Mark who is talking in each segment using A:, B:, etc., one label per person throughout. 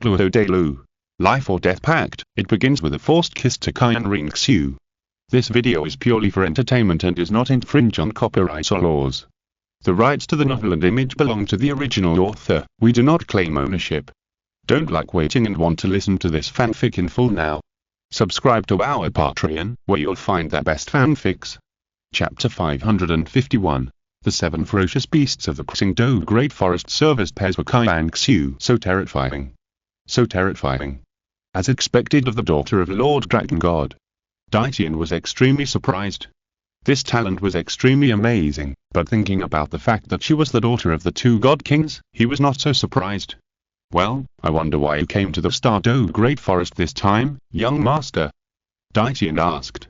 A: Douluo Dalu. Life or Death Pact. It begins with a forced kiss to Qian Renxue. This video is purely for entertainment and does not infringe on copyright or laws. The rights to the novel and image belong to the original author. We do not claim ownership. Don't like waiting and want to listen to this fanfic in full now? Subscribe to our Patreon, where you'll find the best fanfics. Chapter 551. The Seven Ferocious Beasts of the Douluo Great Forest Service pairs for Qian Renxue. So terrifying. So terrifying. As expected of the daughter of Lord Dragon God, Qian was extremely surprised. This talent was extremely amazing, but thinking about the fact that she was the daughter of the two God Kings, he was not so surprised. Well, I wonder why you came to the Douluo Great Forest this time, young master? Qian asked.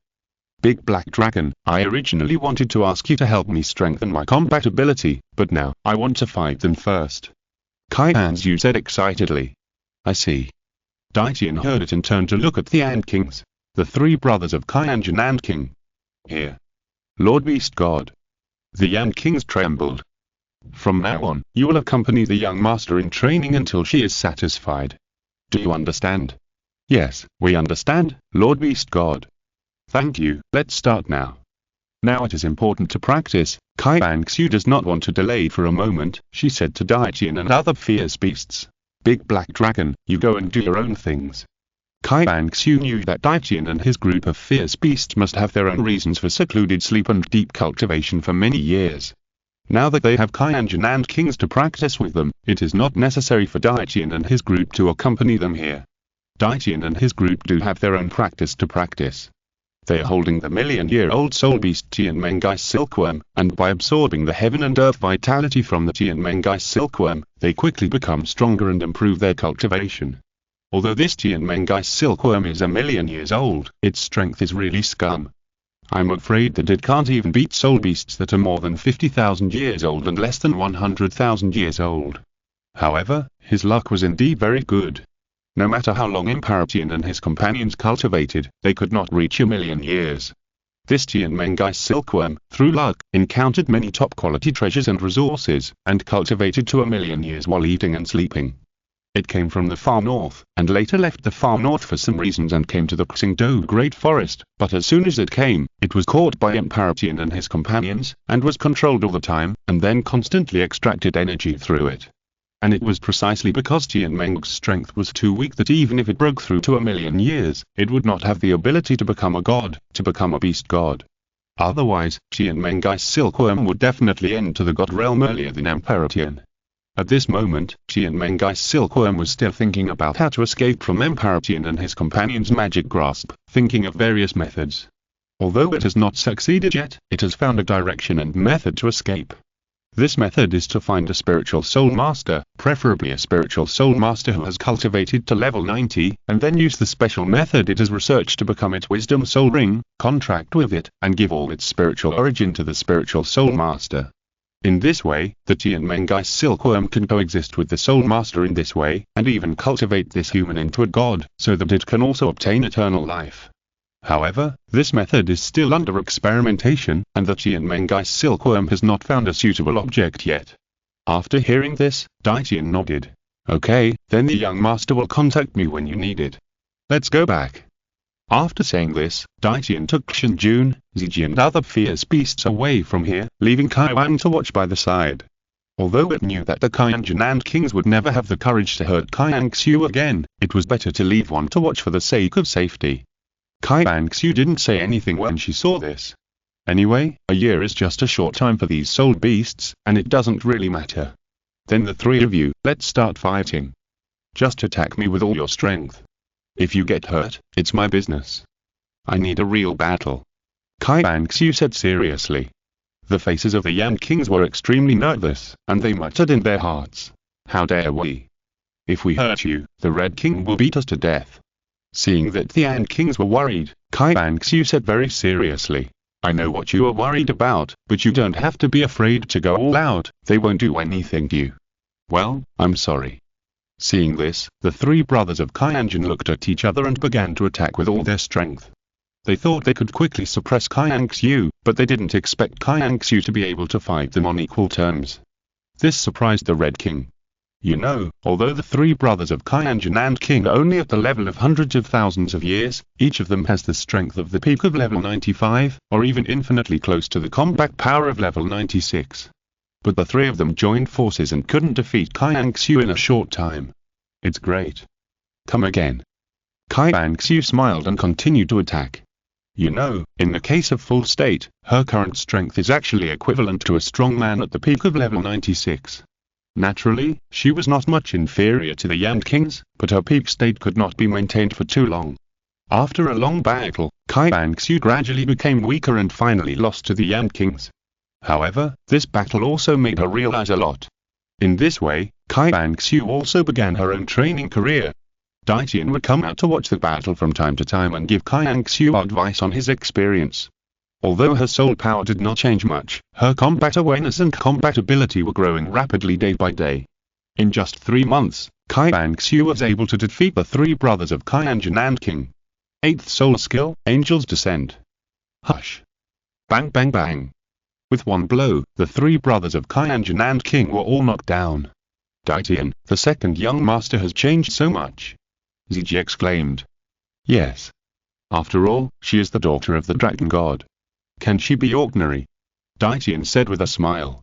A: Big Black Dragon, I originally wanted to ask you to help me strengthen my combat ability, but now, I want to fight them first. Qian Renxue said excitedly. I see. Qian heard it and turned to look at the Ant Kings, the three brothers of Qian and King. Here. Lord Beast God. The Ant Kings trembled. From now on, you will accompany the young master in training until she is satisfied. Do you understand? Yes, we understand, Lord Beast God. Thank you. Let's start now. Now it is important to practice. Qian Renxue does not want to delay for a moment, she said to Qian and other fierce beasts. Big Black Dragon, you go and do your own things. Qian Renxue knew that Qian and his group of fierce beasts must have their own reasons for secluded sleep and deep cultivation for many years. Now that they have Qian and Kings to practice with them, it is not necessary for Qian and his group to accompany them here. Qian and his group do have their own practice to practice. They are holding the million-year-old soul beast Qian Renxue silkworm, and by absorbing the heaven and earth vitality from the Qian Renxue silkworm, they quickly become stronger and improve their cultivation. Although this Qian Renxue silkworm is a million years old, its strength is really scum. I'm afraid that it can't even beat soul beasts that are more than 50,000 years old and less than 100,000 years old. However, his luck was indeed very good. No matter how long Qian and his companions cultivated, they could not reach a million years. This Qian Renxue silkworm, through luck, encountered many top-quality treasures and resources, and cultivated to a million years while eating and sleeping. It came from the far north, and later left the far north for some reasons and came to the Douluo Great Forest, but as soon as it came, it was caught by Qian and his companions, and was controlled all the time, and then constantly extracted energy through it. And it was precisely because Qian Renxue's strength was too weak that even if it broke through to a million years, it would not have the ability to become a god, to become a beast god. Otherwise, Qian Renxue silkworm would definitely enter the god realm earlier than Qian. At this moment, Qian Renxue silkworm was still thinking about how to escape from Qian and his companions' magic grasp, thinking of various methods. Although it has not succeeded yet, it has found a direction and method to escape. This method is to find a spiritual soul master, preferably a spiritual soul master who has cultivated to level 90, and then use the special method it has researched to become its wisdom soul ring, contract with it, and give all its spiritual origin to the spiritual soul master. In this way, the Qian Renxue silkworm can coexist with the soul master in this way, and even cultivate this human into a god, so that it can also obtain eternal life. However, this method is still under experimentation, and the Qian Renxue silkworm has not found a suitable object yet. After hearing this, Qian nodded. Okay, then the young master will contact me when you need it. Let's go back. After saying this, Qian took Shenjun, Ziji and other fierce beasts away from here, leaving Qian to watch by the side. Although it knew that the Qian and Kings would never have the courage to hurt Qian Renxue again, it was better to leave one to watch for the sake of safety. Qian Renxue didn't say anything when she saw this. Anyway, a year is just a short time for these soul beasts, and it doesn't really matter. Then the three of you, let's start fighting. Just attack me with all your strength. If you get hurt, it's my business. I need a real battle. Qian Renxue said seriously. The faces of the Ant Kings were extremely nervous, and they muttered in their hearts. How dare we? If we hurt you, the Red King will beat us to death. Seeing that the Ant Kings were worried, Qian Renxue said very seriously. I know what you are worried about, but you don't have to be afraid to go all out, they won't do anything to you. Well, I'm sorry. Seeing this, the three brothers of Qian looked at each other and began to attack with all their strength. They thought they could quickly suppress Qian Renxue, but they didn't expect Qian Renxue to be able to fight them on equal terms. This surprised the Red King. You know, although the three brothers of Qian and King are only at the level of hundreds of thousands of years, each of them has the strength of the peak of level 95, or even infinitely close to the combat power of level 96. But the three of them joined forces and couldn't defeat Qian Renxue in a short time. It's great. Come again. Qian Renxue smiled and continued to attack. You know, in the case of full state, her current strength is actually equivalent to a strong man at the peak of level 96. Naturally, she was not much inferior to the Yan Kings, but her peak state could not be maintained for too long. After a long battle, Qian Renxue gradually became weaker and finally lost to the Yan Kings. However, this battle also made her realize a lot. In this way, Qian Renxue also began her own training career. Qian would come out to watch the battle from time to time and give Qian Renxue advice on his experience. Although her soul power did not change much, her combat awareness and combat ability were growing rapidly day by day. In just 3 months, Qian Renxue was able to defeat the three brothers of Qian and King. 8th soul skill, Angel's Descent. Hush. Bang bang bang. With one blow, the three brothers of Qian and King were all knocked down. Qian, the second young master, has changed so much. Ziji exclaimed. Yes. After all, she is the daughter of the dragon god. Can she be ordinary? Qian said with a smile.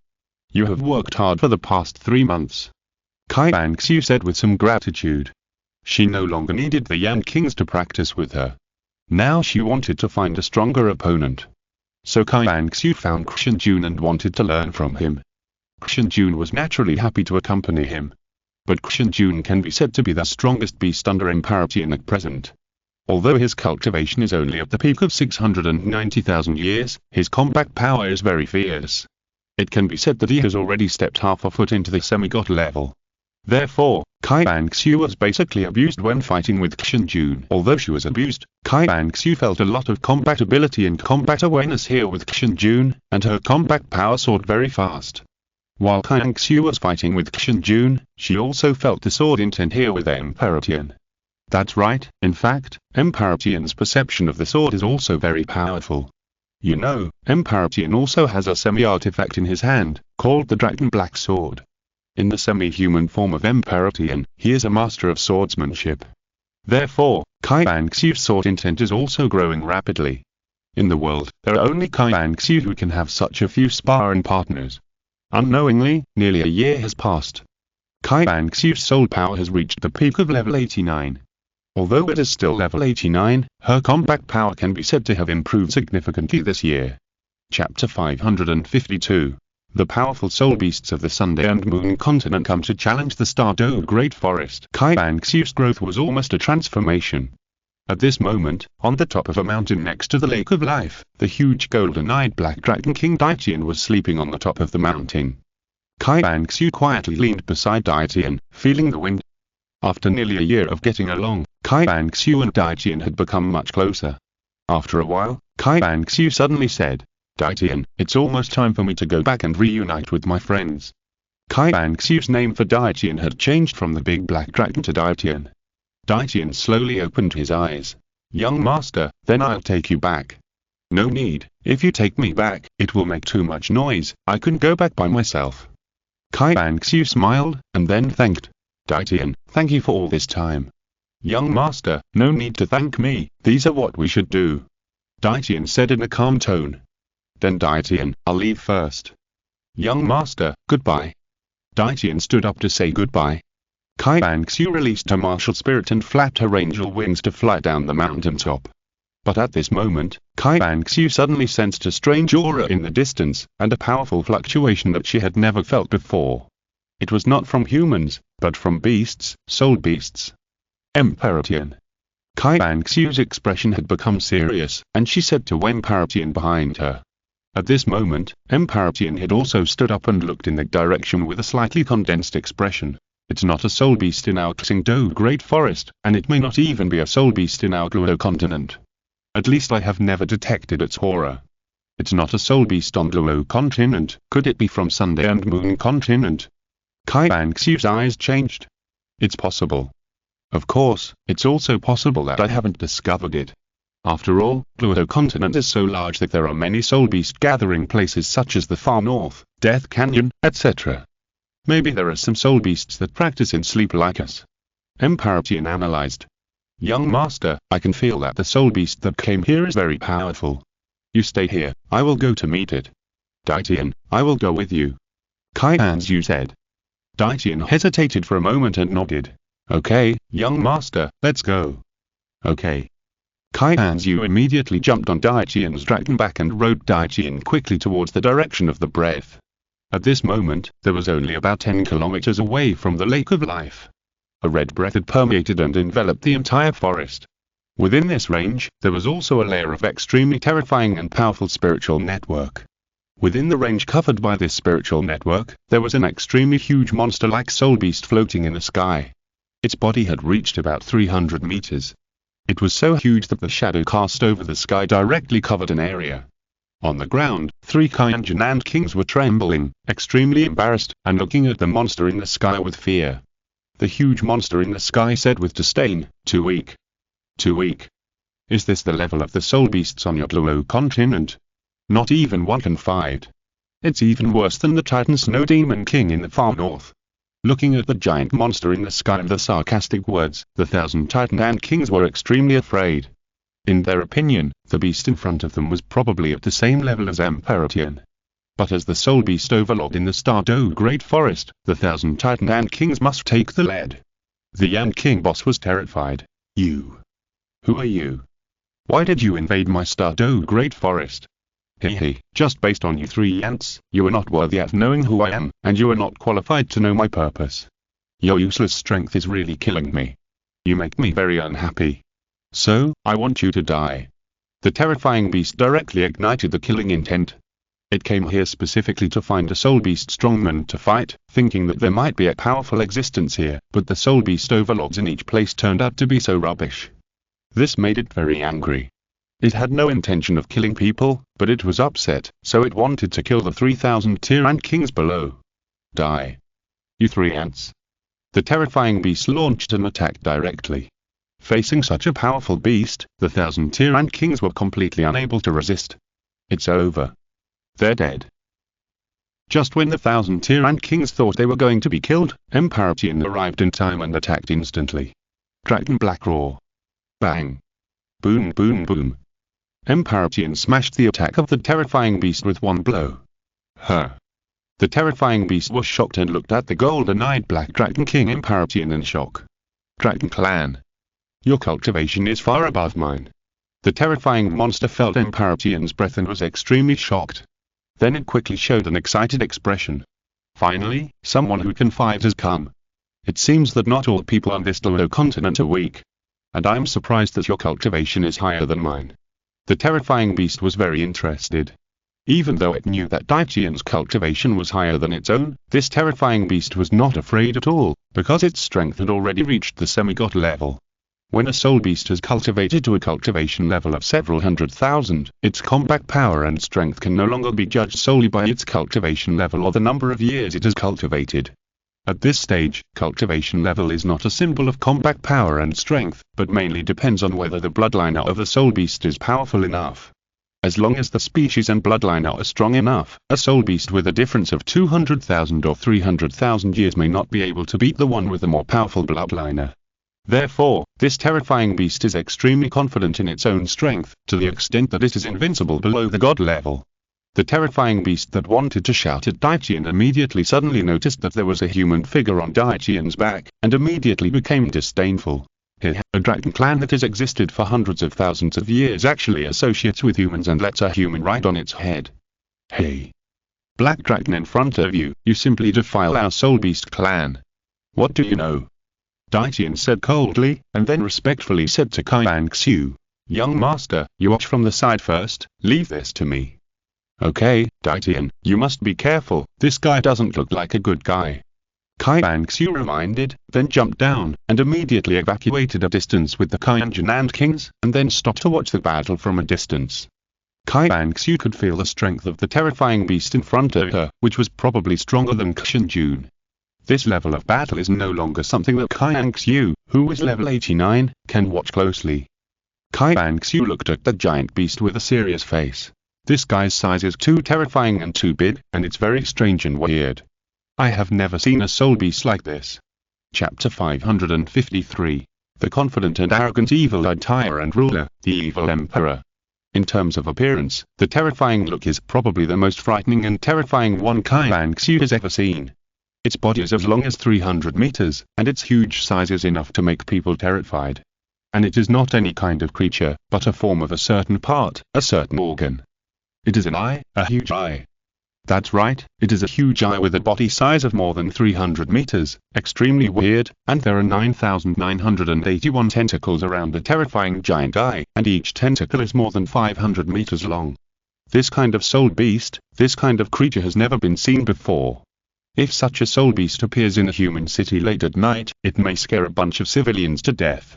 A: You have worked hard for the past 3 months. Qian Renxue said with some gratitude. She no longer needed the Yan Kings to practice with her. Now she wanted to find a stronger opponent. So Qian Renxue found Qian and wanted to learn from him. Qian was naturally happy to accompany him. But Qian can be said to be the strongest beast under Emperor at present. Although his cultivation is only at the peak of 690,000 years, his combat power is very fierce. It can be said that he has already stepped half a foot into the semi-god level. Therefore, Qian Renxue was basically abused when fighting with Qian. Although she was abused, Qian Renxue felt a lot of combat ability and combat awareness here with Qian, and her combat power soared very fast. While Qian Renxue was fighting with Qian, she also felt the sword intent here with Emperor. That's right, in fact, Emperor's perception of the sword is also very powerful. You know, Emperor also has a semi-artifact in his hand, called the Dragon Black Sword. In the semi-human form of Emperor, he is a master of swordsmanship. Therefore, Qian Renxue's sword intent is also growing rapidly. In the world, there are only Qian Renxue who can have such a few sparring partners. Unknowingly, nearly a year has passed. Qian Renxue's soul power has reached the peak of level 89. Although it is still level 89, her combat power can be said to have improved significantly this year. Chapter 552. The powerful soul beasts of the Sunday and Moon Continent come to challenge the Douluo Great Forest. Qian Renxue's growth was almost a transformation. At this moment, on the top of a mountain next to the Lake of Life, the huge golden-eyed Black Dragon King Qian was sleeping on the top of the mountain. Qian Renxue quietly leaned beside Qian, feeling the wind. After nearly a year of getting along, Qian Renxue and Qian had become much closer. After a while, Qian Renxue suddenly said, Qian, it's almost time for me to go back and reunite with my friends. Qian Renxue's name for Qian had changed from the big black dragon to Qian. Qian slowly opened his eyes. Young master, then I'll take you back. No need, if you take me back, it will make too much noise, I can go back by myself. Qian Renxue smiled, and then thanked. Qian, thank you for all this time. Young master, no need to thank me, these are what we should do. Qian said in a calm tone. Then Qian, I'll leave first. Young master, goodbye. Qian stood up to say goodbye. Qian Renxue released her martial spirit and flapped her angel wings to fly down the mountaintop. But at this moment, Qian Renxue suddenly sensed a strange aura in the distance, and a powerful fluctuation that she had never felt before. It was not from humans, but from beasts, soul beasts. Emperor. Qian Renxue's expression had become serious, and she said to Emperor behind her. At this moment, Emperor had also stood up and looked in the direction with a slightly condensed expression. It's not a soul beast in our Douluo Great Forest, and it may not even be a soul beast in our Douluo Continent. At least I have never detected its aura. It's not a soul beast on Douluo Continent, could it be from Sunday and Moon Continent? Qian Renxue's eyes changed. It's possible. Of course, it's also possible that I haven't discovered it. After all, Douluo Continent is so large that there are many soul beast gathering places such as the Far North, Death Canyon, etc. Maybe there are some soul beasts that practice in sleep like us. Emperor Qian analyzed. Young master, I can feel that the soul beast that came here is very powerful. You stay here, I will go to meet it. Daitian, I will go with you. Qian Renxue said. Daitian hesitated for a moment and nodded. Okay, young master, let's go. Okay. Qian Renxue immediately jumped on Daitian's dragon back and rode Daitian quickly towards the direction of the breath. At this moment, there was only about 10 kilometers away from the Lake of Life. A red breath had permeated and enveloped the entire forest. Within this range, there was also a layer of extremely terrifying and powerful spiritual network. Within the range covered by this spiritual network, there was an extremely huge monster-like soul beast floating in the sky. Its body had reached about 300 meters. It was so huge that the shadow cast over the sky directly covered an area. On the ground, 3 Qian Renxue kings were trembling, extremely embarrassed, and looking at the monster in the sky with fear. The huge monster in the sky said with disdain, "Too weak. Too weak. Is this the level of the soul beasts on your Douluo Continent? Not even one can fight. It's even worse than the Titan Snow Demon King in the far north." Looking at the giant monster in the sky and the sarcastic words, the 1,000 Titan kings were extremely afraid. In their opinion, the beast in front of them was probably at the same level as Emperor Qian. But as the soul beast overlord in the Stardew Great Forest, the 1,000 Titan kings must take the lead. The Yan King boss was terrified. You. Who are you? Why did you invade my Stardew Great Forest? Hehe, just based on you 3 ants, you are not worthy of knowing who I am, and you are not qualified to know my purpose. Your useless strength is really killing me. You make me very unhappy. So, I want you to die. The terrifying beast directly ignited the killing intent. It came here specifically to find a soul beast strongman to fight, thinking that there might be a powerful existence here, but the soul beast overlords in each place turned out to be so rubbish. This made it very angry. It had no intention of killing people, but it was upset, so it wanted to kill the 3,000 Tier kings below. Die. You 3 ants. The terrifying beast launched an attack directly. Facing such a powerful beast, the 1,000 Tier kings were completely unable to resist. It's over. They're dead. Just when the 1,000 Tier kings thought they were going to be killed, Emperor Qian arrived in time and attacked instantly. Dragon Black Roar. Bang. Boom boom boom. Emperor Qian smashed the attack of the terrifying beast with one blow. Huh. The terrifying beast was shocked and looked at the golden-eyed Black Dragon King Emperor Qian in shock. Dragon Clan. Your cultivation is far above mine. The terrifying monster felt Emperor Qian's breath and was extremely shocked. Then it quickly showed an excited expression. Finally, someone who can fight has come. It seems that not all people on this Douluo continent are weak. And I'm surprised that your cultivation is higher than mine. The terrifying beast was very interested. Even though it knew that Daitian's cultivation was higher than its own, this terrifying beast was not afraid at all, because its strength had already reached the semi-god level. When a soul beast has cultivated to a cultivation level of several 100,000, its combat power and strength can no longer be judged solely by its cultivation level or the number of years it has cultivated. At this stage, cultivation level is not a symbol of combat power and strength, but mainly depends on whether the bloodline of the soul beast is powerful enough. As long as the species and bloodline are strong enough, a soul beast with a difference of 200,000 or 300,000 years may not be able to beat the one with the more powerful bloodline. Therefore, this terrifying beast is extremely confident in its own strength, to the extent that it is invincible below the god level. The terrifying beast that wanted to shout at Daitian immediately suddenly noticed that there was a human figure on Daitian's back, and immediately became disdainful. A dragon clan that has existed for hundreds of thousands of years actually associates with humans and lets a human ride on its head. Hey! Black dragon in front of you, you simply defile our soul beast clan. What do you know? Daitian said coldly, and then respectfully said to Qian Renxue, "Young master, you watch from the side first, leave this to me." "Okay, Daitian, you must be careful, this guy doesn't look like a good guy." Qian Renxue reminded, then jumped down, and immediately evacuated a distance with the Qian Renxue kings, and then stopped to watch the battle from a distance. Qian Renxue could feel the strength of the terrifying beast in front of her, which was probably stronger than Qian Renxue. This level of battle is no longer something that Qian Renxue, who is level 89, can watch closely. Qian Renxue looked at the giant beast with a serious face. This guy's size is too terrifying and too big, and it's very strange and weird. I have never seen a soul beast like this. Chapter 553. The confident and arrogant evil-eyed tyrant ruler, the evil emperor. In terms of appearance, the terrifying look is probably the most frightening and terrifying one Qian Renxue has ever seen. Its body is as long as 300 meters, and its huge size is enough to make people terrified. And it is not any kind of creature, but a form of a certain part, a certain organ. It is an eye, a huge eye. That's right, it is a huge eye with a body size of more than 300 meters, extremely weird, and there are 9,981 tentacles around the terrifying giant eye, and each tentacle is more than 500 meters long. This kind of soul beast, this kind of creature has never been seen before. If such a soul beast appears in a human city late at night, it may scare a bunch of civilians to death.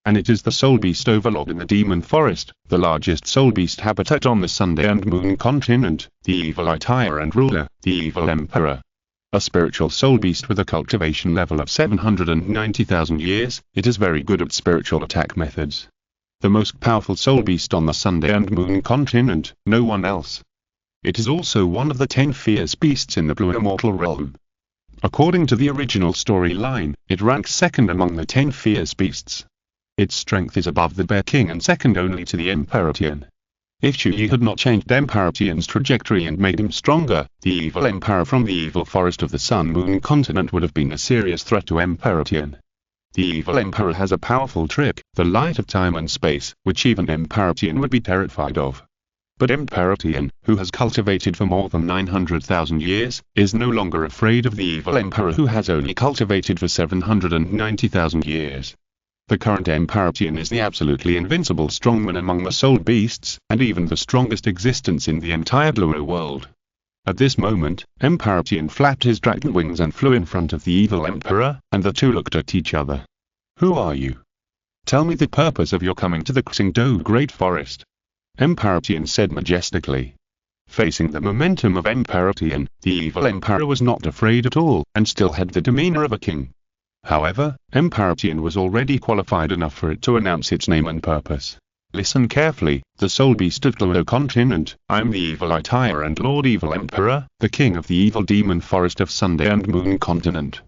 A: And it is the soul beast overlord in the demon forest, the largest soul beast habitat on the Sunday and Moon continent, the evil-eyed tyrant ruler, the evil emperor. A spiritual soul beast with a cultivation level of 790,000 years, it is very good at spiritual attack methods. The most powerful soul beast on the Sunday and Moon continent, no one else. It is also one of the 10 fierce beasts in the blue immortal realm. According to the original storyline, it ranks second among the 10 fierce beasts. Its strength is above the Bear King and second only to the Emperor Qian. If Chu Ye had not changed Emperor Qian's trajectory and made him stronger, the evil emperor from the evil forest of the Sun-Moon continent would have been a serious threat to Emperor Qian. The evil emperor has a powerful trick, the light of time and space, which even Emperor Qian would be terrified of. But Emperor Qian, who has cultivated for more than 900,000 years, is no longer afraid of the evil emperor who has only cultivated for 790,000 years. The current Emperor Qian is the absolutely invincible strongman among the soul beasts, and even the strongest existence in the entire Douluo world. At this moment, Emperor Qian flapped his dragon wings and flew in front of the evil emperor, and the two looked at each other. Who are you? Tell me the purpose of your coming to the Douluo Great Forest. Emperor Qian said majestically. Facing the momentum of Emperor Qian, the evil emperor was not afraid at all, and still had the demeanor of a king. However, Emperor Qian was already qualified enough for it to announce its name and purpose. Listen carefully, the soul beast of Douluo Continent, I am the evil-eyed tyrant Lord Evil Emperor, the king of the evil demon forest of Sunday and Moon Continent.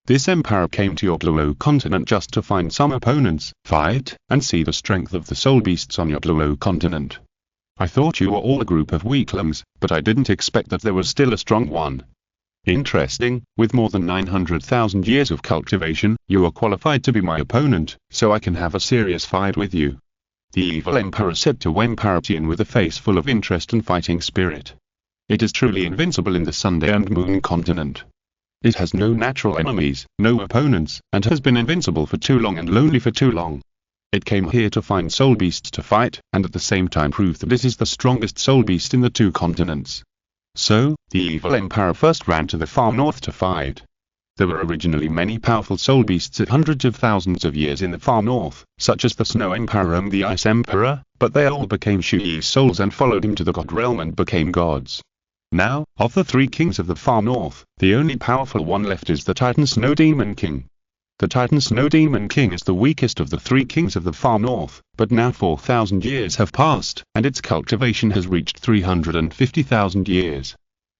A: This emperor came to your Douluo Continent just to find some opponents, fight, and see the strength of the soul beasts on your Douluo Continent. I thought you were all a group of weaklings, but I didn't expect that there was still a strong one. Interesting, with more than 900,000 years of cultivation, you are qualified to be my opponent, so I can have a serious fight with you. The evil emperor said to Emperor Qian with a face full of interest and fighting spirit. It is truly invincible in the Sunday and Moon continent. It has no natural enemies, no opponents, and has been invincible for too long and lonely for too long. It came here to find soul beasts to fight, and at the same time prove that it is the strongest soul beast in the 2 continents. So, the evil emperor first ran to the far north to fight. There were originally many powerful soul beasts at hundreds of thousands of years in the far north, such as the Snow Emperor and the Ice Emperor, but they all became Chu Ye's souls and followed him to the god realm and became gods. Now, of the 3 kings of the far north, the only powerful one left is the Titan Snow Demon King. The Titan Snow Demon King is the weakest of the 3 kings of the far north, but now 4,000 years have passed, and its cultivation has reached 350,000 years.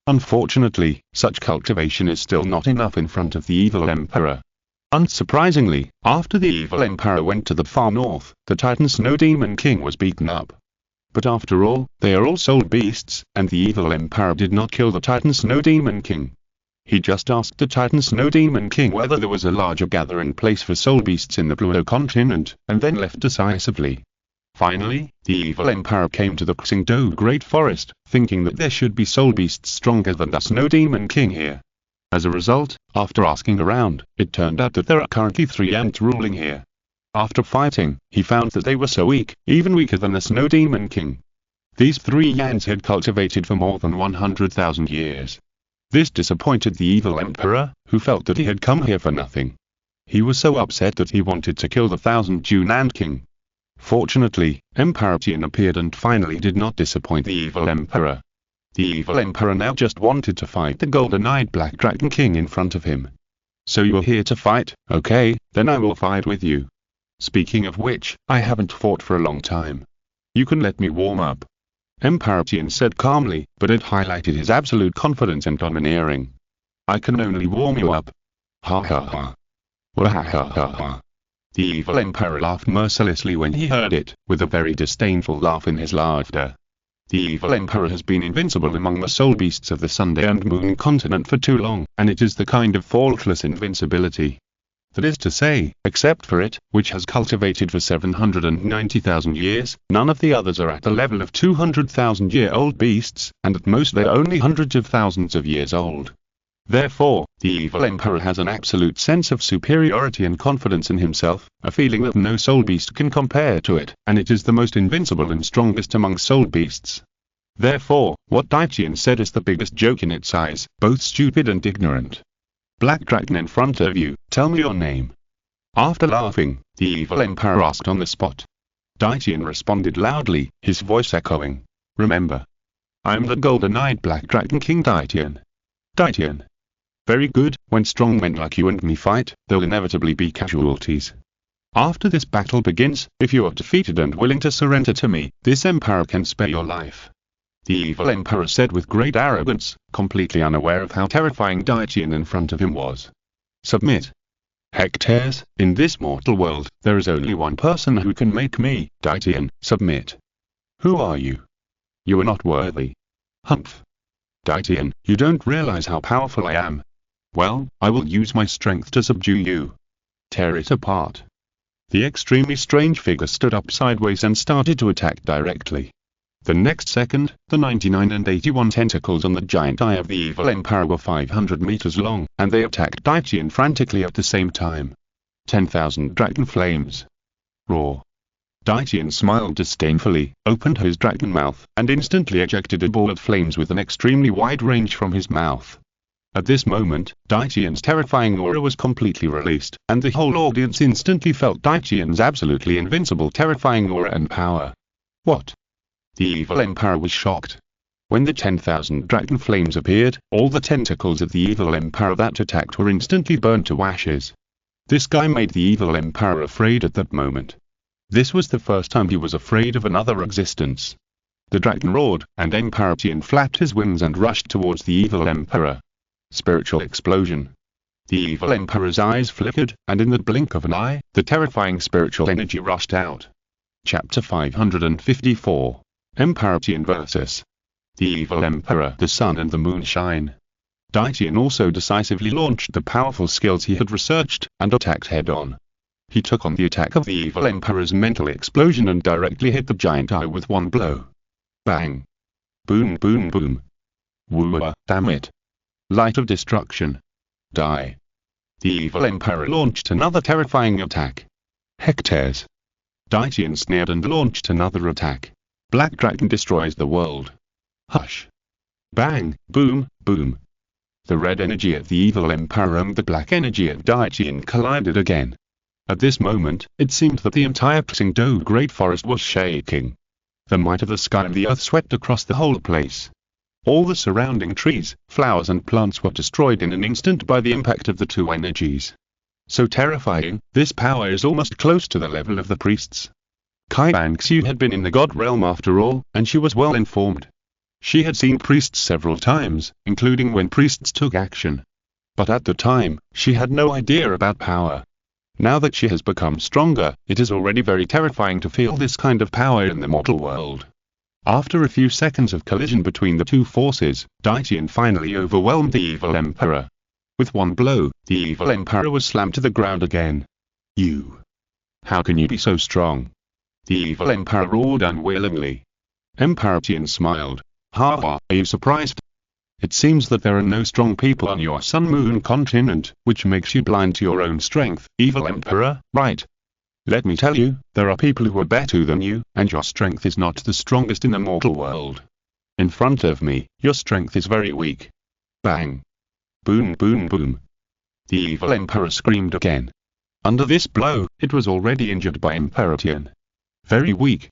A: Unfortunately, such cultivation is still not enough in front of the evil emperor. Unsurprisingly, after the evil emperor went to the far north, the Titan Snow Demon King was beaten up. But after all, they are all soul beasts, and the evil emperor did not kill the Titan Snow Demon King. He just asked the Titan Snow Demon King whether there was a larger gathering place for soul beasts in the Douluo Continent, and then left decisively. Finally, the evil emperor came to the Douluo Great Forest, thinking that there should be soul beasts stronger than the Snow Demon King here. As a result, after asking around, it turned out that there are currently 3 ants ruling here. After fighting, he found that they were so weak, even weaker than the Snow Demon King. These 3 ants had cultivated for more than 100,000 years. This disappointed the evil emperor, who felt that he had come here for nothing. He was so upset that he wanted to kill the 1,000-June Ant King. Fortunately, Emperor Qian appeared and finally did not disappoint the evil emperor. The evil emperor now just wanted to fight the golden-eyed Black Dragon King in front of him. So you are here to fight, okay, then I will fight with you. Speaking of which, I haven't fought for a long time. You can let me warm up. Emperor Qian said calmly, but it highlighted his absolute confidence and domineering. I can only warm you up. Ha ha ha. Wah ha ha ha ha. The evil emperor laughed mercilessly when he heard it, with a very disdainful laugh in his laughter. The evil emperor has been invincible among the soul beasts of the Sun and Moon continent for too long, and it is the kind of faultless invincibility. That is to say, except for it, which has cultivated for 790,000 years, none of the others are at the level of 200,000-year-old beasts, and at most they're only hundreds of thousands of years old. Therefore, the evil emperor has an absolute sense of superiority and confidence in himself, a feeling that no soul beast can compare to it, and it is the most invincible and strongest among soul beasts. Therefore, what Qian said is the biggest joke in its eyes, both stupid and ignorant. Black dragon in front of you, tell me your name. After laughing, the evil emperor asked on the spot. Qian responded loudly, his voice echoing. Remember, I'm the golden-eyed black dragon king Qian. Qian. Very good, when strong men like you and me fight, there'll inevitably be casualties. After this battle begins, if you are defeated and willing to surrender to me, this emperor can spare your life. The evil emperor said with great arrogance, completely unaware of how terrifying Qian in front of him was. Submit. Hectares, in this mortal world, there is only one person who can make me, Qian, submit. Who are you? You are not worthy. Humph. Qian, you don't realize how powerful I am. Well, I will use my strength to subdue you. Tear it apart. The extremely strange figure stood up sideways and started to attack directly. The next second, the 99 and 81 tentacles on the giant eye of the evil emperor were 500 meters long, and they attacked Qian frantically at the same time. 10,000 dragon flames. Roar. Qian smiled disdainfully, opened his dragon mouth, and instantly ejected a ball of flames with an extremely wide range from his mouth. At this moment, Qian's terrifying aura was completely released, and the whole audience instantly felt Qian's absolutely invincible terrifying aura and power. What? The evil emperor was shocked. When the 10,000 dragon flames appeared, all the tentacles of the evil emperor that attacked were instantly burned to ashes. This guy made the evil emperor afraid at that moment. This was the first time he was afraid of another existence. The dragon roared, and Emperor Qian flapped his wings and rushed towards the evil emperor. Spiritual explosion. The evil emperor's eyes flickered, and in the blink of an eye, the terrifying spiritual energy rushed out. Chapter 554. Emperor Qian vs. The evil emperor. The sun and the moon shine. Qian also decisively launched the powerful skills he had researched, and attacked head-on. He took on the attack of the evil emperor's mental explosion and directly hit the giant eye with one blow. Bang. Boom boom boom. Wooah, damn it. Light of destruction. Die. The evil emperor launched another terrifying attack. Hectares. Qian snared and launched another attack. Black dragon destroys the world. Hush. Bang, boom, boom. The red energy of the evil emperor and the black energy of Qian collided again. At this moment, it seemed that the entire Qingdou Great Forest was shaking. The might of the sky and the earth swept across the whole place. All the surrounding trees, flowers and plants were destroyed in an instant by the impact of the two energies. So terrifying, this power is almost close to the level of the priests. Qian Renxue had been in the god realm after all, and she was well informed. She had seen priests several times, including when priests took action. But at the time, she had no idea about power. Now that she has become stronger, it is already very terrifying to feel this kind of power in the mortal world. After a few seconds of collision between the two forces, Qian finally overwhelmed the evil emperor. With one blow, the evil emperor was slammed to the ground again. You! How can you be so strong? The evil emperor roared unwillingly. Emperor Qian smiled. Ha ha, are you surprised? It seems that there are no strong people on your Sun-Moon continent, which makes you blind to your own strength, evil emperor, right? Let me tell you, there are people who are better than you, and your strength is not the strongest in the mortal world. In front of me, your strength is very weak. Bang. Boom boom boom. The evil emperor screamed again. Under this blow, it was already injured by Emperor Qian. Very weak.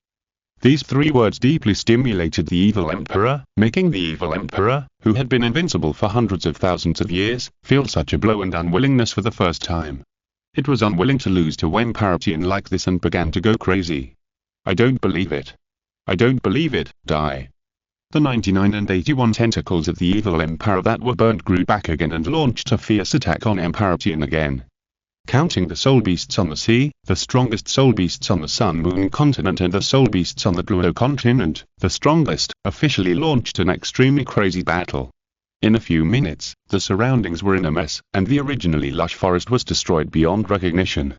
A: These three words deeply stimulated the evil emperor, making the evil emperor, who had been invincible for hundreds of thousands of years, feel such a blow and unwillingness for the first time. It was unwilling to lose to Emperor Qian like this and began to go crazy. I don't believe it. I don't believe it, die. The 99 and 81 tentacles of the evil Emperor that were burnt grew back again and launched a fierce attack on Emperor Qian again. Counting the soul beasts on the sea, the strongest soul beasts on the Sun-Moon continent and the soul beasts on the Douluo Continent, the strongest, officially launched an extremely crazy battle. In a few minutes, the surroundings were in a mess, and the originally lush forest was destroyed beyond recognition.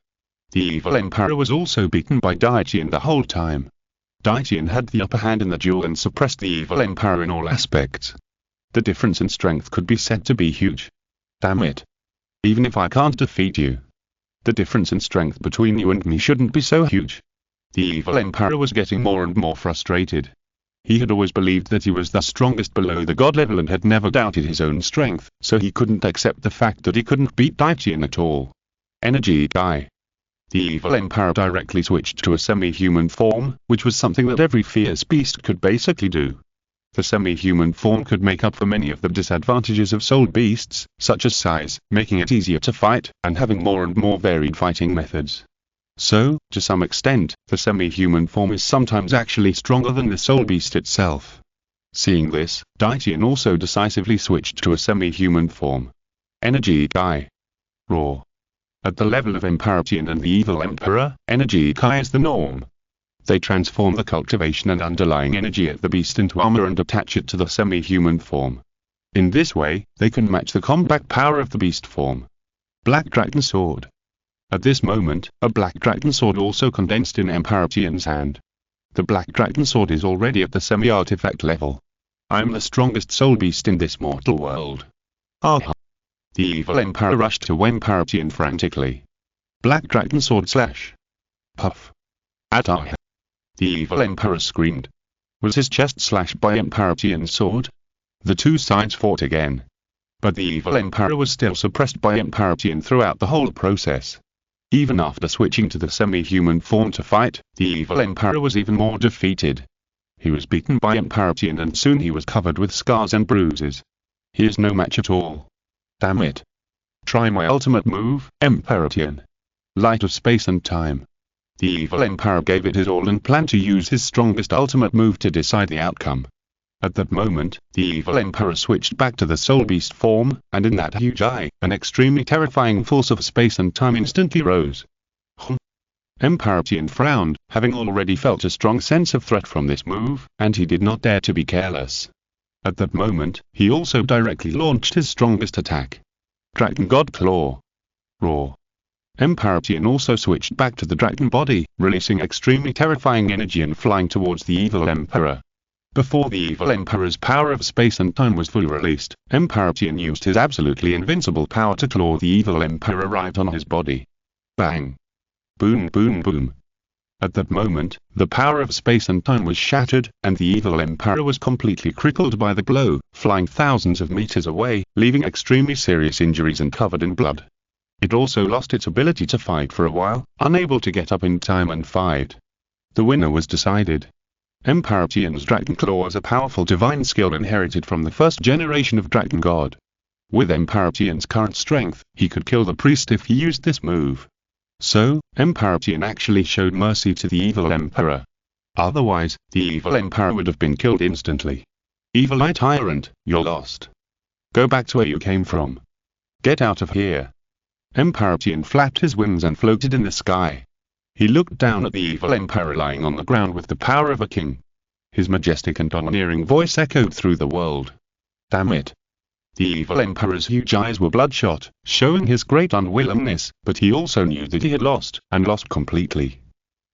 A: The evil Emperor was also beaten by Qian the whole time. Qian had the upper hand in the duel and suppressed the evil Emperor in all aspects. The difference in strength could be said to be huge. Damn it. Even if I can't defeat you, the difference in strength between you and me shouldn't be so huge. The evil Emperor was getting more and more frustrated. He had always believed that he was the strongest below the god level and had never doubted his own strength, so he couldn't accept the fact that he couldn't beat Qian at all. Energy guy. The evil Emperor directly switched to a semi-human form, which was something that every fierce beast could basically do. The semi-human form could make up for many of the disadvantages of soul beasts, such as size, making it easier to fight, and having more and more varied fighting methods. So, to some extent, the semi-human form is sometimes actually stronger than the soul beast itself. Seeing this, Qian also decisively switched to a semi-human form. Energy Kai. Raw. At the level of Emperor Qian and the evil Emperor, Energy Kai is the norm. They transform the cultivation and underlying energy of the beast into armor and attach it to the semi-human form. In this way, they can match the combat power of the beast form. Black Dragon Sword. At this moment, a Black Dragon Sword also condensed in Emperor Qian's hand. The Black Dragon Sword is already at the semi-artifact level. I am the strongest soul beast in this mortal world. Ah! The evil Emperor rushed to Emperor Qian frantically. Black Dragon Sword slash. Puff. Attack. The evil Emperor screamed. Was his chest slashed by Emperor Qian's sword? The two sides fought again. But the evil Emperor was still suppressed by Emperor Qian throughout the whole process. Even after switching to the semi-human form to fight, the evil Emperor was even more defeated. He was beaten by Emperor Qian and soon he was covered with scars and bruises. He is no match at all. Damn it. Try my ultimate move, Emperor Qian. Light of space and time. The evil Emperor gave it his all and planned to use his strongest ultimate move to decide the outcome. At that moment, the evil Emperor switched back to the soul beast form, and in that huge eye, an extremely terrifying force of space and time instantly rose. Emperor Qian frowned, having already felt a strong sense of threat from this move, and he did not dare to be careless. At that moment, he also directly launched his strongest attack. Dragon God Claw. Roar. Emperor Qian also switched back to the dragon body, releasing extremely terrifying energy and flying towards the evil Emperor. Before the evil Emperor's power of space and time was fully released, Emperor Qian used his absolutely invincible power to claw the evil Emperor right on his body. Bang! Boom boom boom! At that moment, the power of space and time was shattered, and the evil Emperor was completely crippled by the blow, flying thousands of meters away, leaving extremely serious injuries and covered in blood. It also lost its ability to fight for a while, unable to get up in time and fight. The winner was decided. Emperor Qian's Dragon Claw is a powerful divine skill inherited from the first generation of Dragon God. With Emperor Qian's current strength, he could kill the priest if he used this move. So, Emperor Qian actually showed mercy to the evil Emperor. Otherwise, the evil Emperor would have been killed instantly. Evil Eye Tyrant, you're lost. Go back to where you came from. Get out of here. Emperor Qian flapped his wings and floated in the sky. He looked down at the evil Emperor lying on the ground with the power of a king. His majestic and domineering voice echoed through the world. Damn it. The evil Emperor's huge eyes were bloodshot, showing his great unwillingness, but he also knew that he had lost, and lost completely.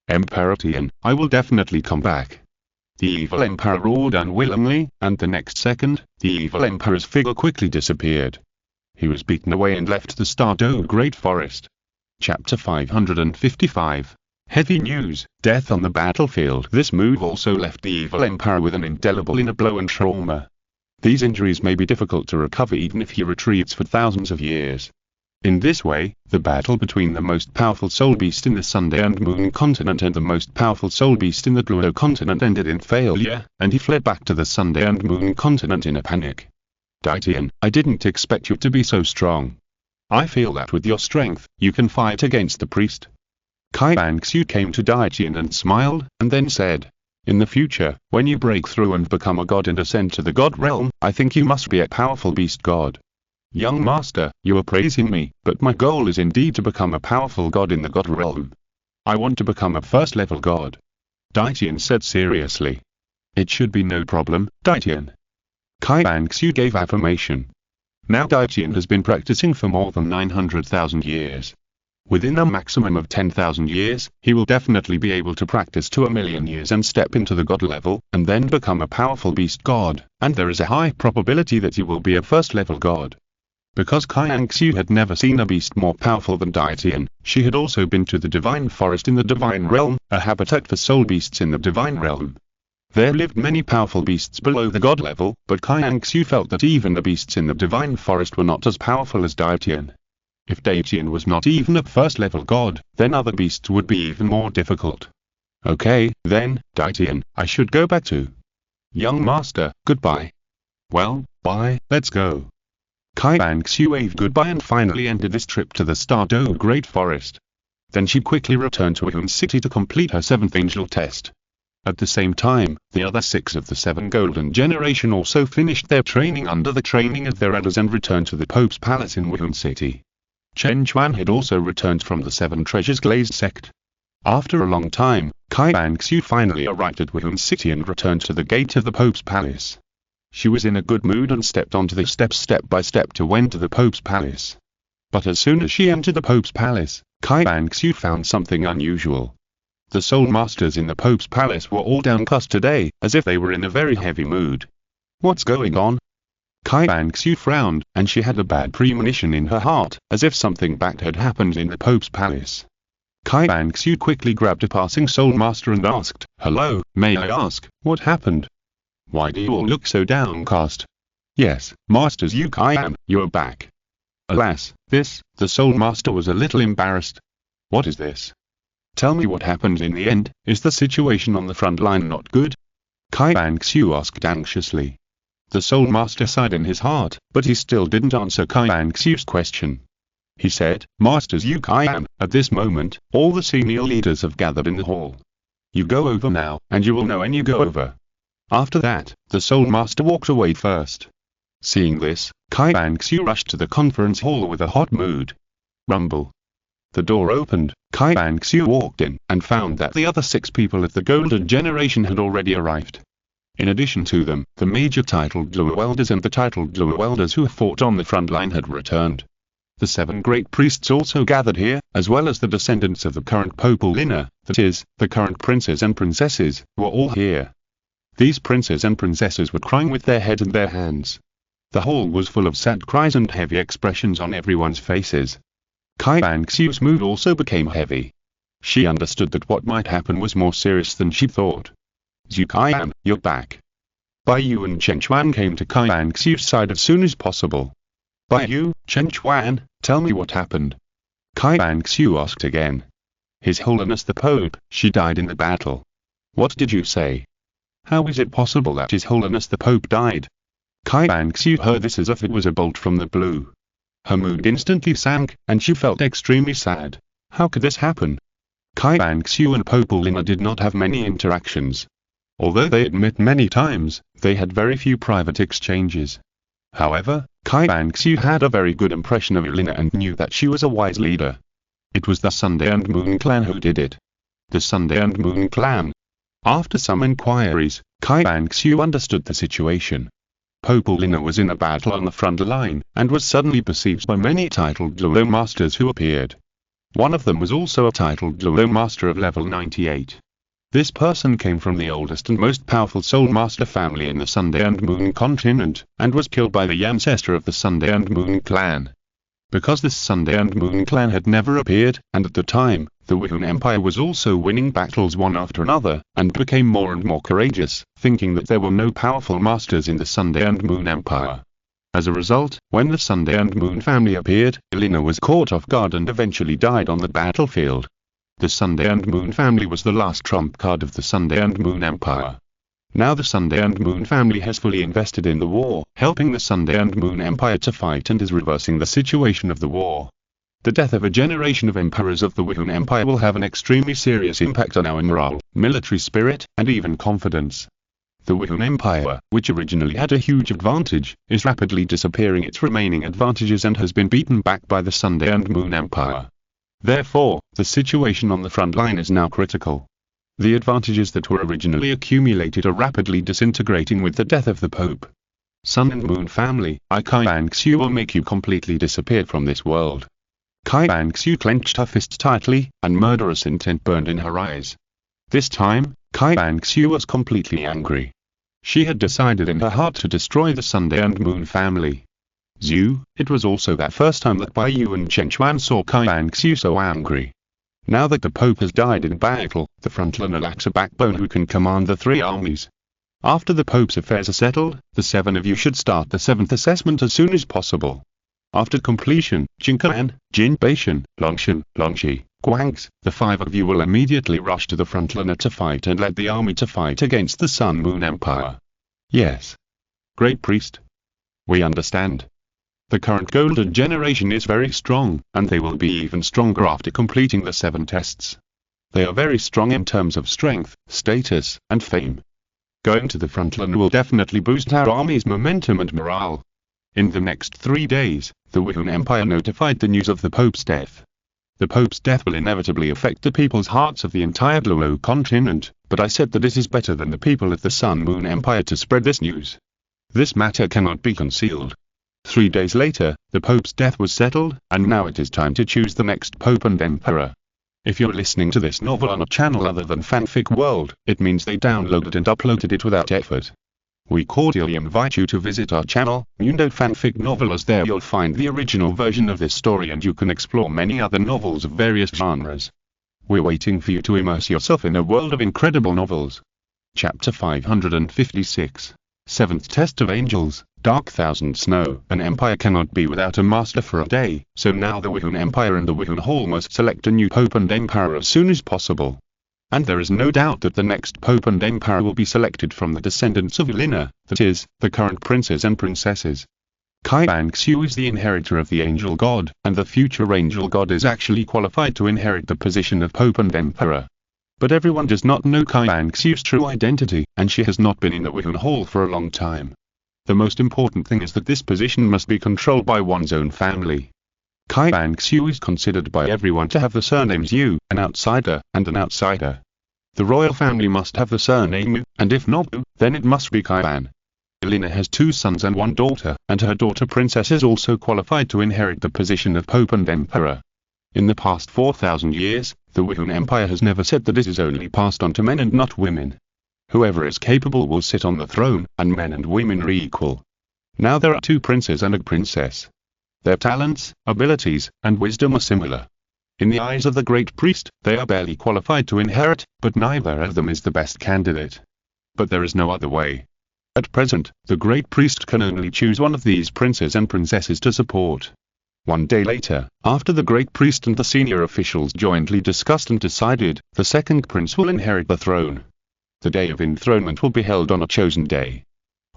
A: Emperor Qian, I will definitely come back. The evil Emperor roared unwillingly, and the next second, the evil Emperor's figure quickly disappeared. He was beaten away and left the Douluo Great Forest. Chapter 555. Heavy news, death on the battlefield. This move also left the evil Emperor with an indelible inner blow and trauma. These injuries may be difficult to recover even if he retreats for thousands of years. In this way, the battle between the most powerful soul beast in the Sun and Moon continent and the most powerful soul beast in the Douluo continent ended in failure, and he fled back to the Sun and Moon continent in a panic. Qian, I didn't expect you to be so strong. I feel that with your strength, you can fight against the priest. Qian Renxue came to Qian and smiled, and then said, In the future, when you break through and become a god and ascend to the god realm, I think you must be a powerful beast god. Young master, you are praising me, but my goal is indeed to become a powerful god in the god realm. I want to become a first-level god. Daitian said seriously. It should be no problem, Daitian. Qian Renxue gave affirmation. Now Daitian has been practicing for more than 900,000 years. Within a maximum of 10,000 years, he will definitely be able to practice to 1,000,000 years and step into the god level, and then become a powerful beast god, and there is a high probability that he will be a first-level god. Because Qian Renxue had never seen a beast more powerful than Daitian, she had also been to the divine forest in the divine realm, a habitat for soul beasts in the divine realm. There lived many powerful beasts below the god level, but Qian Renxue felt that even the beasts in the divine forest were not as powerful as Daitian. If Daitian was not even a first-level god, then other beasts would be even more difficult. Okay, then, Daitian, I should go back to. Young master, goodbye. Well, bye, let's go. Qian Renxue waved goodbye and finally ended this trip to the Douluo Great Forest. Then she quickly returned to Wuhan City to complete her 7th angel test. At the same time, the other 6 of the 7 Golden Generation also finished their training under the training of their elders and returned to the Pope's Palace in Wuhan City. Chen Chuan had also returned from the 7 Treasures Glazed sect. After a long time, Qian Renxue finally arrived at Wuhan City and returned to the gate of the Pope's Palace. She was in a good mood and stepped onto the steps step by step to enter the Pope's Palace. But as soon as she entered the Pope's Palace, Qian Renxue found something unusual. The Soul Masters in the Pope's Palace were all downcast today, as if they were in a very heavy mood. What's going on? Qian Renxue frowned, and she had a bad premonition in her heart, as if something bad had happened in the Pope's Palace. Qian Renxue quickly grabbed a passing Soul Master and asked, "Hello, may I ask, what happened? Why do you all look so downcast?" "Yes, Masters Yu Qian, you're back." Alas, the Soul Master was a little embarrassed. "What is this? Tell me what happened in the end, is the situation on the front line not good?" Qian Renxue asked anxiously. The Soul Master sighed in his heart, but he still didn't answer Qian Renxue's question. He said, "Masters Yu Qian, at this moment, all the senior leaders have gathered in the hall. You go over now, and you will know when you go over." After that, the Soul Master walked away first. Seeing this, Qian Renxue rushed to the conference hall with a hot mood. Rumble. The door opened, Qian Renxue walked in, and found that the other 6 people of the Golden Generation had already arrived. In addition to them, the major titled Douluo elders and the titled Douluo elders who fought on the front line had returned. The 7 great priests also gathered here, as well as the descendants of the current papal linner, that is, the current princes and princesses, were all here. These princes and princesses were crying with their heads in their hands. The hall was full of sad cries and heavy expressions on everyone's faces. Qian Renxue's mood also became heavy. She understood that what might happen was more serious than she thought. "Zhu Qian, you're back." Bai Yu and Chen Chuan came to Qian Renxue's side as soon as possible. "Bai Yu, Chen Chuan, tell me what happened." Qian Renxue asked again. "His Holiness the Pope, she died in the battle." "What did you say? How is it possible that His Holiness the Pope died?" Qian Renxue heard this as if it was a bolt from the blue. Her mood instantly sank, and she felt extremely sad. How could this happen? Qian Renxue and Papal Lina did not have many interactions. Although they admit many times, they had very few private exchanges. However, Qian Renxue had a very good impression of Lina and knew that she was a wise leader. It was the Sunday and Moon clan who did it. The Sunday and Moon clan. After some inquiries, Qian Renxue understood the situation. Papal Lina was in a battle on the front line, and was suddenly besieged by many titled Douluo masters who appeared. One of them was also a titled Douluo master of level 98. This person came from the oldest and most powerful Soul Master family in the Sunday and Moon continent, and was killed by the ancestor of the Sunday and Moon clan. Because this Sunday and Moon clan had never appeared, and at the time, the Wuhan Empire was also winning battles one after another, and became more and more courageous, thinking that there were no powerful masters in the Sunday and Moon Empire. As a result, when the Sunday and Moon family appeared, Lina was caught off guard and eventually died on the battlefield. The Sunday and Moon family was the last trump card of the Sunday and Moon Empire. Now the Sunday and Moon family has fully invested in the war, helping the Sunday and Moon Empire to fight and is reversing the situation of the war. The death of a generation of emperors of the Wuhan Empire will have an extremely serious impact on our morale, military spirit, and even confidence. The Wuhan Empire, which originally had a huge advantage, is rapidly disappearing its remaining advantages and has been beaten back by the Sun and Moon Empire. Therefore, the situation on the front line is now critical. The advantages that were originally accumulated are rapidly disintegrating with the death of the Pope. Sun and Moon family, Qian Renxue will make you completely disappear from this world. Qian Renxue clenched her fists tightly, and murderous intent burned in her eyes. This time, Qian Renxue was completely angry. She had decided in her heart to destroy the Sun and Moon family. Zhu, it was also that first time that Bai Yu and Chen Chuan saw Qian Renxue so angry. Now that the Pope has died in battle, the frontliner lacks a backbone who can command the three armies. After the Pope's affairs are settled, the 7 of you should start the 7th assessment as soon as possible. After completion, Jin Kan, Jin Baishan, Longshan, Longxi, Guangs, the 5 of you will immediately rush to the frontliner to fight and lead the army to fight against the Sun Moon Empire. Yes. Great Priest. We understand. The current golden generation is very strong, and they will be even stronger after completing the 7 tests. They are very strong in terms of strength, status, and fame. Going to the frontline will definitely boost our army's momentum and morale. In the next 3 days, the Wuhan Empire notified the news of the Pope's death. The Pope's death will inevitably affect the people's hearts of the entire Douluo Continent, but I said that it is better than the people of the Sun Moon Empire to spread this news. This matter cannot be concealed. 3 days later, the Pope's death was settled, and now it is time to choose the next Pope and Emperor. If you're listening to this novel on a channel other than Fanfic World, it means they downloaded and uploaded it without effort. We cordially invite you to visit our channel, Mundo Fanfic Novel, as there you'll find the original version of this story and you can explore many other novels of various genres. We're waiting for you to immerse yourself in a world of incredible novels. Chapter 556. 7th Test of Angels, Dark Thousand Snow. An empire cannot be without a master for a day, so now the Wuhan Empire and the Wuhan Hall must select a new Pope and Emperor as soon as possible. And there is no doubt that the next Pope and Emperor will be selected from the descendants of Elena, that is, the current princes and princesses. Qian Renxue is the inheritor of the Angel God, and the future Angel God is actually qualified to inherit the position of Pope and Emperor. But everyone does not know Qian Renxue's true identity, and she has not been in the Wuhan Hall for a long time. The most important thing is that this position must be controlled by one's own family. Qian Renxue is considered by everyone to have the surnames Yu, an outsider, and an outsider. The royal family must have the surname Yu, and if not Yu, then it must be Qian. Elena has 2 sons and 1 daughter, and her daughter princess is also qualified to inherit the position of Pope and Emperor. In the past 4,000 years, the Wuhan Empire has never said that it is only passed on to men and not women. Whoever is capable will sit on the throne, and men and women are equal. Now there are 2 princes and a princess. Their talents, abilities, and wisdom are similar. In the eyes of the great priest, they are barely qualified to inherit, but neither of them is the best candidate. But there is no other way. At present, the great priest can only choose one of these princes and princesses to support. 1 day later, after the great priest and the senior officials jointly discussed and decided, the second prince will inherit the throne. The day of enthronement will be held on a chosen day.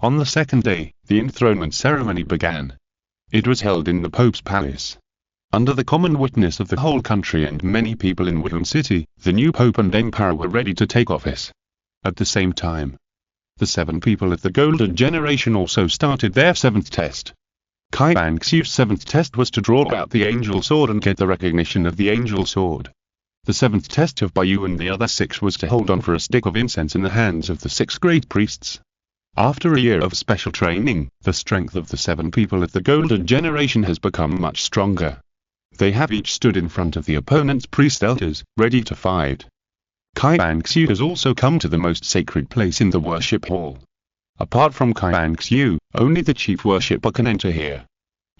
A: On the second day, the enthronement ceremony began. It was held in the Pope's palace. Under the common witness of the whole country and many people in Wuhan City, the new Pope and Emperor were ready to take office. At the same time, the 7 people of the Golden Generation also started their 7th test. Qian Renxue's 7th test was to draw out the Angel Sword and get the recognition of the Angel Sword. The 7th test of Bai Yu and the other 6 was to hold on for a stick of incense in the hands of the 6 great priests. After a year of special training, the strength of the 7 people of the Golden Generation has become much stronger. They have each stood in front of the opponent's priest elders, ready to fight. Qian Renxue has also come to the most sacred place in the worship hall. Apart from Qian Renxue, only the chief worshipper can enter here.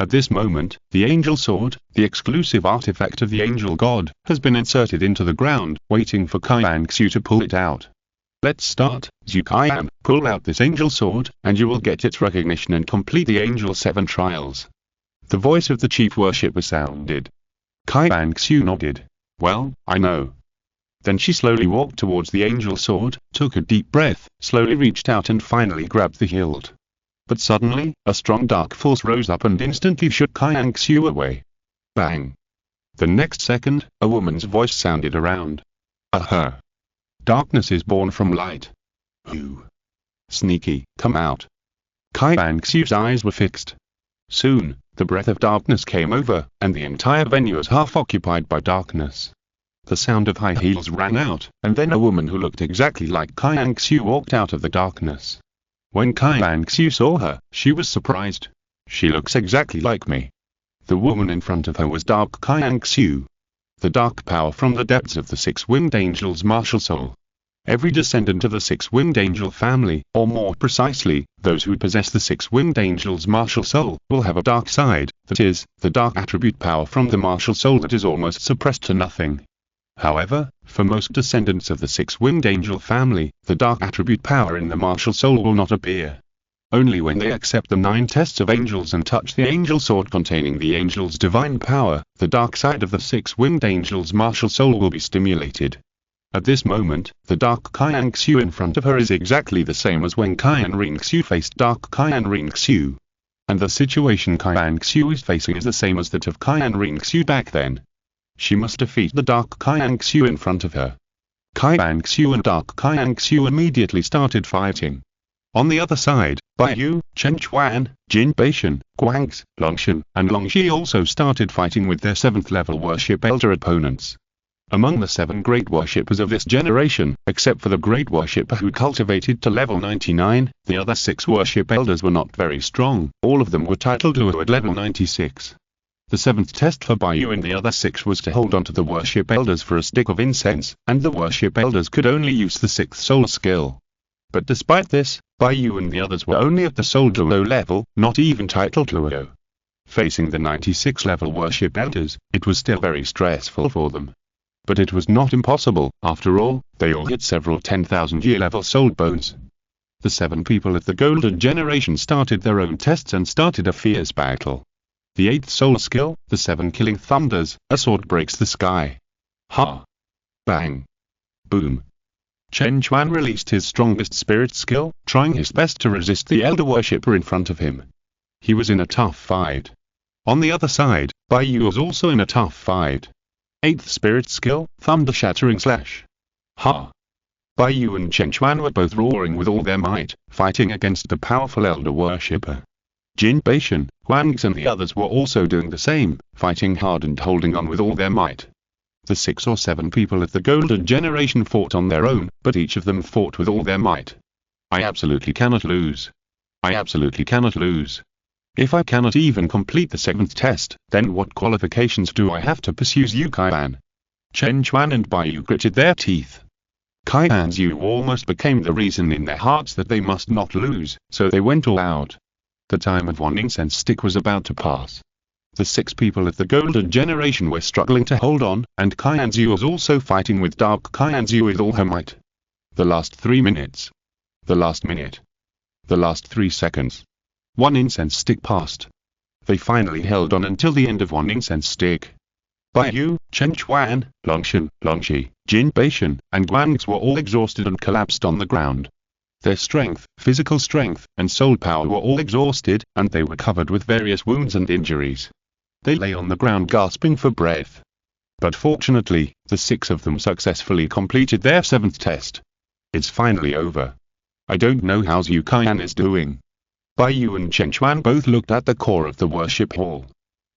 A: At this moment, the Angel Sword, the exclusive artifact of the Angel God, has been inserted into the ground, waiting for Qian Renxue to pull it out. Let's start. Zhu Qian, pull out this Angel Sword, and you will get its recognition and complete the Angel 7 trials. The voice of the chief worshipper sounded. Qian Renxue nodded. Well, I know. Then she slowly walked towards the Angel Sword, took a deep breath, slowly reached out and finally grabbed the hilt. But suddenly, a strong dark force rose up and instantly shook Qian Renxue away. Bang! The next second, a woman's voice sounded around. Aha! Darkness is born from light. Who? Sneaky, come out. Qian Renxue's eyes were fixed. Soon, the breath of darkness came over, and the entire venue was half occupied by darkness. The sound of high heels rang out, and then a woman who looked exactly like Qian Renxue walked out of the darkness. When Qian Renxue saw her, she was surprised. She looks exactly like me. The woman in front of her was Dark Qian Renxue. The dark power from the depths of the six-winged angel's martial soul. Every descendant of the six-winged angel family, or more precisely, those who possess the six-winged angel's martial soul, will have a dark side, that is, the dark attribute power from the martial soul that is almost suppressed to nothing. However, for most descendants of the six-winged angel family, the dark attribute power in the martial soul will not appear. Only when they accept the 9 tests of angels and touch the angel sword containing the angel's divine power, the dark side of the six-winged angel's martial soul will be stimulated. At this moment, the Dark Qian Renxue in front of her is exactly the same as when Qian Renxue faced Dark Qian Renxue. And the situation Qian Renxue is facing is the same as that of Qian Renxue back then. She must defeat the Dark Qian Renxue in front of her. Qian Renxue and Dark Qian Renxue immediately started fighting. On the other side, Baiyu, Chen Chuan, Jin Beishan, Guang's, Longshan, and Longxi also started fighting with their 7th level worship elder opponents. Among the 7 great worshippers of this generation, except for the great worshipper who cultivated to level 99, the other 6 worship elders were not very strong. All of them were titled Douluo at level 96. The 7th test for Baiyu and the other 6 was to hold on to the worship elders for a stick of incense, and the worship elders could only use the 6th soul skill. But despite this, Baiyu and the others were only at the soul Douluo level, not even titled Douluo. Facing the 96 level worship elders, it was still very stressful for them. But it was not impossible. After all, they all hit several 10,000-year level soul bones. The 7 people at the golden generation started their own tests and started a fierce battle. The 8th soul skill, the 7 killing thunders, a sword breaks the sky. Ha! Bang! Boom! Chen Chuan released his strongest spirit skill, trying his best to resist the elder worshipper in front of him. He was in a tough fight. On the other side, Baiyu was also in a tough fight. 8th spirit skill, thunder shattering slash. Ha! Baiyu and Chen Chuan were both roaring with all their might, fighting against the powerful elder worshipper. Jin Beishan, Guang's and the others were also doing the same, fighting hard and holding on with all their might. The 6 or 7 people at the golden generation fought on their own, but each of them fought with all their might. I absolutely cannot lose. I absolutely cannot lose. If I cannot even complete the 7th test, then what qualifications do I have to pursue Zhu Qian? Chen Chuan and Baiyu gritted their teeth. Qian Renxue almost became the reason in their hearts that they must not lose, so they went all out. The time of one incense stick was about to pass. The 6 people at the golden generation were struggling to hold on, and Qian Renxue was also fighting with Dark Qian Renxue with all her might. The last 3 minutes. The last minute. The last 3 seconds. One incense stick passed. They finally held on until the end of one incense stick. Baiyu, Chen Chuan, Longshan, Longxi, Jin Beishan, and Guang's were all exhausted and collapsed on the ground. Their strength, physical strength, and soul power were all exhausted, and they were covered with various wounds and injuries. They lay on the ground gasping for breath. But fortunately, the 6 of them successfully completed their 7th test. It's finally over. I don't know how Zhu Qian is doing. Baiyu and Chen Chuan both looked at the core of the worship hall.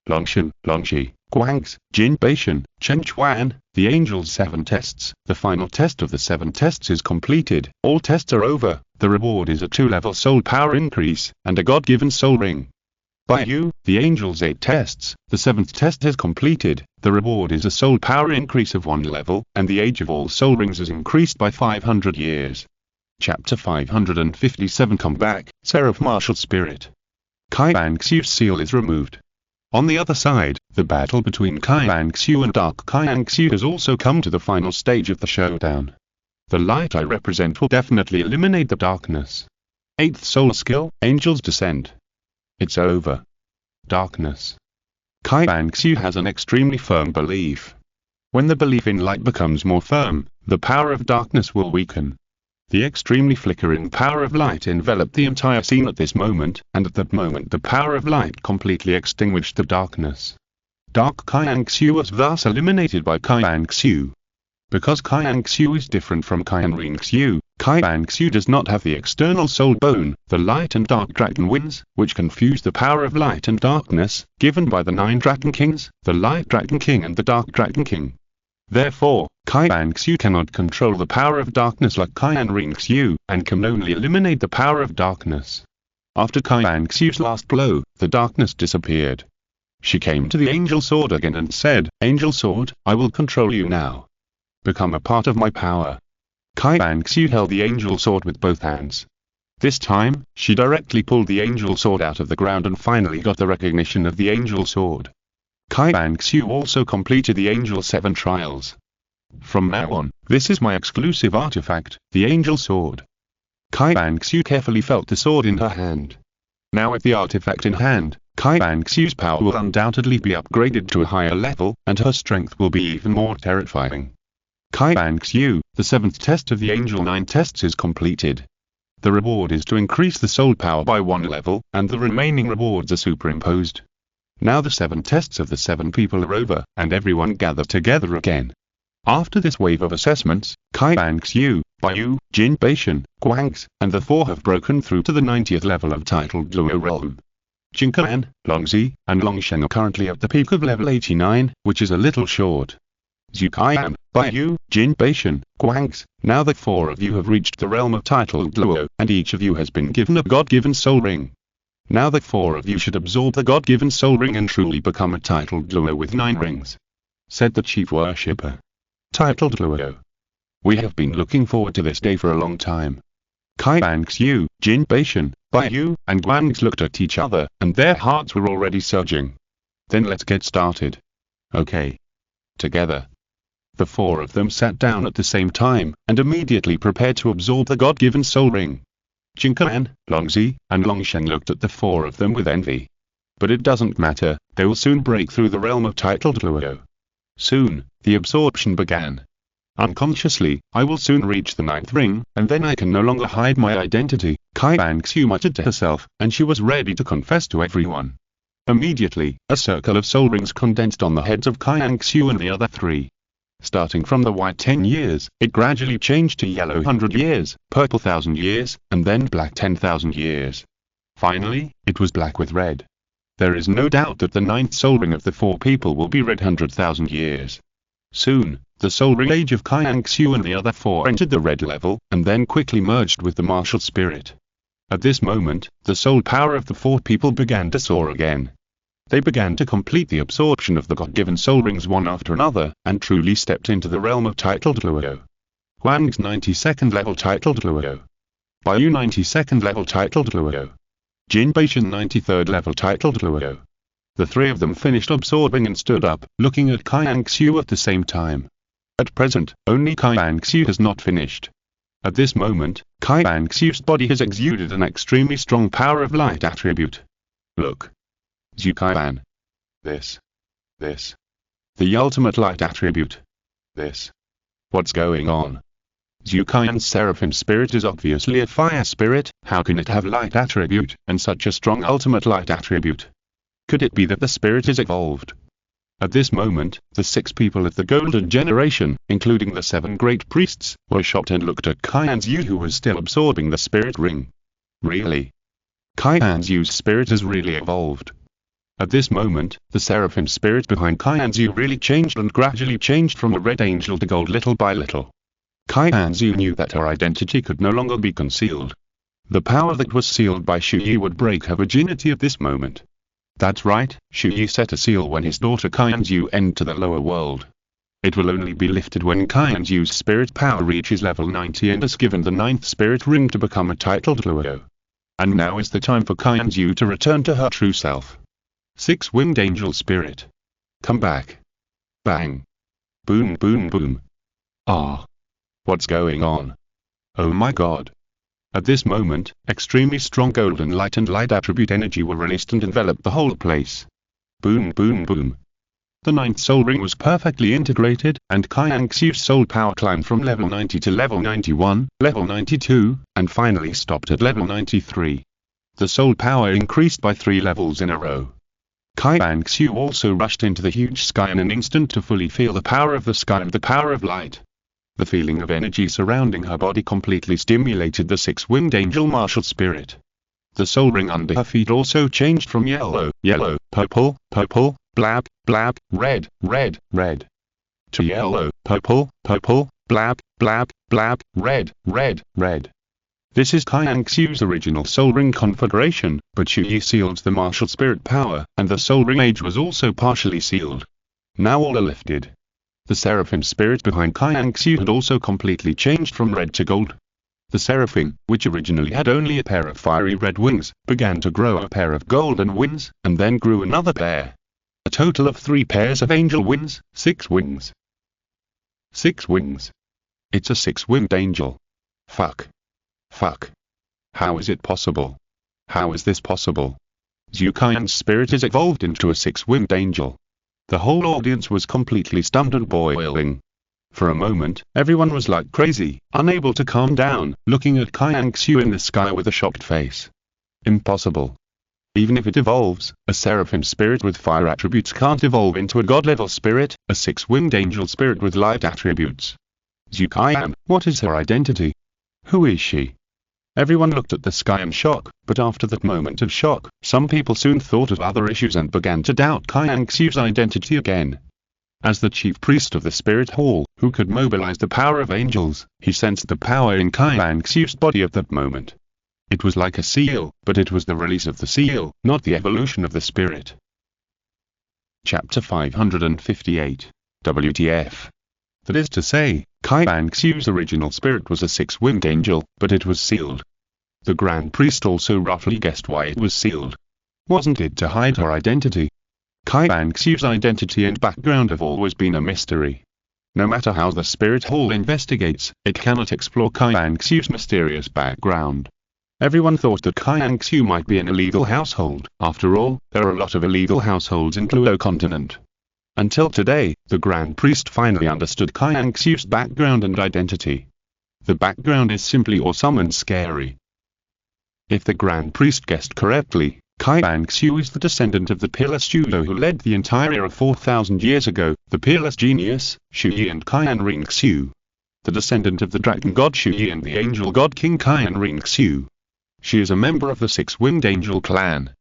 A: Longshan, Longxi, Guang's, Jin Beishan, Chen Chuan, the angel's 7 tests. The final test of the 7 tests is completed. All tests are over. The reward is a 2-level soul power increase, and a God-given soul ring. Baiyu, the angel's 8 tests. The 7th test is completed. The reward is a soul power increase of 1 level, and the age of all soul rings is increased by 500 years. Chapter 557 Come back, Seraph Martial Spirit. Qian Renxue's seal is removed. On the other side, the battle between Qian Renxue and Dark Qian Renxue has also come to the final stage of the showdown. The light I represent will definitely eliminate the darkness. 8th soul skill, Angel's Descent. It's over. Darkness. Qian Renxue has an extremely firm belief. When the belief in light becomes more firm, the power of darkness will weaken. The extremely flickering power of light enveloped the entire scene at this moment, and at that moment the power of light completely extinguished the darkness. Dark Qian Renxue was thus eliminated by Qian Renxue. Because Qian Renxue is different from Qian Renxue, Qian Renxue does not have the external soul bone, the light and dark dragon winds, which can fuse the power of light and darkness, given by the 9 dragon kings, the light dragon king and the dark dragon king. Therefore, Qian Renxue cannot control the power of darkness like Qian Renxue, and can only eliminate the power of darkness. After Qian Renxue's last blow, the darkness disappeared. She came to the Angel Sword again and said, "Angel Sword, I will control you now. Become a part of my power." Qian Renxue held the Angel Sword with both hands. This time, she directly pulled the Angel Sword out of the ground and finally got the recognition of the Angel Sword. Qian Renxue also completed the Angel 7 trials. From now on, this is my exclusive artifact, the Angel Sword. Qian Renxue carefully felt the sword in her hand. Now with the artifact in hand, Qian Renxue's power will undoubtedly be upgraded to a higher level, and her strength will be even more terrifying. Qian Renxue, the 7th test of the Angel 9 tests is completed. The reward is to increase the soul power by 1 level, and the remaining rewards are superimposed. Now the 7 tests of the 7 people are over, and everyone gathered together again. After this wave of assessments, Qian Renxue, Baiyu, Jin Beishan, Guang's, and the 4 have broken through to the 90th level of titled Douluo realm. Jinqian, Longzi, and Longshen are currently at the peak of level 89, which is a little short. Zuqian, Baiyu, Jin Beishan, Guang's, now the 4 of you have reached the realm of titled Douluo, and each of you has been given a God-given soul ring. Now the 4 of you should absorb the God-given soul ring and truly become a titled Douluo with 9 rings," said the chief worshipper. Titled Douluo. We have been looking forward to this day for a long time. Qian Renxue, Jin Beishan, Baiyu, and Guang's looked at each other, and their hearts were already surging. Then let's get started. Okay. Together. The 4 of them sat down at the same time, and immediately prepared to absorb the God-given soul ring. Jinqian, Longzi, and Longshen looked at the 4 of them with envy. But it doesn't matter, they will soon break through the realm of titled Douluo. Soon, the absorption began. Unconsciously, I will soon reach the 9th ring, and then I can no longer hide my identity, Qian Renxue muttered to herself, and she was ready to confess to everyone. Immediately, a circle of soul rings condensed on the heads of Qian Renxue and the other 3. Starting from the white 10 years, it gradually changed to yellow 100 years, purple 1000 years, and then black 10,000 years. Finally, it was black with red. There is no doubt that the 9th soul ring of the 4 people will be red 100,000 years. Soon, the soul ring age of Qian Renxue and the other 4 entered the red level, and then quickly merged with the martial spirit. At this moment, the soul power of the 4 people began to soar again. They began to complete the absorption of the God-given soul rings one after another, and truly stepped into the realm of titled Douluo. Guang's 92nd level titled Douluo. Baiyu 92nd level titled Douluo. Jin Beishan 93rd level titled Douluo. The 3 of them finished absorbing and stood up, looking at Qian Renxue at the same time. At present, only Qian Renxue has not finished. At this moment, Qian Renxue's body has exuded an extremely strong power of light attribute. Look. Zuqian. This. The ultimate light attribute. This. What's going on? Zuqian's seraphim spirit is obviously a fire spirit, how can it have light attribute, and such a strong ultimate light attribute? Could it be that the spirit is evolved? At this moment, the 6 people of the golden generation, including the 7 great priests, were shocked and looked at Qian Renxue, who was still absorbing the spirit ring. Really? Qian Renxue's spirit has really evolved. At this moment, the seraphim spirit behind Qian Renxue really changed and gradually changed from a red angel to gold little by little. Qian Renxue knew that her identity could no longer be concealed. The power that was sealed by Chu Ye would break her virginity at this moment. That's right, Chu Ye set a seal when his daughter Qian Renxue entered the lower world. It will only be lifted when Qian Renxue's spirit power reaches level 90 and is given the 9th spirit ring to become a titled Douluo. And now is the time for Qian Renxue to return to her true self. 6-winged angel spirit. Come back. Bang. Boom boom boom. Ah. What's going on? Oh my god. At this moment, extremely strong golden light and light attribute energy were released and enveloped the whole place. Boom boom boom. The 9th soul ring was perfectly integrated, and Qian Renxue's soul power climbed from level 90 to level 91, level 92, and finally stopped at level 93. The soul power increased by 3 levels in a row. Qian Renxue also rushed into the huge sky in an instant to fully feel the power of the sky and the power of light. The feeling of energy surrounding her body completely stimulated the six-winged angel martial spirit. The soul ring under her feet also changed from yellow, purple, black, red, to yellow, purple, black, red. This is Qian Renxue's original soul ring configuration, but Chu Ye sealed the martial spirit power, and the soul ring age was also partially sealed. Now all are lifted. The seraphim spirit behind Qian Renxue had also completely changed from red to gold. The seraphim, which originally had only a pair of fiery red wings, began to grow a pair of golden wings, and then grew another pair. A total of 3 pairs of angel wings, 6 wings. 6 wings. It's a 6-winged angel. Fuck. How is it possible? How is this possible? Zhu Qian's spirit is evolved into a 6-winged angel. The whole audience was completely stunned and boiling. For a moment, everyone was like crazy, unable to calm down, looking at Qian Renxue in the sky with a shocked face. Impossible. Even if it evolves, a seraphim spirit with fire attributes can't evolve into a god-level spirit, a 6-winged angel spirit with light attributes. Zhu Qian, what is her identity? Who is she? Everyone looked at the sky in shock, but after that moment of shock, some people soon thought of other issues and began to doubt Qian Renxue's identity again. As the chief priest of the spirit hall, who could mobilize the power of angels, he sensed the power in Qian Renxue's body at that moment. It was like a seal, but it was the release of the seal, not the evolution of the spirit. Chapter 558. WTF. That is to say, Qian Renxue's original spirit was a 6-winged angel, but it was sealed. The Grand Priest also roughly guessed why it was sealed. Wasn't it to hide her identity? Qian Renxue's identity and background have always been a mystery. No matter how the Spirit Hall investigates, it cannot explore Qian Renxue's mysterious background. Everyone thought that Qian Renxue might be an illegal household. After all, there are a lot of illegal households in Douluo Continent. Until today, the Grand Priest finally understood Qian Renxue's background and identity. The background is simply awesome and scary. If the Grand Priest guessed correctly, Qian Renxue is the descendant of the peerless Douluo who led the entire era 4,000 years ago, the peerless genius, Chu Ye and Qian Renxue. The descendant of the dragon god Chu Ye and the angel god king Qian Renxue. She is a member of the 6-winged angel clan.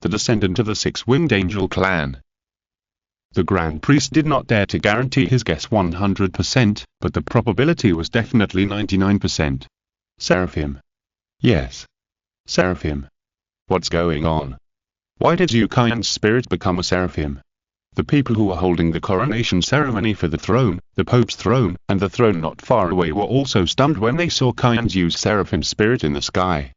A: The descendant of the 6-winged angel clan. The Grand Priest did not dare to guarantee his guess 100%, but the probability was definitely 99%. Seraphim. Yes. Seraphim. What's going on? Why did Zhu Qian's spirit become a seraphim? The people who were holding the coronation ceremony for the throne, the Pope's throne, and the throne not far away were also stunned when they saw Qian Renxue's seraphim spirit in the sky.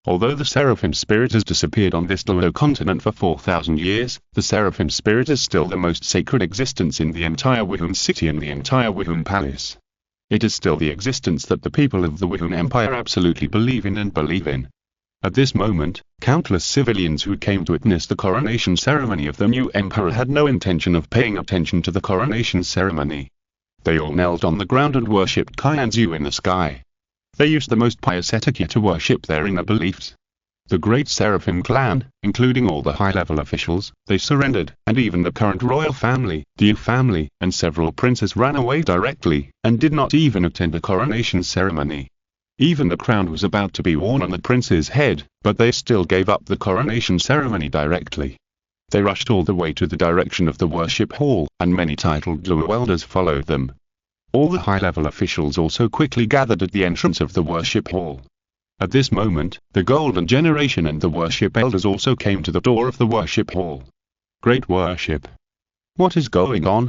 A: Although the seraphim spirit has disappeared on this Douluo continent for 4,000 years, the seraphim spirit is still the most sacred existence in the entire Wuhan city and the entire Wuhan palace. It is still the existence that the people of the Wuhan Empire absolutely believe in and believe in. At this moment, countless civilians who came to witness the coronation ceremony of the new emperor had no intention of paying attention to the coronation ceremony. They all knelt on the ground and worshipped Qian Renxue in the sky. They used the most pious etiquette to worship their inner beliefs. The great Seraphim clan, including all the high-level officials, they surrendered, and even the current royal family, the Yu family, and several princes ran away directly, and did not even attend the coronation ceremony. Even the crown was about to be worn on the prince's head, but they still gave up the coronation ceremony directly. They rushed all the way to the direction of the worship hall, and many titled Douluo elders followed them. All the high-level officials also quickly gathered at the entrance of the worship hall. At this moment, the Golden Generation and the worship elders also came to the door of the worship hall. Great worship. What is going on?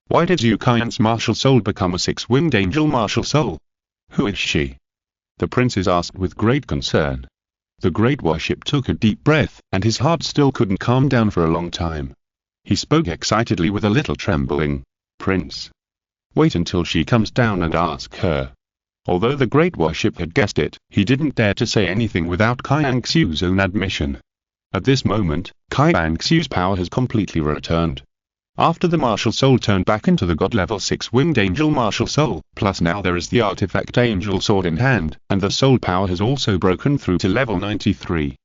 A: Why did Zhu Qian's martial soul become a 6-winged angel martial soul? Who is she? The princes asked with great concern. The great worship took a deep breath, and his heart still couldn't calm down for a long time. He spoke excitedly with a little trembling. Prince. Wait until she comes down and ask her. Although the great worship had guessed it, he didn't dare to say anything without Qian Renxue's own admission. At this moment, Qian Renxue's power has completely returned. After the martial soul turned back into the god-level 6-winged angel martial soul, plus now there is the artifact angel sword in hand, and the soul power has also broken through to level 93.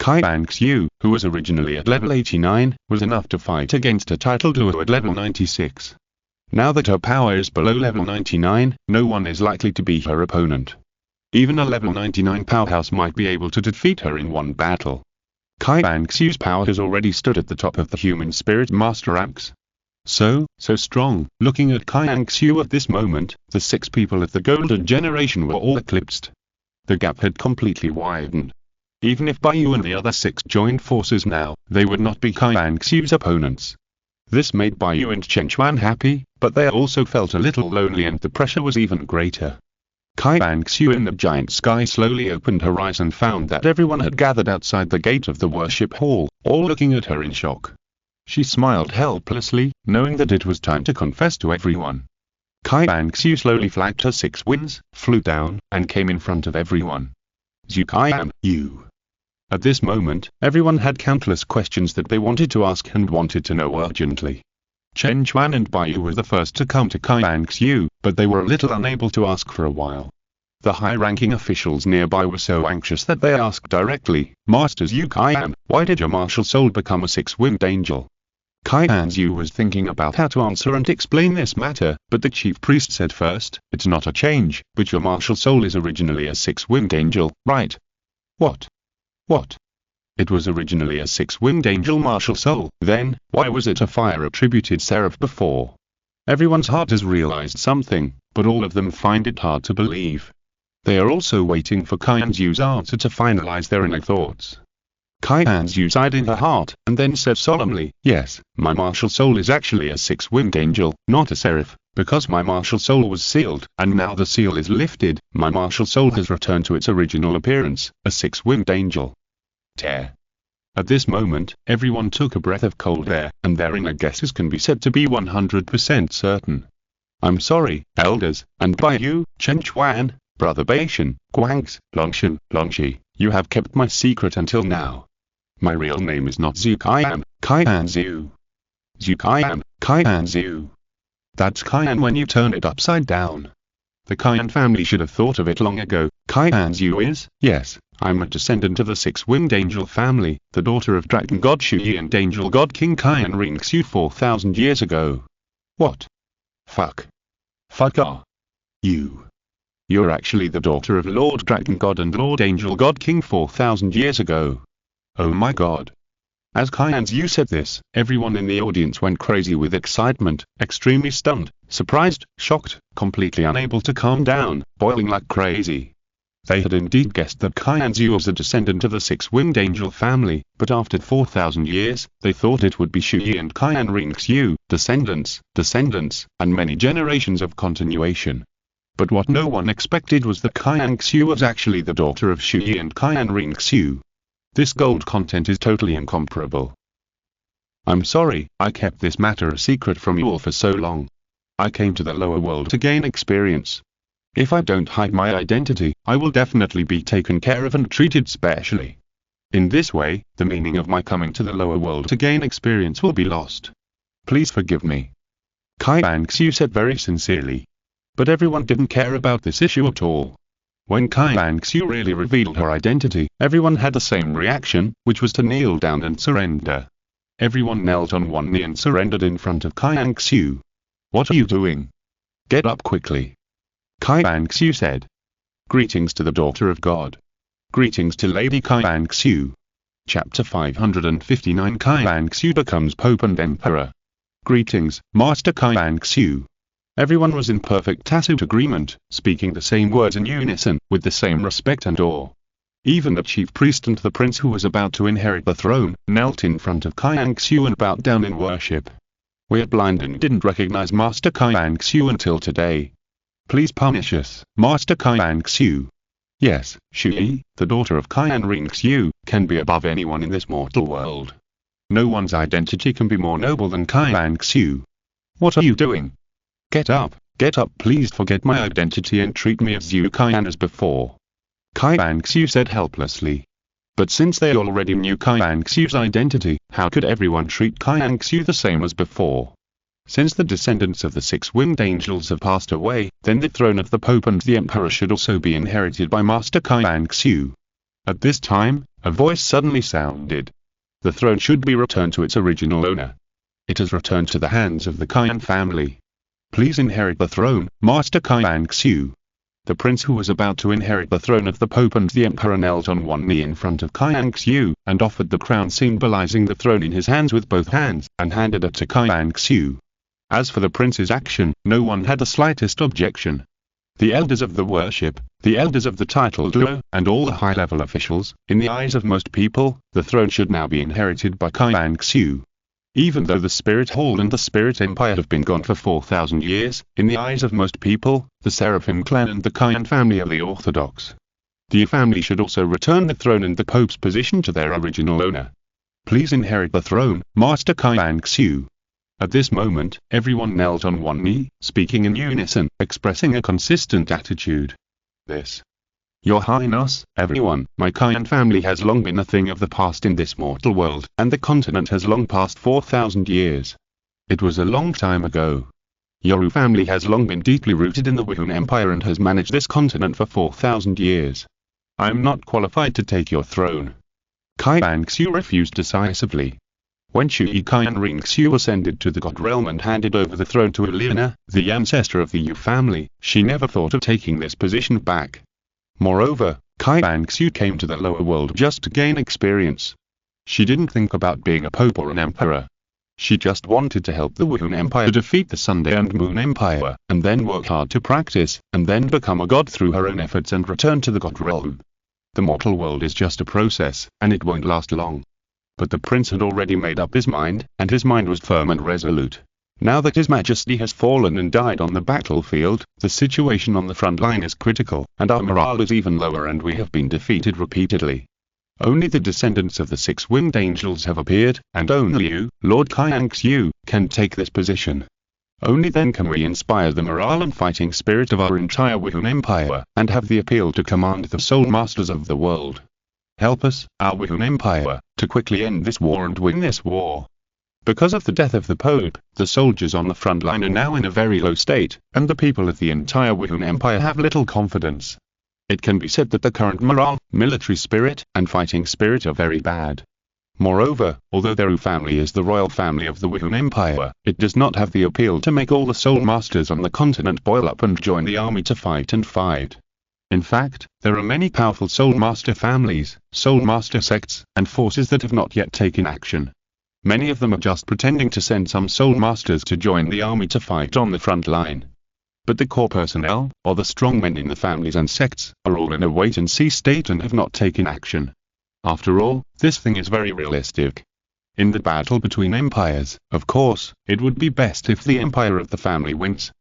A: Qian Qian Renxue, who was originally at level 89, was enough to fight against a title Duo at level 96. Now that her power is below level 99, no one is likely to be her opponent. Even a level 99 powerhouse might be able to defeat her in one battle. Qian Renxue's power has already stood at the top of the human spirit master ranks. So strong. Looking at Qian Renxue at this moment, the 6 people of the golden generation were all eclipsed. The gap had completely widened. Even if Baiyu and the other 6 joined forces now, they would not be Qian Renxue's opponents. This made Baiyu and Chen Chuan happy, but they also felt a little lonely and the pressure was even greater. Qian Renxue in the giant sky slowly opened her eyes and found that everyone had gathered outside the gate of the worship hall, all looking at her in shock. She smiled helplessly, knowing that it was time to confess to everyone. Qian Renxue slowly flagged her 6 wings, flew down, and came in front of everyone. Zhu Qian, you. At this moment, everyone had countless questions that they wanted to ask and wanted to know urgently. Chen Chuan and Baiyu were the first to come to Qian Renxue, but they were a little unable to ask for a while. The high-ranking officials nearby were so anxious that they asked directly, Master Zhu Qian, why did your martial soul become a 6-winged angel? Qian Renxue was thinking about how to answer and explain this matter, but the chief priest said first, it's not a change, but your martial soul is originally a 6-winged angel, right? What? What? It was originally a 6-winged angel martial soul, then, why was it a fire-attributed seraph before? Everyone's heart has realized something, but all of them find it hard to believe. They are also waiting for Qian Renxue's answer to finalize their inner thoughts. Qian Renxue sighed in her heart, and then said solemnly, yes, my martial soul is actually a 6-winged angel, not a seraph, because my martial soul was sealed, and now the seal is lifted, my martial soul has returned to its original appearance, a 6-winged angel. Tear. At this moment, everyone took a breath of cold air, and their inner guesses can be said to be 100% certain. I'm sorry, elders, and Baiyu, Chen Chuan, Brother Baishan, Guangs, Longshan, Longshi, you have kept my secret until now. My real name is not Zhu Qian, Qian Renxue. Zhu Qian, Qian Renxue. That's Qian when you turn it upside down. The Qian family should have thought of it long ago. Qian Renxue is, yes, I'm a descendant of the 6-winged angel family, the daughter of dragon god Chu Ye and angel god king Qian Renxue 4,000 years ago. What? Fuck. Fuck are you? You're actually the daughter of Lord Dragon God and Lord Angel God King 4,000 years ago. Oh my god. As Qian Renxue said this, everyone in the audience went crazy with excitement, extremely stunned, surprised, shocked, completely unable to calm down, boiling like crazy. They had indeed guessed that Qian Renxue was a descendant of the 6-winged angel family, but after 4,000 years, they thought it would be Chu Ye and Qian Renxue, descendants, and many generations of continuation. But what no one expected was that Qian Renxue was actually the daughter of Chu Ye and Qian Renxue. This gold content is totally incomparable. I'm sorry, I kept this matter a secret from you all for so long. I came to the lower world to gain experience. If I don't hide my identity, I will definitely be taken care of and treated specially. In this way, the meaning of my coming to the lower world to gain experience will be lost. Please forgive me. Qian Renxue said very sincerely. But everyone didn't care about this issue at all. When Qian Renxue really revealed her identity, everyone had the same reaction, which was to kneel down and surrender. Everyone knelt on one knee and surrendered in front of Qian Renxue. What are you doing? Get up quickly. Qian Renxue said. Greetings to the daughter of God. Greetings to Lady Qian Renxue. Chapter 559 Qian Renxue becomes Pope and Emperor. Greetings, Master Qian Renxue. Everyone was in perfect tacit agreement, speaking the same words in unison, with the same respect and awe. Even the chief priest and the prince who was about to inherit the throne, knelt in front of Qian Renxue and bowed down in worship. We're blind and didn't recognize Master Qian Renxue until today. Please punish us, Master Qian Renxue. Yes, Chu Ye, the daughter of Qian Renxue, can be above anyone in this mortal world. No one's identity can be more noble than Qian Renxue. What are you doing? Get up, please forget my identity and treat me as Zhu Qian as before. Qian Renxue said helplessly. But since they already knew Qian Renxue's identity, how could everyone treat Qian Renxue the same as before? Since the descendants of the 6-winged angels have passed away, then the throne of the Pope and the Emperor should also be inherited by Master Qian Renxue. At this time, a voice suddenly sounded. The throne should be returned to its original owner. It has returned to the hands of the Qian family. Please inherit the throne, Master Qian Renxue. The prince who was about to inherit the throne of the Pope and the Emperor knelt on one knee in front of Qian Renxue, and offered the crown symbolizing the throne in his hands with both hands, and handed it to Qian Renxue. As for the prince's action, no one had the slightest objection. The elders of the worship, the elders of the title Douluo, and all the high-level officials, in the eyes of most people, the throne should now be inherited by Qian Renxue. Even though the Spirit Hall and the Spirit Empire have been gone for 4,000 years, in the eyes of most people, the Seraphim clan and the Qian family are the orthodox. The family should also return the throne and the Pope's position to their original owner. Please inherit the throne, Master Qian Renxue. At this moment, everyone knelt on one knee, speaking in unison, expressing a consistent attitude. This. Your Highness, everyone, my Qian family has long been a thing of the past in this mortal world, and the continent has long passed 4,000 years. It was a long time ago. Your family has long been deeply rooted in the Wuhan Empire and has managed this continent for 4,000 years. I am not qualified to take your throne. Qian Renxue refused decisively. When Chu Ye Qian Renxue ascended to the God realm and handed over the throne to Elena, the ancestor of the Yu family, she never thought of taking this position back. Moreover, Qian Renxue came to the lower world just to gain experience. She didn't think about being a pope or an emperor. She just wanted to help the Wuhan Empire defeat the Sunday and Moon Empire, and then work hard to practice, and then become a god through her own efforts and return to the God realm. The mortal world is just a process, and it won't last long. But the prince had already made up his mind, and his mind was firm and resolute. Now that His Majesty has fallen and died on the battlefield, the situation on the front line is critical, and our morale is even lower and we have been defeated repeatedly. Only the descendants of the six-winged angels have appeared, and only you, Lord Qian Renxue, can take this position. Only then can we inspire the morale and fighting spirit of our entire Wuhan Empire, and have the appeal to command the soul masters of the world. Help us, our Wuhan Empire, to quickly end this war and win this war. Because of the death of the Pope, the soldiers on the front line are now in a very low state, and the people of the entire Wuhan Empire have little confidence. It can be said that the current morale, military spirit, and fighting spirit are very bad. Moreover, although their family is the royal family of the Wuhan Empire, it does not have the appeal to make all the soul masters on the continent boil up and join the army to fight and fight. In fact, there are many powerful soul master families, soul master sects, and forces that have not yet taken action. Many of them are just pretending to send some soul masters to join the army to fight on the front line. But the core personnel, or the strong men in the families and sects, are all in a wait-and-see state and have not taken action. After all, this thing is very realistic. In the battle between empires, of course, it would be best if the empire of the family wins.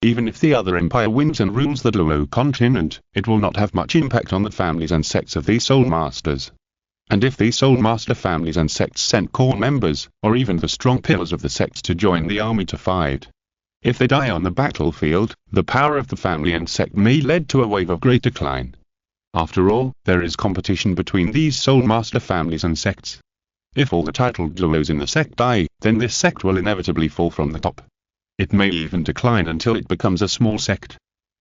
A: Even if the other empire wins and rules the Douluo Continent, it will not have much impact on the families and sects of these soul masters. And if these soul master families and sects sent core members, or even the strong pillars of the sects to join the army to fight, if they die on the battlefield, the power of the family and sect may lead to a wave of great decline. After all, there is competition between these soul master families and sects. If all the titled Douluos in the sect die, then this sect will inevitably fall from the top. It may even decline until it becomes a small sect.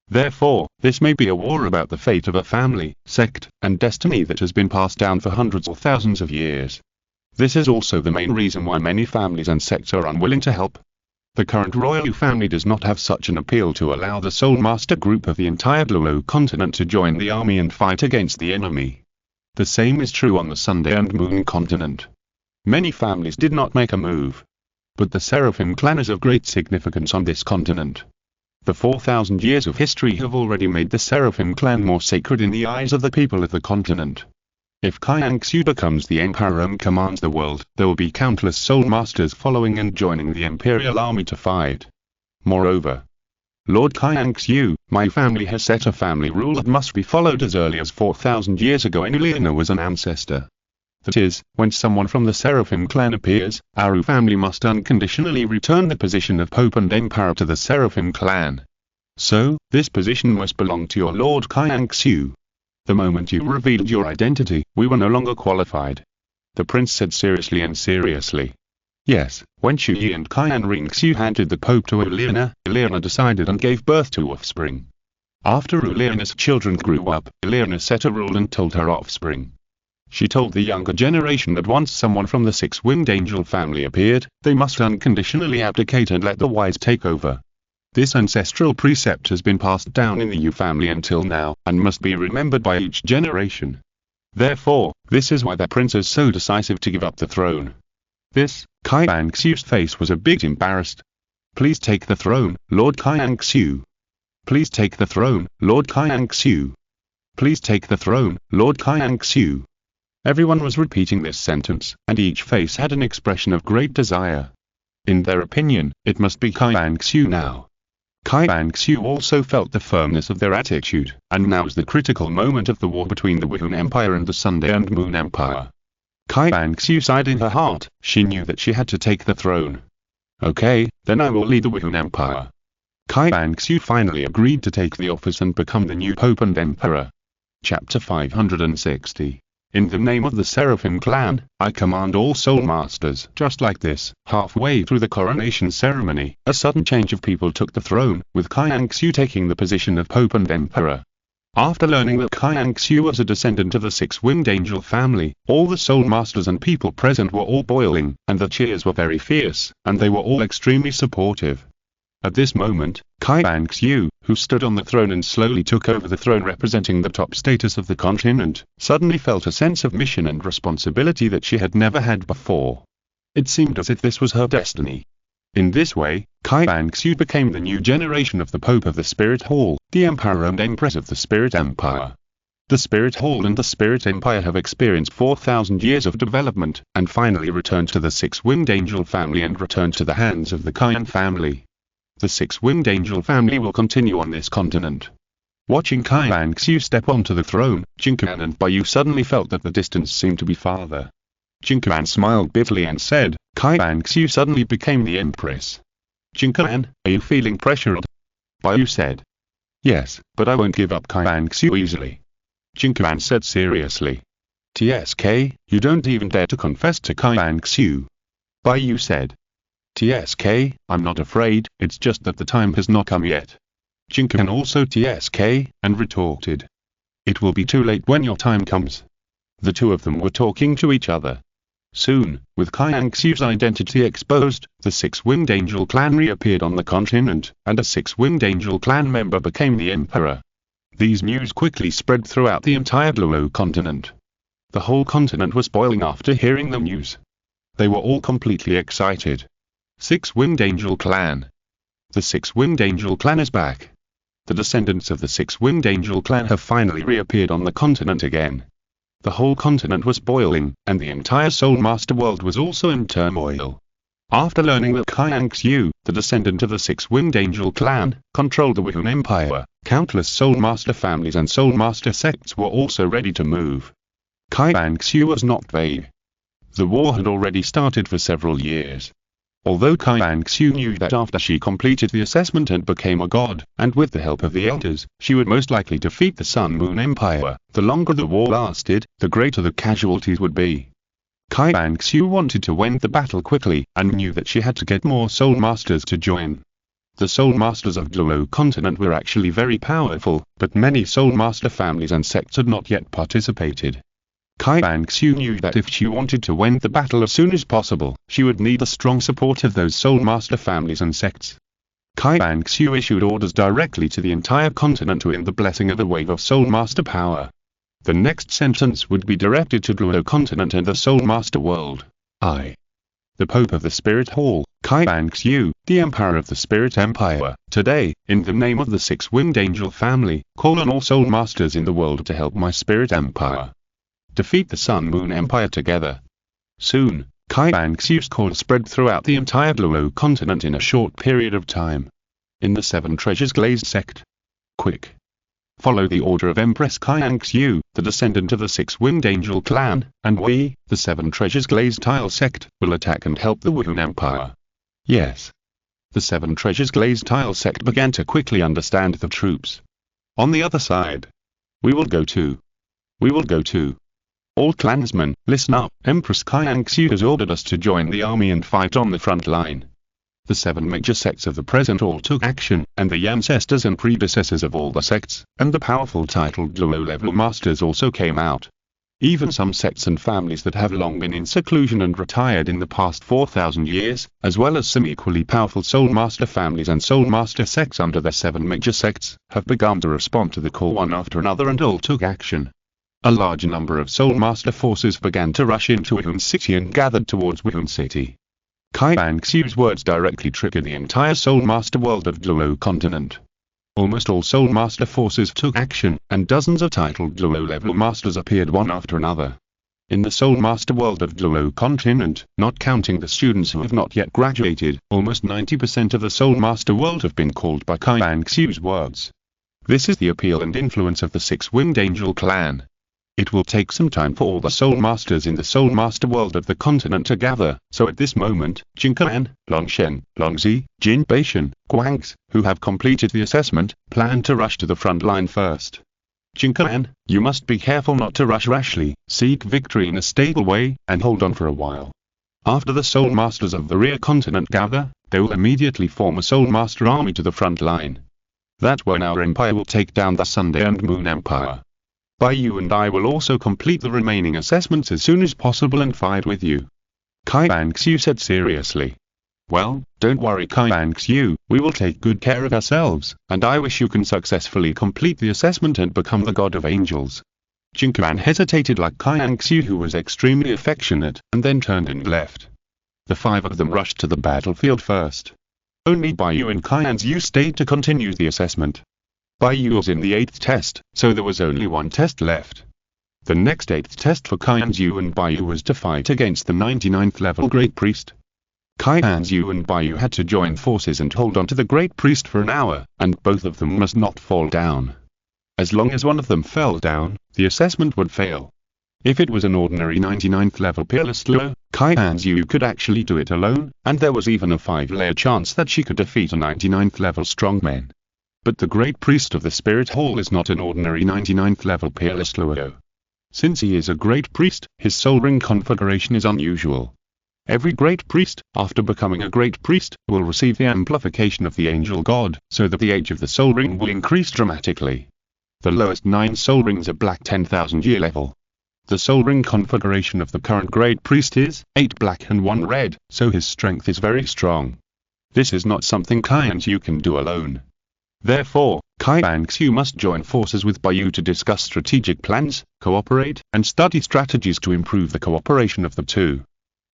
A: Therefore, this may be a war about the fate of a family, sect, and destiny that has been passed down for hundreds or thousands of years. This is also the main reason why many families and sects are unwilling to help. The current royal family does not have such an appeal to allow the soul master group of the entire Douluo Continent to join the army and fight against the enemy. The same is true on the Sunday and Moon Continent. Many families did not make a move. But the Seraphim clan is of great significance on this continent. The 4,000 years of history have already made the Seraphim clan more sacred in the eyes of the people of the continent. If Qian Renxue becomes the emperor and commands the world, there will be countless soul masters following and joining the imperial army to fight. Moreover, Lord Qian Renxue, my family has set a family rule that must be followed as early as 4,000 years ago when Elena was an ancestor. That is, when someone from the Seraphim clan appears, our family must unconditionally return the position of Pope and Emperor to the Seraphim clan. So, this position must belong to your Lord Qian Renxue. The moment you revealed your identity, we were no longer qualified. The prince said seriously and seriously. Yes, when Chu Ye and Qian Renxue handed the Pope to Elena, Elena decided and gave birth to offspring. After Uliana's children grew up, Uliana set a rule and told her offspring. She told the younger generation that once someone from the six-winged angel family appeared, they must unconditionally abdicate and let the wise take over. This ancestral precept has been passed down in the Yu family until now, and must be remembered by each generation. Therefore, this is why the prince is so decisive to give up the throne. This, Qian Renxue's face was a bit embarrassed. Please take the throne, Lord Qian Renxue. Please take the throne, Lord Qian Renxue. Please take the throne, Lord Qian Renxue. Everyone was repeating this sentence, and each face had an expression of great desire. In their opinion, it must be Qian Renxue now. Qian Renxue also felt the firmness of their attitude, and now is the critical moment of the war between the Wuhan Empire and the Sunday and Moon Empire. Qian Renxue sighed in her heart. She knew that she had to take the throne. Okay, then I will lead the Wuhan Empire. Qian Renxue finally agreed to take the office and become the new Pope and Emperor. Chapter 560. In the name of the Seraphim clan, I command all soul masters. Just like this, halfway through the coronation ceremony, a sudden change of people took the throne, with Qian Renxue taking the position of Pope and Emperor. After learning that Qian Renxue was a descendant of the six-winged angel family, all the soul masters and people present were all boiling, and the cheers were very fierce, and they were all extremely supportive. At this moment, Qian Renxue, who stood on the throne and slowly took over the throne representing the top status of the continent, suddenly felt a sense of mission and responsibility that she had never had before. It seemed as if this was her destiny. In this way, Qian Renxue became the new generation of the Pope of the Spirit Hall, the Emperor and Empress of the Spirit Empire. The Spirit Hall and the Spirit Empire have experienced 4,000 years of development, and finally returned to the six-winged angel family and returned to the hands of the Qian family. The six-winged angel family will continue on this continent. Watching Qian Renxue step onto the throne, Jinquan and Bayu suddenly felt that the distance seemed to be farther. Jinquan smiled bitterly and said, Qian Renxue suddenly became the empress. Jinquan, are you feeling pressured? Bayu said. Yes, but I won't give up Qian Renxue easily. Jinquan said seriously. TSK, you don't even dare to confess to Qian Renxue. Bayu said. TSK, I'm not afraid, it's just that the time has not come yet. Jinquan also TSK, and retorted. It will be too late when your time comes. The two of them were talking to each other. Soon, with Qian Renxue's identity exposed, the six-winged angel clan reappeared on the continent, and a six-winged angel clan member became the emperor. These news quickly spread throughout the entire Douluo Continent. The whole continent was boiling after hearing the news. They were all completely excited. Six-winged angel clan. The six-winged angel clan is back. The descendants of the six-winged angel clan have finally reappeared on the continent again. The whole continent was boiling, and the entire Soul Master world was also in turmoil. After learning that Qian Renxue, the descendant of the six-winged angel clan, controlled the Wuhan Empire, countless Soul Master families and Soul Master sects were also ready to move. Qian Renxue was not vague. The war had already started for several years. Although Qian Renxue knew that after she completed the assessment and became a god, and with the help of the elders, she would most likely defeat the Sun Moon Empire, the longer the war lasted, the greater the casualties would be. Qian Renxue wanted to win the battle quickly, and knew that she had to get more Soul Masters to join. The Soul Masters of Douluo Continent were actually very powerful, but many Soul Master families and sects had not yet participated. Qian Renxue knew that if she wanted to win the battle as soon as possible, she would need the strong support of those Soul Master families and sects. Qian Renxue issued orders directly to the entire continent to win the blessing of a wave of Soul Master power. The next sentence would be directed to Douluo Continent and the Soul Master world. I, the Pope of the Spirit Hall, Qian Renxue, the Emperor of the Spirit Empire, today, in the name of the six-winged angel family, call on all Soul Masters in the world to help my Spirit Empire defeat the Sun Moon Empire together. Soon, Qian Renxue's call spread throughout the entire Douluo Continent in a short period of time. In the Seven Treasures Glazed sect. Quick! Follow the order of Empress Qian Renxue, the descendant of the six-winged angel clan, and we, the Seven Treasures Glazed Tile sect, will attack and help the Wuhan Empire. Yes. The Seven Treasures Glazed Tile sect began to quickly understand the troops. On the other side. We will go too. We will go too. All clansmen, listen up, Empress Qian Renxue has ordered us to join the army and fight on the front line. The 7 major sects of the present all took action, and the ancestors and predecessors of all the sects, and the powerful titled low-level masters also came out. Even some sects and families that have long been in seclusion and retired in the past 4,000 years, as well as some equally powerful soul master families and soul master sects under the 7 major sects, have begun to respond to the call one after another and all took action. A large number of soul master forces began to rush into Wuhan City and gathered towards Wuhan City. Qian Renxue's words directly triggered the entire soul master world of Douluo Continent. Almost all soul master forces took action, and dozens of titled low-level masters appeared one after another. In the soul master world of Douluo Continent, not counting the students who have not yet graduated, almost 90% of the soul master world have been called by Qian Renxue's words. This is the appeal and influence of the 6-winged angel clan. It will take some time for all the soul masters in the soul master world of the continent to gather, so at this moment, Jinkan, Longshen, Longzi, Jin Beishan, Guangs, who have completed the assessment, plan to rush to the front line first. Jinkan, you must be careful not to rush rashly, seek victory in a stable way, and hold on for a while. After the soul masters of the rear continent gather, they will immediately form a soul master army to the front line. That way our empire will take down the Sunday and Moon Empire. You and I will also complete the remaining assessments as soon as possible and fight with you. Qian Renxue said seriously. Well, don't worry Qian Renxue, we will take good care of ourselves, and I wish you can successfully complete the assessment and become the god of angels. Jinkan hesitated like Qian Renxue, who was extremely affectionate, and then turned and left. The 5 of them rushed to the battlefield first. Only Yu and Qian Renxue stayed to continue the assessment. Yu was in the 8th test, so there was only 1 test left. The next 8th test for Qian Renxue and Yu was to fight against the 99th level Great Priest. Qian Renxue and Yu had to join forces and hold on to the Great Priest for an hour, and both of them must not fall down. As long as one of them fell down, the assessment would fail. If it was an ordinary 99th level peerless duo, Qian Renxue could actually do it alone, and there was even a 5-layer chance that she could defeat a 99th level strongman. But the Great Priest of the Spirit Hall is not an ordinary 99th level peerless duo. Since he is a Great Priest, his soul ring configuration is unusual. Every Great Priest, after becoming a Great Priest, will receive the amplification of the Angel God, so that the age of the soul ring will increase dramatically. The lowest 9 soul rings are black 10,000 year level. The soul ring configuration of the current Great Priest is 8 black and 1 red, so his strength is very strong. This is not something Qian Renxue can do alone. Therefore, Qian Renxue must join forces with Yu to discuss strategic plans, cooperate, and study strategies to improve the cooperation of the two.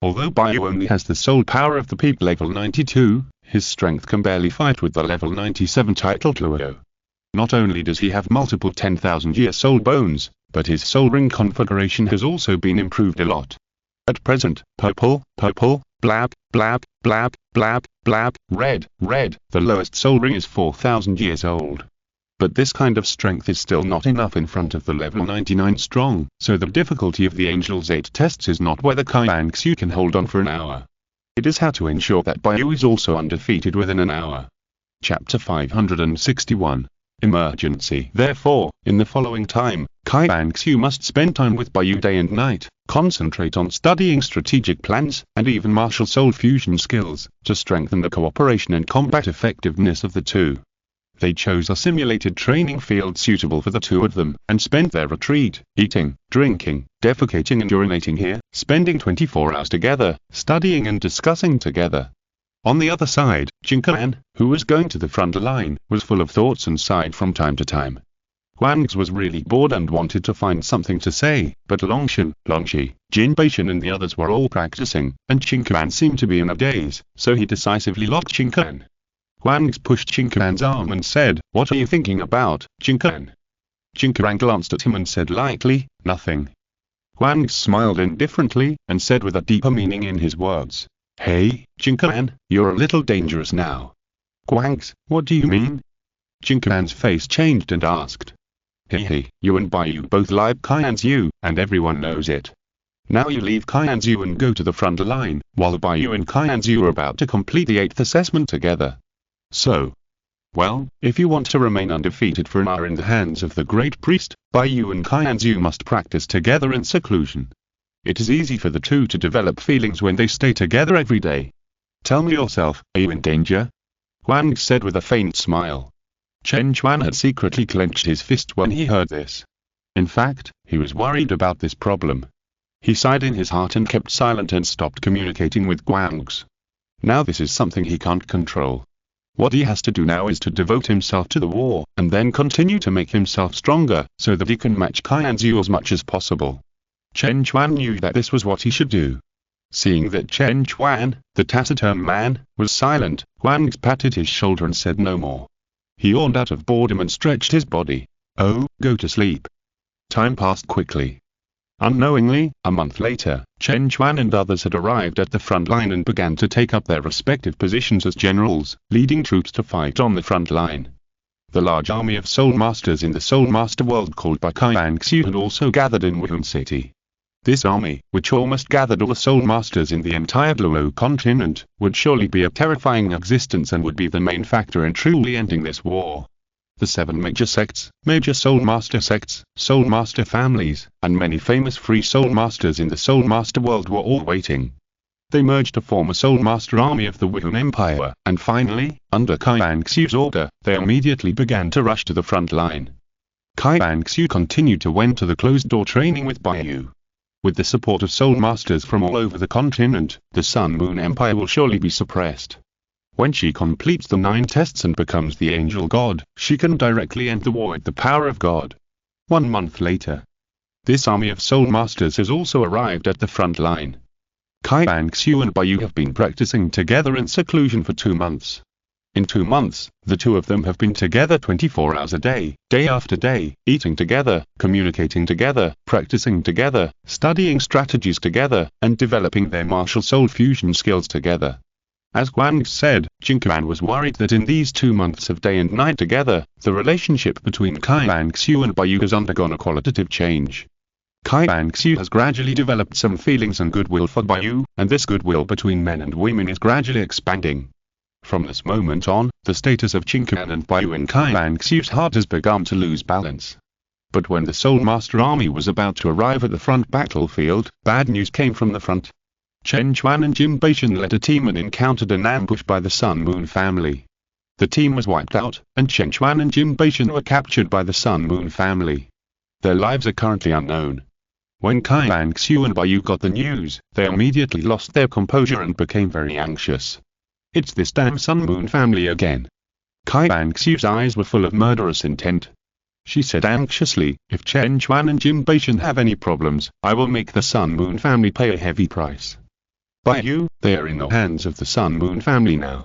A: Although Yu only has the soul power of the peak level 92, his strength can barely fight with the level 97 titled duo. Not only does he have multiple 10,000-year soul bones, but his soul ring configuration has also been improved a lot. At present, purple, blab, blab, blab, blab, blab, red, the lowest soul ring is 4,000 years old. But this kind of strength is still not enough in front of the level 99 strong, so the difficulty of the Angel's 8 tests is not whether Qian Renxue can hold on for an hour. It is how to ensure that Yu is also undefeated within an hour. Chapter 561. Emergency. Therefore, in the following time, Qian Renxue must spend time with Yu day and night, concentrate on studying strategic plans, and even martial soul fusion skills, to strengthen the cooperation and combat effectiveness of the two. They chose a simulated training field suitable for the two of them, and spent their retreat, eating, drinking, defecating and urinating here, spending 24 hours together, studying and discussing together. On the other side, Jinkan, who was going to the front line, was full of thoughts and sighed from time to time. Guangs was really bored and wanted to find something to say, but Longshen, Longxi, Jin Beishan and the others were all practicing, and Jinkan seemed to be in a daze, so he decisively locked Jinkan. Guangs pushed Jinkan's arm and said, "What are you thinking about, Jinkan?" Jinkan glanced at him and said lightly, "Nothing." Guangs smiled indifferently, and said with a deeper meaning in his words, "Hey, Jinkan, you're a little dangerous now." "Guangs, what do you mean?" Jinkan's face changed and asked. "Hey, you and Yu both like Qian Renxue, and everyone knows it. Now you leave Qian Renxue and go to the front line, while Yu and Qian Renxue are about to complete the 8th assessment together. So, well, if you want to remain undefeated for an hour in the hands of the Great Priest, Yu and Qian Renxue must practice together in seclusion. It is easy for the two to develop feelings when they stay together every day. Tell me yourself, are you in danger? Guan said with a faint smile. Chen Chuan had secretly clenched his fist when he heard this. In fact, he was worried about this problem. He sighed in his heart and kept silent and stopped communicating with Guang's. Now this is something he can't control. What he has to do now is to devote himself to the war, and then continue to make himself stronger, so that he can match Qian Renxue as much as possible. Chen Chuan knew that this was what he should do. Seeing that Chen Chuan, the taciturn man, was silent, Guan patted his shoulder and said no more. He yawned out of boredom and stretched his body. Oh, go to sleep. Time passed quickly. Unknowingly, a month later, Chen Chuan and others had arrived at the front line and began to take up their respective positions as generals, leading troops to fight on the front line. The large army of Soul Masters in the Soul Master world called by Qian Renxue had also gathered in Wuhan City. This army, which almost gathered all the Soul Masters in the entire Douluo Continent, would surely be a terrifying existence and would be the main factor in truly ending this war. The 7 major sects, major Soul Master sects, Soul Master families, and many famous free Soul Masters in the Soul Master world were all waiting. They merged to form a Soul Master army of the Wuhan Empire, and finally, under Qian Renxue's order, they immediately began to rush to the front line. Qian Renxue continued to went to the closed-door training with Baiyu. With the support of Soul Masters from all over the continent, the Sun Moon Empire will surely be suppressed. When she completes the 9 tests and becomes the Angel God, she can directly end the war with the power of God. 1 month later, this army of Soul Masters has also arrived at the front line. Qian Renxue and Baiyu have been practicing together in seclusion for 2 months. In 2 months, the two of them have been together 24 hours a day, day after day, eating together, communicating together, practicing together, studying strategies together, and developing their martial soul fusion skills together. As Guan said, Jinquan was worried that in these 2 months of day and night together, the relationship between Qian Renxue and Baiyu has undergone a qualitative change. Qian Renxue has gradually developed some feelings and goodwill for Baiyu, and this goodwill between men and women is gradually expanding. From this moment on, the status of Jinquan and Baiyu in Qian Renxue's heart has begun to lose balance. But when the Soul Master army was about to arrive at the front battlefield, bad news came from the front. Chen Chuan and Jin Baishan led a team and encountered an ambush by the Sun Moon family. The team was wiped out, and Chen Chuan and Jin Baishan were captured by the Sun Moon family. Their lives are currently unknown. When Qian Renxue and Baiyu got the news, they immediately lost their composure and became very anxious. It's this damn Sun Moon family again. Qian Renxue's eyes were full of murderous intent. She said anxiously, if Chen Chuan and Jin Baishan have any problems, I will make the Sun Moon family pay a heavy price. Baiyu, they are in the hands of the Sun Moon family now.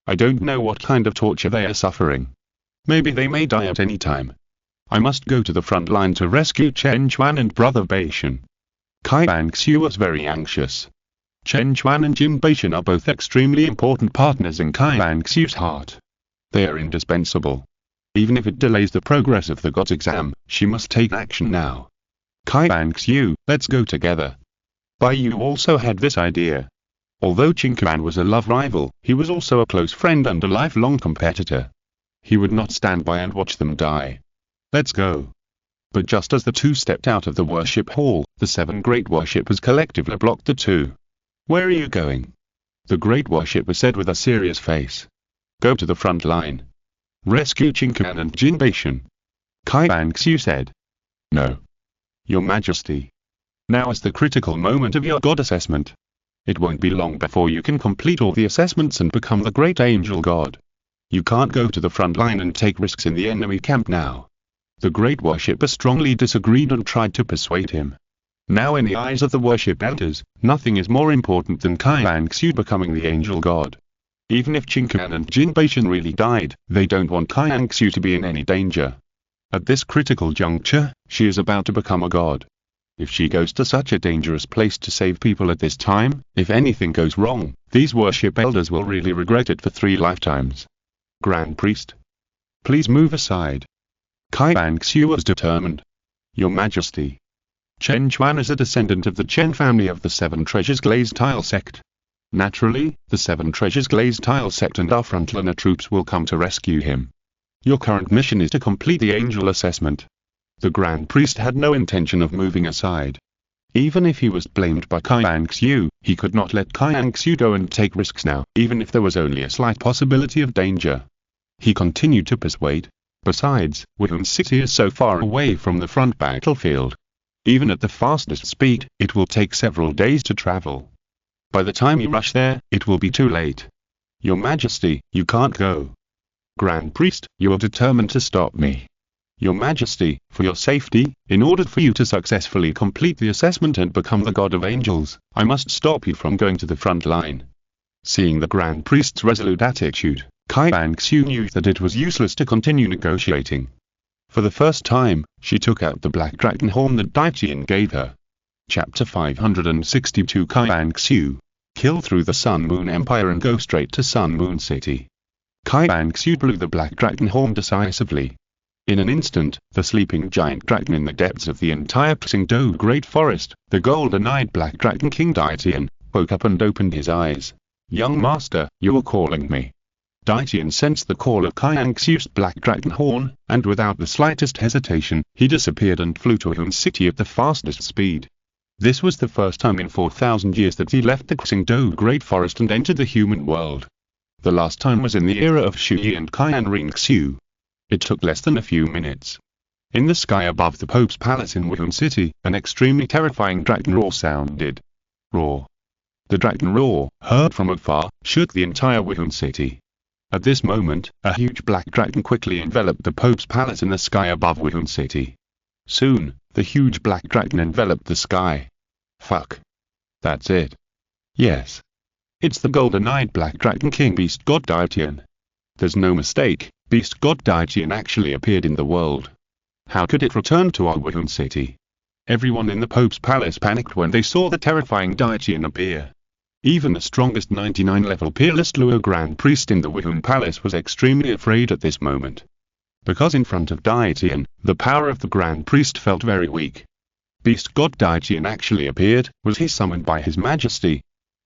A: I don't know what kind of torture they are suffering. Maybe they may die at any time. I must go to the front line to rescue Chen Chuan and brother Baishan. Qian Renxue was very anxious. Chen Chuan and Jin Baishan are both extremely important partners in Qian Renxue's heart. They are indispensable. Even if it delays the progress of the God's exam, she must take action now. Qian Renxue, let's go together. Baiyu also had this idea. Although Jinquan was a love rival, he was also a close friend and a lifelong competitor. He would not stand by and watch them die. Let's go. But just as the two stepped out of the worship hall, the 7 great worshippers collectively blocked the two. Where are you going? The great worshipper said with a serious face. Go to the front line. Rescue Jinquan and Jin Baishan. Qian Renxue said. No. Your Majesty. Now is the critical moment of your God assessment. It won't be long before you can complete all the assessments and become the great angel god. You can't go to the front line and take risks in the enemy camp now. The great worshipper strongly disagreed and tried to persuade him. Now in the eyes of the worship elders, nothing is more important than Qian Renxue becoming the angel god. Even if Jinquan and Jin Baishan really died, they don't want Qian Renxue to be in any danger. At this critical juncture, she is about to become a god. If she goes to such a dangerous place to save people at this time, if anything goes wrong, these worship elders will really regret it for 3 lifetimes. Grand Priest. Please move aside. Qian Renxue was determined. Your Majesty. Chen Chuan is a descendant of the Chen family of the 7 Treasures Glazed Tile sect. Naturally, the 7 Treasures Glazed Tile sect and our frontliner troops will come to rescue him. Your current mission is to complete the angel assessment. The Grand Priest had no intention of moving aside. Even if he was blamed by Qian Renxue, he could not let Qian Renxue go and take risks now, even if there was only a slight possibility of danger. He continued to persuade. Besides, Wuhan City is so far away from the front battlefield. Even at the fastest speed, it will take several days to travel. By the time you rush there, it will be too late. Your Majesty, you can't go. Grand Priest, you are determined to stop me. Your Majesty, for your safety, in order for you to successfully complete the assessment and become the God of Angels, I must stop you from going to the front line. Seeing the Grand Priest's resolute attitude, Qian Renxue knew that it was useless to continue negotiating. For the first time, she took out the black dragon horn that Qian gave her. Chapter 562 Qian Renxue. Kill through the Sun Moon Empire and go straight to Sun Moon City. Qian Renxue blew the black dragon horn decisively. In an instant, the sleeping giant dragon in the depths of the entire Qingdou Great Forest, the golden-eyed black dragon King Qian, woke up and opened his eyes. Young master, you are calling me. Qian sensed the call of Qian Renxue's black dragon horn, and without the slightest hesitation, he disappeared and flew to Wuhan City at the fastest speed. This was the first time in 4,000 years that he left the Qingdou Great Forest and entered the human world. The last time was in the era of Chu Ye and Qian Renxue. It took less than a few minutes. In the sky above the Pope's palace in Wuhan City, an extremely terrifying dragon roar sounded. Roar. The dragon roar, heard from afar, shook the entire Wuhan City. At this moment, a huge black dragon quickly enveloped the Pope's palace in the sky above Wuhan City. Soon, the huge black dragon enveloped the sky. Fuck. That's it. Yes. It's the golden-eyed black dragon King Beast God Qian. There's no mistake, Beast God Qian actually appeared in the world. How could it return to our Wuhan City? Everyone in the Pope's palace panicked when they saw the terrifying Qian appear. Even the strongest 99-level peerless Luo Grand Priest in the Wuhan Palace was extremely afraid at this moment. Because in front of Qian, the power of the Grand Priest felt very weak. Beast God Qian actually appeared. Was he summoned by His Majesty?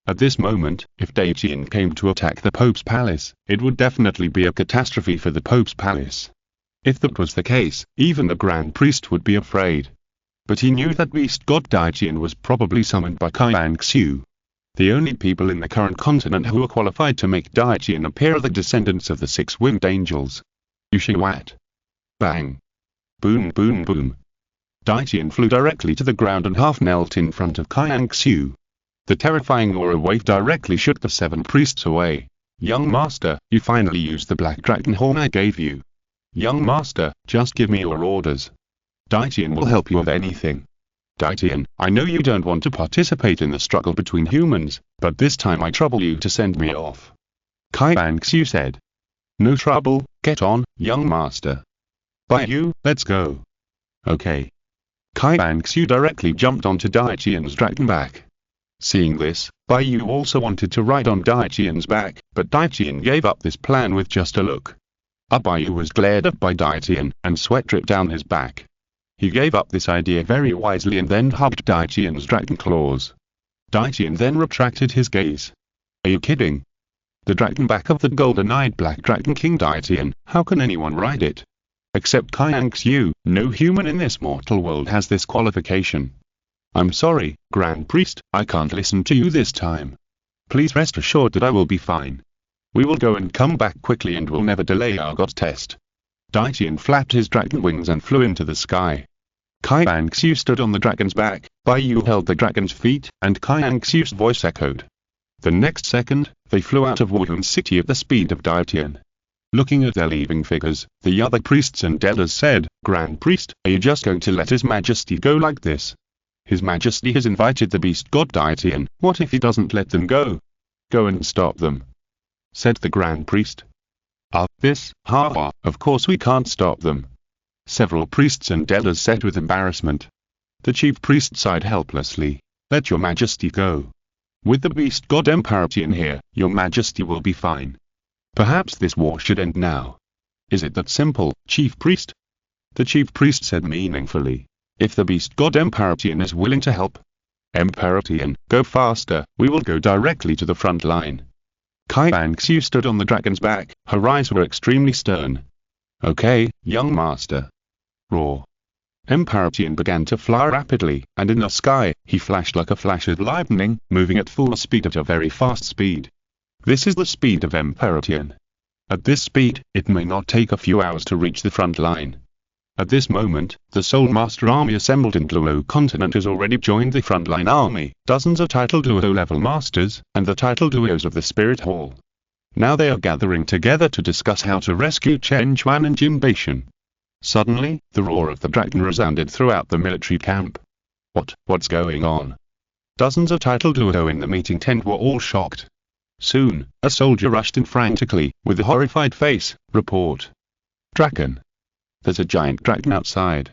A: At this moment, if Qian came to attack the Pope's palace, it would definitely be a catastrophe for the Pope's palace. If that was the case, even the Grand Priest would be afraid. But he knew that Beast God Qian was probably summoned by Qian Renxue. The only people in the current continent who are qualified to make Qian appear are the descendants of the six-winged angels. Yushiwat. Bang. Boom boom boom. Qian flew directly to the ground and half knelt in front of Qian Renxue. The terrifying aura wave directly shook the seven priests away. Young master, you finally used the black dragon horn I gave you. Young master, just give me your orders. Qian will help you with anything. Qian, I know you don't want to participate in the struggle between humans, but this time I trouble you to send me off. Qian Renxue said. No trouble, get on, young master. By you, let's go. Okay. Qian Renxue directly jumped onto Qian's dragon back. Seeing this, Baiyu also wanted to ride on Qian's back, but Qian gave up this plan with just a look. Baiyu was glared at by Qian, and sweat dripped down his back. He gave up this idea very wisely and then hugged Qian's dragon claws. Qian then retracted his gaze. Are you kidding? The dragon back of the golden-eyed black dragon King Qian, how can anyone ride it? Except Qian Renxue, no human in this mortal world has this qualification. I'm sorry, Grand Priest, I can't listen to you this time. Please rest assured that I will be fine. We will go and come back quickly and will never delay our God test. Qian flapped his dragon wings and flew into the sky. Qian Renxue stood on the dragon's back, Baiyu held the dragon's feet, and Qian Renxue's voice echoed. The next second, they flew out of Wuhan City at the speed of Qian. Looking at their leaving figures, the other priests and elders said, Grand Priest, are you just going to let His Majesty go like this? His Majesty has invited the Beast God Qian, what if he doesn't let them go? Go and stop them. Said the Grand Priest. Of course we can't stop them. Several priests and elders said with embarrassment. The chief priest sighed helplessly. Let your Majesty go. With the Beast God Emperor Qian here, your Majesty will be fine. Perhaps this war should end now. Is it that simple, chief priest? The chief priest said meaningfully. If the Beast God Emperor Qian is willing to help. Emperor Qian, go faster, we will go directly to the front line. Qian Renxue stood on the dragon's back, her eyes were extremely stern. Okay, young master. Roar. Emperor Qian began to fly rapidly, and in the sky, he flashed like a flash of lightning, moving at full speed at a very fast speed. This is the speed of Emperor Qian. At this speed, it may not take a few hours to reach the front line. At this moment, the Soul Master army assembled in Douluo Continent has already joined the frontline army, dozens of title Douluo level masters, and the title Douluos of the Spirit Hall. Now they are gathering together to discuss how to rescue Qian Renxue and Jimbation. Suddenly, the roar of the dragon resounded throughout the military camp. What's going on? Dozens of title Douluo in the meeting tent were all shocked. Soon, a soldier rushed in frantically, with a horrified face, report. Dragon. There's a giant dragon outside.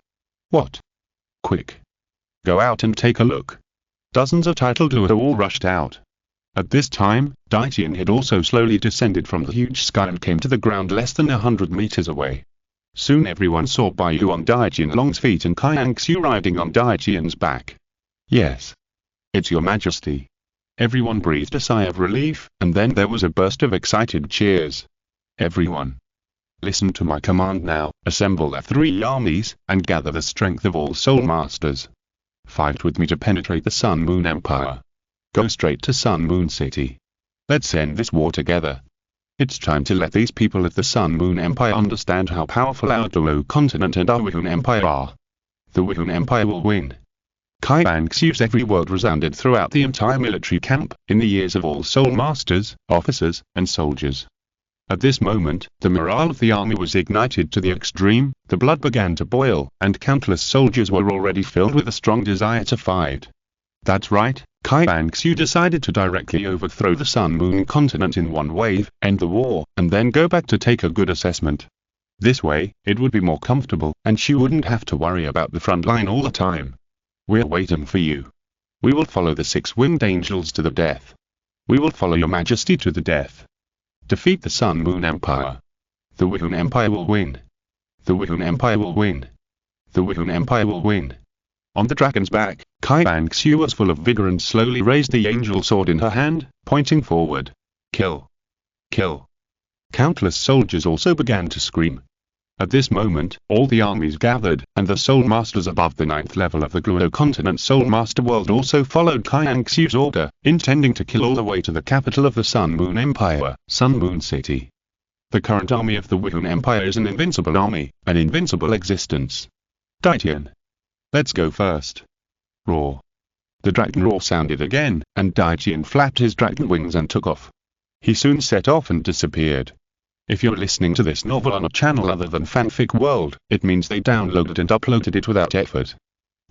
A: What? Quick. Go out and take a look. Dozens of title Douluo all rushed out. At this time, Daitian had also slowly descended from the huge sky and came to the ground less than 100 meters away. Soon everyone saw Baiyu on Daitian Long's feet and Qian Renxue riding on Daitian's back. Yes. It's your majesty. Everyone breathed a sigh of relief, and then there was a burst of excited cheers. Everyone. Listen to my command now, assemble the 3 armies, and gather the strength of all Soul Masters. Fight with me to penetrate the Sun Moon Empire. Go straight to Sun Moon City. Let's end this war together. It's time to let these people of the Sun Moon Empire understand how powerful our Douluo Continent and our Wihun Empire are. The Wihun Empire will win. Qian Renxue's every word resounded throughout the entire military camp, in the ears of all Soul Masters, officers, and soldiers. At this moment, the morale of the army was ignited to the extreme, the blood began to boil, and countless soldiers were already filled with a strong desire to fight. That's right, Qian Renxue decided to directly overthrow the Sun Moon Continent in one wave, end the war, and then go back to take a good assessment. This way, it would be more comfortable, and she wouldn't have to worry about the front line all the time. We're waiting for you. We will follow the 6 winged angels to the death. We will follow your majesty to the death. Defeat the Sun Moon Empire. The Wihun Empire will win. The Wihun Empire will win. The Wihun Empire will win. On the dragon's back, Qian Renxue was full of vigor and slowly raised the angel sword in her hand, pointing forward. Kill. Kill. Countless soldiers also began to scream. At this moment, all the armies gathered, and the Soul Masters above the 9th level of the Douluo Continent Soul Master World also followed Qian Renxue's order, intending to kill all the way to the capital of the Sun Moon Empire, Sun Moon City. The current army of the Wihun Empire is an invincible army, an invincible existence. Daitian. Let's go first. Roar. The dragon roar sounded again, and Daitian flapped his dragon wings and took off. He soon set off and disappeared. If you're listening to this novel on a channel other than Fanfic World, it means they downloaded and uploaded it without effort.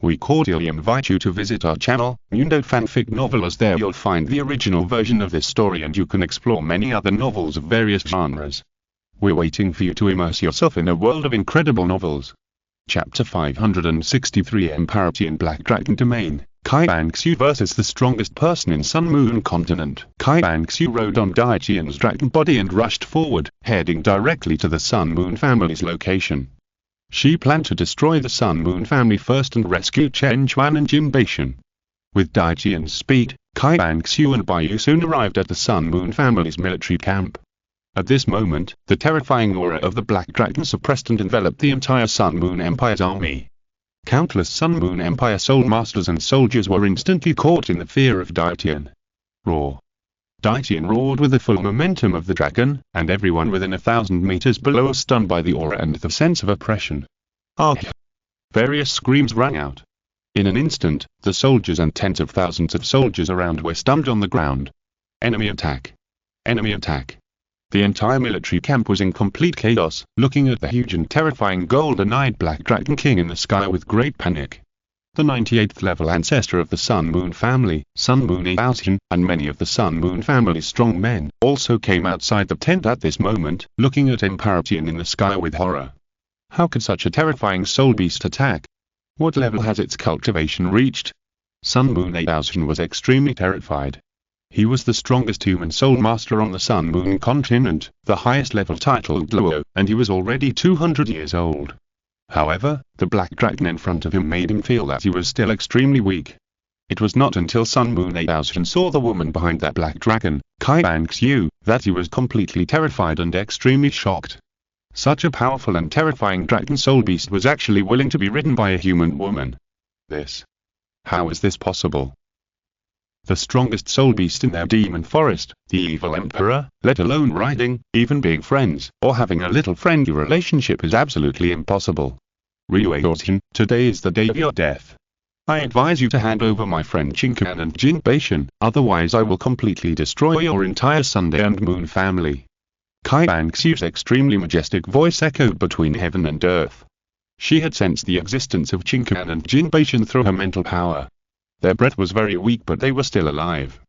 A: We cordially invite you to visit our channel, Mundo Fanfic Novel, as there you'll find the original version of this story and you can explore many other novels of various genres. We're waiting for you to immerse yourself in a world of incredible novels. Chapter 563 Emperor Qian Black Dragon Domain, Qian Renxue versus the strongest person in Sun Moon Continent. Qian Renxue rode on Daitian's dragon body and rushed forward, heading directly to the Sun Moon family's location. She planned to destroy the Sun Moon family first and rescue Qian Renxue and Jimbation. With Daitian's speed, Qian Renxue and Baiyu soon arrived at the Sun Moon family's military camp. At this moment, the terrifying aura of the Black Dragon suppressed and enveloped the entire Sun Moon Empire's army. Countless Sun Moon Empire Soul Masters and soldiers were instantly caught in the fear of Daitian. Roar. Daitian roared with the full momentum of the dragon, and everyone within 1,000 meters below was stunned by the aura and the sense of oppression. Argh! Various screams rang out. In an instant, the soldiers and tens of thousands of soldiers around were stunned on the ground. Enemy attack! Enemy attack! The entire military camp was in complete chaos, looking at the huge and terrifying golden-eyed Black Dragon King in the sky with great panic. The 98th level ancestor of the Sun Moon family, Sun Moon Eaoxian, and many of the Sun Moon family's strong men, also came outside the tent at this moment, looking at Emperor Qian in the sky with horror. How could such a terrifying soul beast attack? What level has its cultivation reached? Sun Moon Eaoxian was extremely terrified. He was the strongest human soul master on the Sun Moon Continent, the highest level title Douluo, and he was already 200 years old. However, the Black Dragon in front of him made him feel that he was still extremely weak. It was not until Sun Moon Eaoxian saw the woman behind that Black Dragon, Qian Renxue, that he was completely terrified and extremely shocked. Such a powerful and terrifying dragon soul beast was actually willing to be ridden by a human woman. How is this possible? The strongest soul beast in their demon forest, the evil emperor, let alone riding, even being friends, or having a little friendly relationship is absolutely impossible. Ryuei, today is the day of your death. I advise you to hand over my friend Qian and Renxue, otherwise I will completely destroy your entire Sunday and Moon family. Qian Renxue's extremely majestic voice echoed between heaven and earth. She had sensed the existence of Qian and Renxue through her mental power. Their breath was very weak but they were still alive.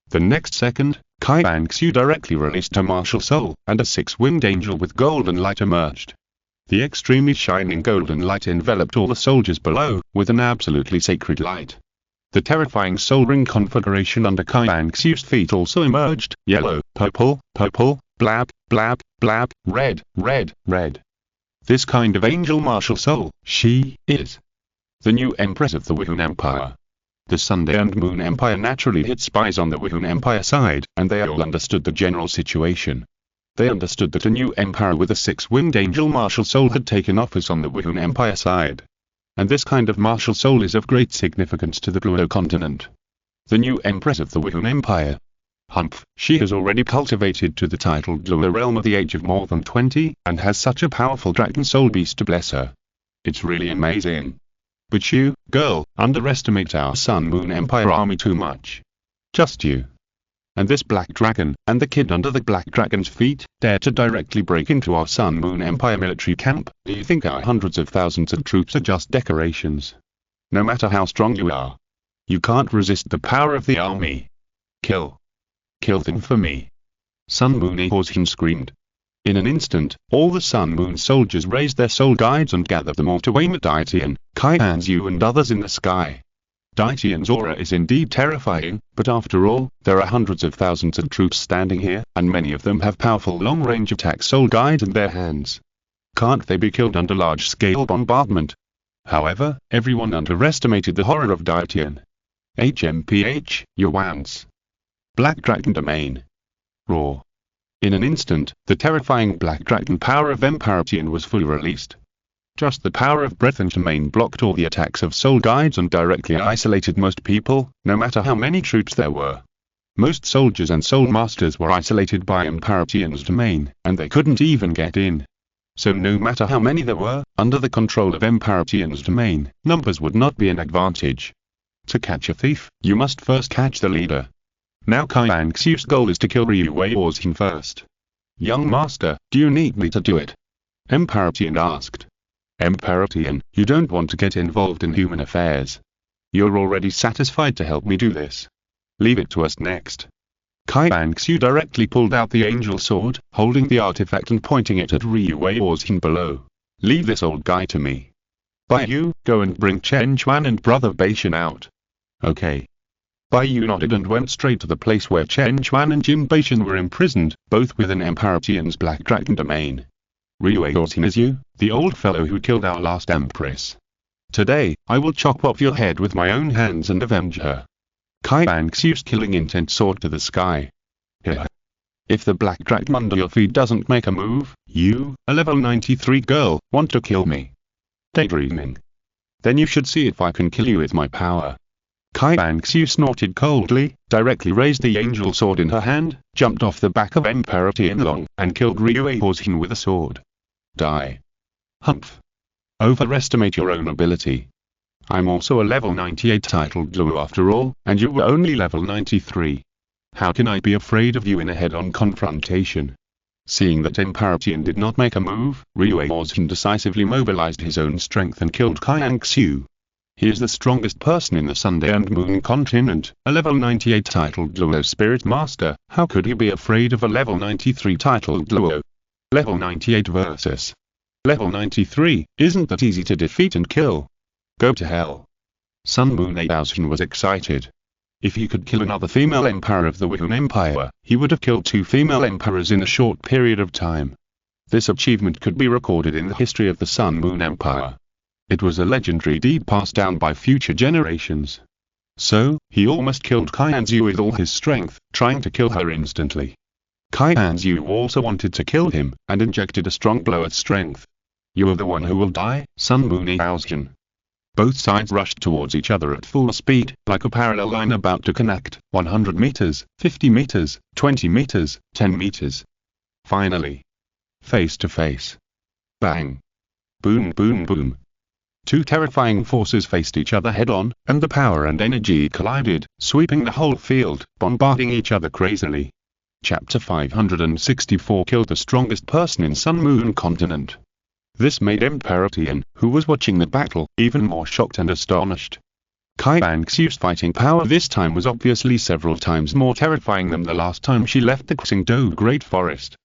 A: The next second, Qian Renxue directly released her martial soul, and a six-winged angel with golden light emerged. The extremely shining golden light enveloped all the soldiers below, with an absolutely sacred light. The terrifying soul ring configuration under Qian Renxue's feet also emerged, yellow, purple, purple, blab, blab, blab, red, red, red. This kind of angel martial soul, she is the new empress of the Wuhan Empire. The Sunday and Moon Empire naturally hit spies on the Wuhan Empire side, and they all understood the general situation. They understood that a new empire with a six-winged angel martial soul had taken office on the Wuhan Empire side. And this kind of martial soul is of great significance to the Douluo Continent. The new empress of the Wuhan Empire. She has already cultivated to the titled Douluo realm at the age of more than 20, and has such a powerful dragon soul beast to bless her. It's really amazing. But you, girl, underestimate our Sun Moon Empire army too much. Just you. And this black dragon, and the kid under the black dragon's feet, dare to directly break into our Sun Moon Empire military camp. Do you think our hundreds of thousands of troops are just decorations? No matter how strong you are, you can't resist the power of the army. Kill them for me. Sun Moon Renxue screamed. In an instant, all the Sun Moon soldiers raised their soul guides and gathered them all to aim at Daitian, Qian Renxue and others in the sky. Daitian's aura is indeed terrifying, but after all, there are hundreds of thousands of troops standing here, and many of them have powerful long-range attack soul guides in their hands. Can't they be killed under large-scale bombardment? However, everyone underestimated the horror of Daitian. HMPH, Yuan's Black Dragon Domain. Roar. In an instant, the terrifying Black Dragon power of Emperor Qian was fully released. Just the power of breath and domain blocked all the attacks of soul guides and directly isolated most people, no matter how many troops there were. Most soldiers and soul masters were isolated by Emperor Qian's domain, and they couldn't even get in. So no matter how many there were, under the control of Emperor Qian's domain, numbers would not be an advantage. To catch a thief, you must first catch the leader. Now Qian Renxue's goal is to kill Ryuei first. Young master, do you need me to do it? Emperor Qian asked. Emperor Qian, you don't want to get involved in human affairs. You're already satisfied to help me do this. Leave it to us next. Qian Renxue directly pulled out the angel sword, holding the artifact and pointing it at Ryuei below. Leave this old guy to me. Bai Yu, go and bring Chen Chuan and brother Beishan out. Okay. Bai Yu nodded and went straight to the place where Chen Chuan and Jin Beishan were imprisoned, both within Emperor Qian's Black Dragon domain. Ryuei is you, the old fellow who killed our last empress. Today, I will chop off your head with my own hands and avenge her. Qian Renxue's killing intent soared to the sky. Here. If the Black Dragon under your feet doesn't make a move, you, a level 93 girl, want to kill me. Daydreaming. Then you should see if I can kill you with my power. Qian Renxue snorted coldly, directly raised the angel sword in her hand, jumped off the back of Emperor Tianlong, and killed Ryuei with a sword. Die. Humph. Overestimate your own ability. I'm also a level 98 titled Douluo after all, and you were only level 93. How can I be afraid of you in a head-on confrontation? Seeing that Emperor Qian did not make a move, Ryuei decisively mobilized his own strength and killed Qian Renxue. He is the strongest person in the Sunday and Moon Continent, a level 98 titled Douluo Spirit Master. How could he be afraid of a level 93 titled Douluo? Level 98 versus level 93, isn't that easy to defeat and kill? Go to hell. Sun Moon 8000 was excited. If he could kill another female emperor of the Wuhan Empire, he would have killed 2 female emperors in a short period of time. This achievement could be recorded in the history of the Sun Moon Empire. It was a legendary deed passed down by future generations. So, he almost killed Qian Renxue with all his strength, trying to kill her instantly. Qian Renxue also wanted to kill him, and injected a strong blow at strength. You are the one who will die, Sun Moon Aouzhen. Both sides rushed towards each other at full speed, like a parallel line about to connect, 100 meters, 50 meters, 20 meters, 10 meters. Finally. Face to face. Bang. Boom boom boom. Two terrifying forces faced each other head-on, and the power and energy collided, sweeping the whole field, bombarding each other crazily. Chapter 564 killed the strongest person in Sun Moon Continent. This made Emperor Qian, who was watching the battle, even more shocked and astonished. Qian Renxue's fighting power this time was obviously several times more terrifying than the last time she left the Xingdou Great Forest.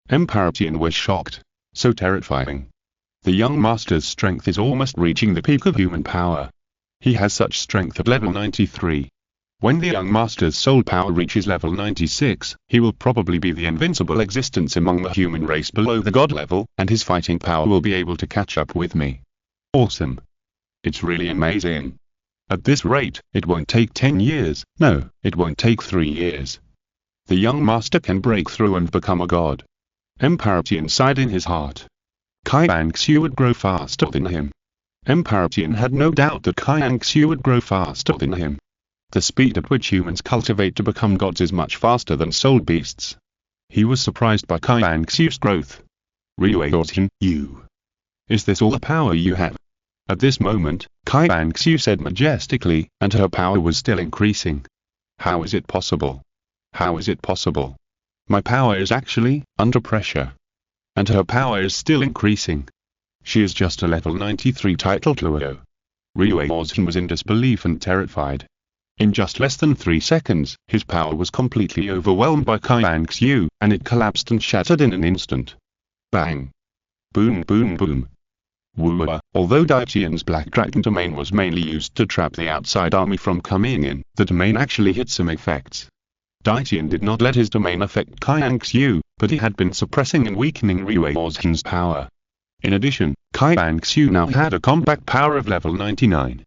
A: Emperor Qian was shocked. So terrifying. The young master's strength is almost reaching the peak of human power. He has such strength at level 93. When the young master's soul power reaches level 96, he will probably be the invincible existence among the human race below the god level, and his fighting power will be able to catch up with me. Awesome. It's really amazing. At this rate, it won't take 10 years, no, it won't take 3 years. The young master can break through and become a god. Emperor Qian sighed in his heart. Qian Renxue would grow faster than him. Emperor Qian had no doubt that Qian Renxue would grow faster than him. The speed at which humans cultivate to become gods is much faster than soul beasts. He was surprised by Qian Renxue's growth. Douluo, you. Is this all the power you have? At this moment, Qian Renxue said majestically, and her power was still increasing. How is it possible? How is it possible? My power is actually under pressure. And her power is still increasing. She is just a level 93 titled Douluo. Douluo was in disbelief and terrified. In just less than 3 seconds, his power was completely overwhelmed by Qian Renxue, and it collapsed and shattered in an instant. Bang. Boom boom boom. Woo. Although Qian's Black Dragon domain was mainly used to trap the outside army from coming in, the domain actually hit some effects. Qian did not let his domain affect Qian Renxue, but he had been suppressing and weakening Douluo's power. In addition, Qian Renxue now had a combat power of level 99.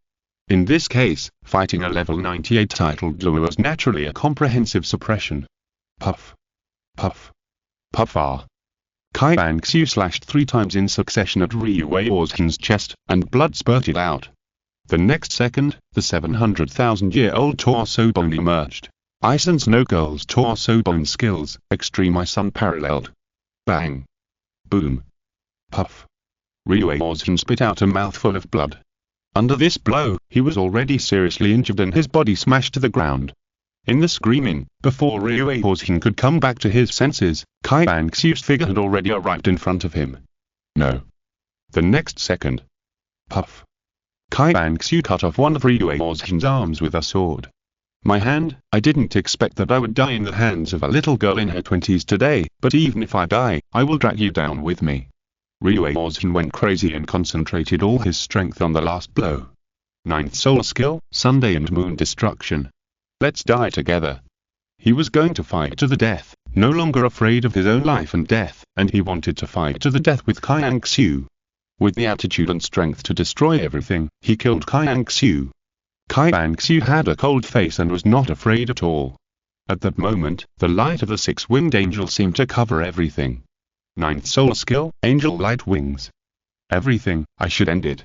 A: In this case, fighting a level 98 titled Douluo was naturally a comprehensive suppression. Puff. Puff. Puff. Qian Renxue slashed 3 times in succession at Douluo's chest, and blood spurted out. The next second, the 700,000-year-old torso bone emerged. Ice and Snow Girl's torso bone skills, extreme ice unparalleled. Bang. Boom. Puff. Douluo spit out a mouthful of blood. Under this blow, he was already seriously injured and his body smashed to the ground. In the screaming, before Douluo could come back to his senses, Qian Renxue's figure had already arrived in front of him. No. The next second. Puff. Qian Renxue cut off one of Douluo's arms with a sword. My hand, I didn't expect that I would die in the hands of a little girl in her 20s today, but even if I die, I will drag you down with me. Douluo went crazy and concentrated all his strength on the last blow. 9th soul skill, Sunday and Moon Destruction. Let's die together. He was going to fight to the death, no longer afraid of his own life and death, and he wanted to fight to the death with Qian Renxue. With the attitude and strength to destroy everything, he killed Qian Renxue. Qian Renxue had a cold face and was not afraid at all. At that moment, the light of the 6-winged angel seemed to cover everything. 9th soul skill, Angel Light Wings. Everything, I should end it.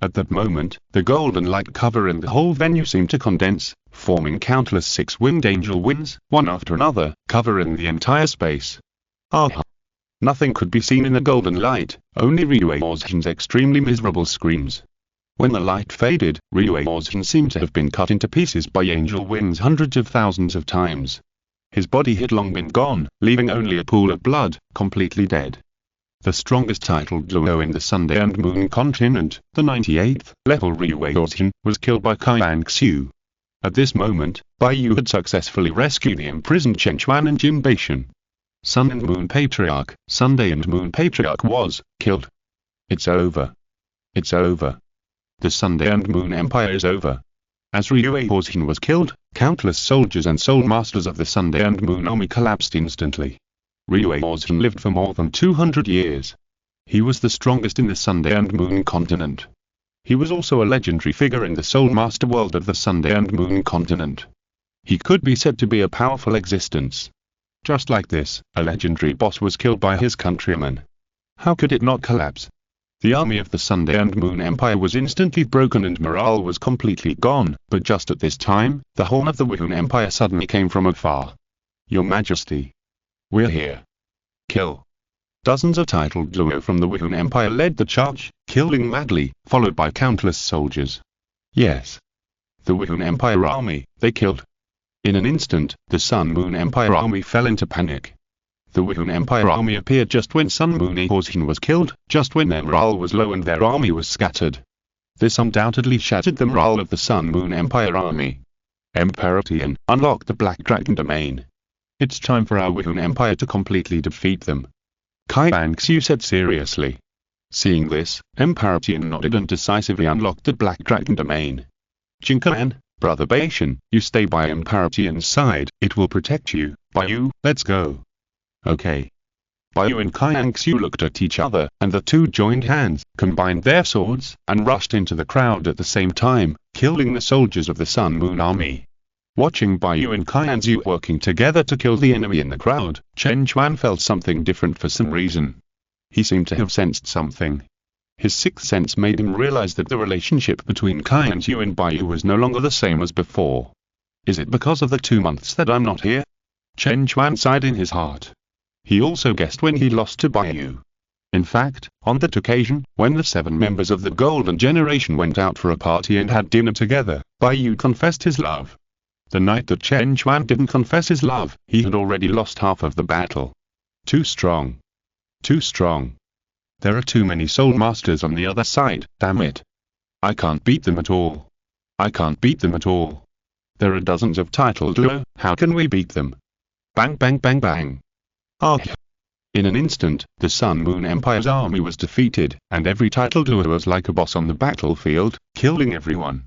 A: At that moment, the golden light covering the whole venue seemed to condense, forming countless 6-winged angel wings, one after another, covering the entire space. Nothing could be seen in the golden light, only Douluo's extremely miserable screams. When the light faded, Douluo seemed to have been cut into pieces by angel wings hundreds of thousands of times. His body had long been gone, leaving only a pool of blood, completely dead. The strongest titled Douluo in the Sunday and Moon Continent, the 98th level Douluo, was killed by Qian Renxue. At this moment, Bai Yu had successfully rescued the imprisoned Chen Chuan and Jin Baishan. Sun and Moon Patriarch, Sunday and Moon Patriarch was killed. It's over. It's over. The Sunday and Moon Empire is over. As Douluo was killed, countless soldiers and soul masters of the Sunday and Moon army collapsed instantly. Douluo lived for more than 200 years. He was the strongest in the Sunday and Moon Continent. He was also a legendary figure in the Soul Master world of the Sunday and Moon Continent. He could be said to be a powerful existence. Just like this, a legendary boss was killed by his countrymen. How could it not collapse? The army of the Sun and Moon Empire was instantly broken and morale was completely gone, but just at this time, the horn of the Wuhan Empire suddenly came from afar. Your Majesty. We're here. Kill. Dozens of titled Douluo from the Wuhan Empire led the charge, killing madly, followed by countless soldiers. Yes. The Wuhan Empire army, they killed. In an instant, the Sun Moon Empire army fell into panic. The Wuhan Empire army appeared just when Sun Moon Horsehin was killed, just when their morale was low and their army was scattered. This undoubtedly shattered the morale of the Sun Moon Empire army. Emperor Qian, unlock the Black Dragon domain. It's time for our Wuhan Empire to completely defeat them. Qian Renxue said seriously. Seeing this, Emperor Qian nodded and decisively unlocked the Black Dragon domain. Jinkaman, Brother Bashan, you stay by Emperor Qian's side, it will protect you. Baiyu, let's go. Okay. Baiyu and Qian Renxue looked at each other, and the two joined hands, combined their swords, and rushed into the crowd at the same time, killing the soldiers of the Sun Moon army. Watching Baiyu and Qian Renxue working together to kill the enemy in the crowd, Chen Chuan felt something different for some reason. He seemed to have sensed something. His sixth sense made him realize that the relationship between Qian Renxue and Baiyu was no longer the same as before. Is it because of the 2 months that I'm not here? Chen Chuan sighed in his heart. He also guessed when he lost to Baiyu. In fact, on that occasion, when the 7 members of the Golden Generation went out for a party and had dinner together, Baiyu confessed his love. The night that Chen Chuan didn't confess his love, he had already lost half of the battle. Too strong. Too strong. There are too many Soul Masters on the other side, damn it. I can't beat them at all. I can't beat them at all. There are dozens of titled Douluo, how can we beat them? Bang bang bang bang. Ah. In an instant, the Sun Moon Empire's army was defeated, and every titled Douluo was like a boss on the battlefield, killing everyone.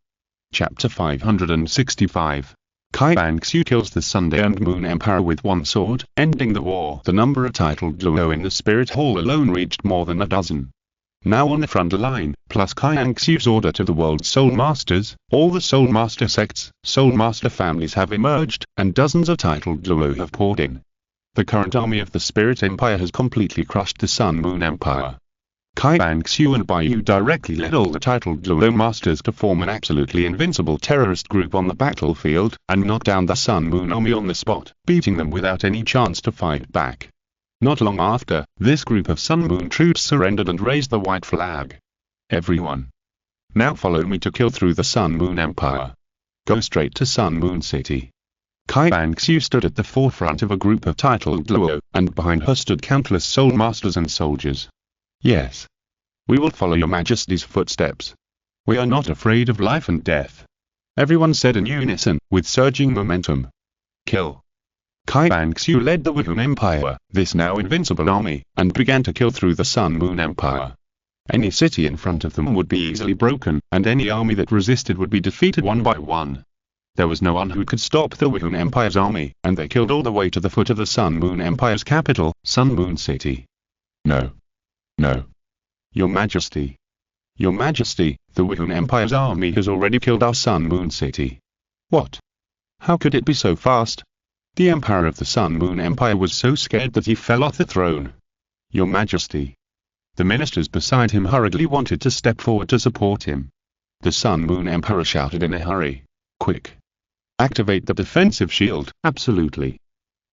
A: Chapter 565. Qian Renxue kills the Sun and Moon Empire with one sword, ending the war. The number of titled Douluo in the Spirit Hall alone reached more than a dozen. Now on the front line, plus Qian Renxue's order to the world's Soul Masters, all the Soul Master sects, Soul Master families have emerged, and dozens of titled Douluo have poured in. The current army of the Spirit Empire has completely crushed the Sun Moon Empire. Qian Renxue and Baiyu directly led all the titled Douluo Masters to form an absolutely invincible terrorist group on the battlefield, and knock down the Sun Moon army on the spot, beating them without any chance to fight back. Not long after, this group of Sun Moon troops surrendered and raised the white flag. Everyone. Now follow me to kill through the Sun Moon Empire. Go straight to Sun Moon City. Qian Renxue stood at the forefront of a group of titled Douluo, and behind her stood countless Soul Masters and soldiers. Yes. We will follow your Majesty's footsteps. We are not afraid of life and death. Everyone said in unison, with surging momentum. Kill. Qian Renxue led the Wuhan Empire, this now invincible army, and began to kill through the Sun Moon Empire. Any city in front of them would be easily broken, and any army that resisted would be defeated one by one. There was no one who could stop the Wuhan Empire's army, and they killed all the way to the foot of the Sun Moon Empire's capital, Sun Moon City. No. No. Your Majesty. Your Majesty, the Wuhan Empire's army has already killed our Sun Moon City. What? How could it be so fast? The Emperor of the Sun Moon Empire was so scared that he fell off the throne. Your Majesty. The ministers beside him hurriedly wanted to step forward to support him. The Sun Moon Emperor shouted in a hurry. Quick. Activate the defensive shield, absolutely.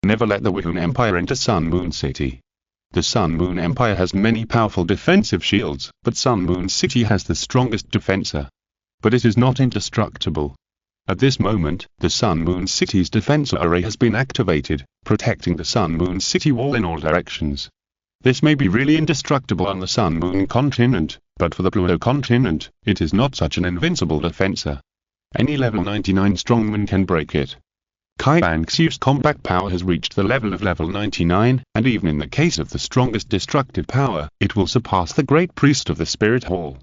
A: Never let the Wuhan Empire enter Sun Moon City. The Sun Moon Empire has many powerful defensive shields, but Sun Moon City has the strongest defenser. But it is not indestructible. At this moment, the Sun Moon City's defense array has been activated, protecting the Sun Moon City wall in all directions. This may be really indestructible on the Sun Moon Continent, but for the Douluo Continent, it is not such an invincible defenser. Any level 99 strongman can break it. Qian Renxue's combat power has reached the level of level 99, and even in the case of the strongest destructive power, it will surpass the Great Priest of the Spirit Hall.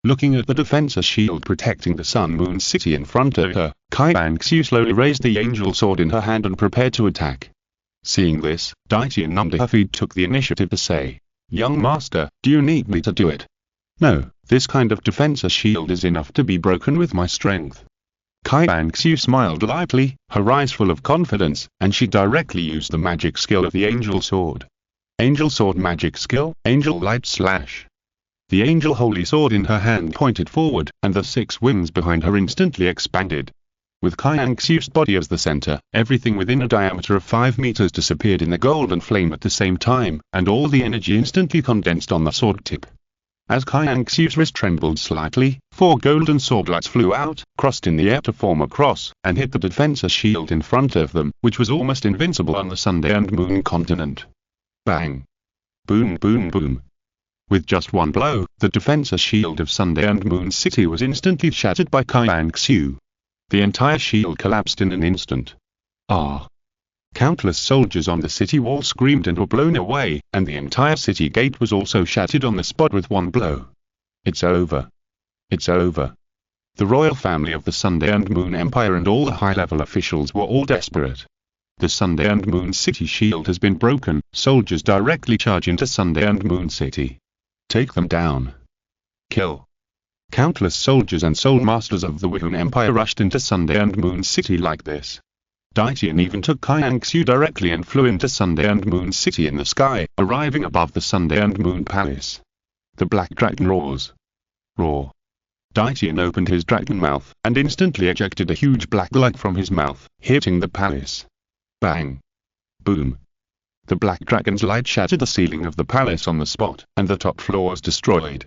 A: Looking at the defenser shield protecting the Sun Moon City in front of her, Qian Renxue slowly raised the angel sword in her hand and prepared to attack. Seeing this, Daitian Numderhafid took the initiative to say, Young Master, do you need me to do it? No, this kind of defenser shield is enough to be broken with my strength. Qian Renxue smiled lightly, her eyes full of confidence, and she directly used the magic skill of the Angel Sword. Angel Sword magic skill, Angel Light Slash. The Angel Holy Sword in her hand pointed forward, and the 6 wings behind her instantly expanded. With Qian Renxue's body as the center, everything within a diameter of 5 meters disappeared in the golden flame at the same time, and all the energy instantly condensed on the sword tip. As Qian Renxue's wrist trembled slightly, 4 golden sword lights flew out, crossed in the air to form a cross, and hit the defense's shield in front of them, which was almost invincible on the Sun and Moon continent. Bang! Boom boom boom! With just one blow, the defense's shield of Sun and Moon City was instantly shattered by Qian Renxue. The entire shield collapsed in an instant. Ah! Countless soldiers on the city wall screamed and were blown away, and the entire city gate was also shattered on the spot with one blow. It's over. It's over. The royal family of the Sun and Moon Empire and all the high-level officials were all desperate. The Sun and Moon City shield has been broken, soldiers directly charge into Sun and Moon City. Take them down. Kill. Countless soldiers and soul masters of the Wuhan Empire rushed into Sun and Moon City like this. Daitian even took Qian Renxue directly and flew into Sun and Moon City in the sky, arriving above the Sun and Moon Palace. The Black Dragon roars. Roar. Daitian opened his dragon mouth, and instantly ejected a huge black light from his mouth, hitting the palace. Bang. Boom. The Black Dragon's light shattered the ceiling of the palace on the spot, and the top floor was destroyed.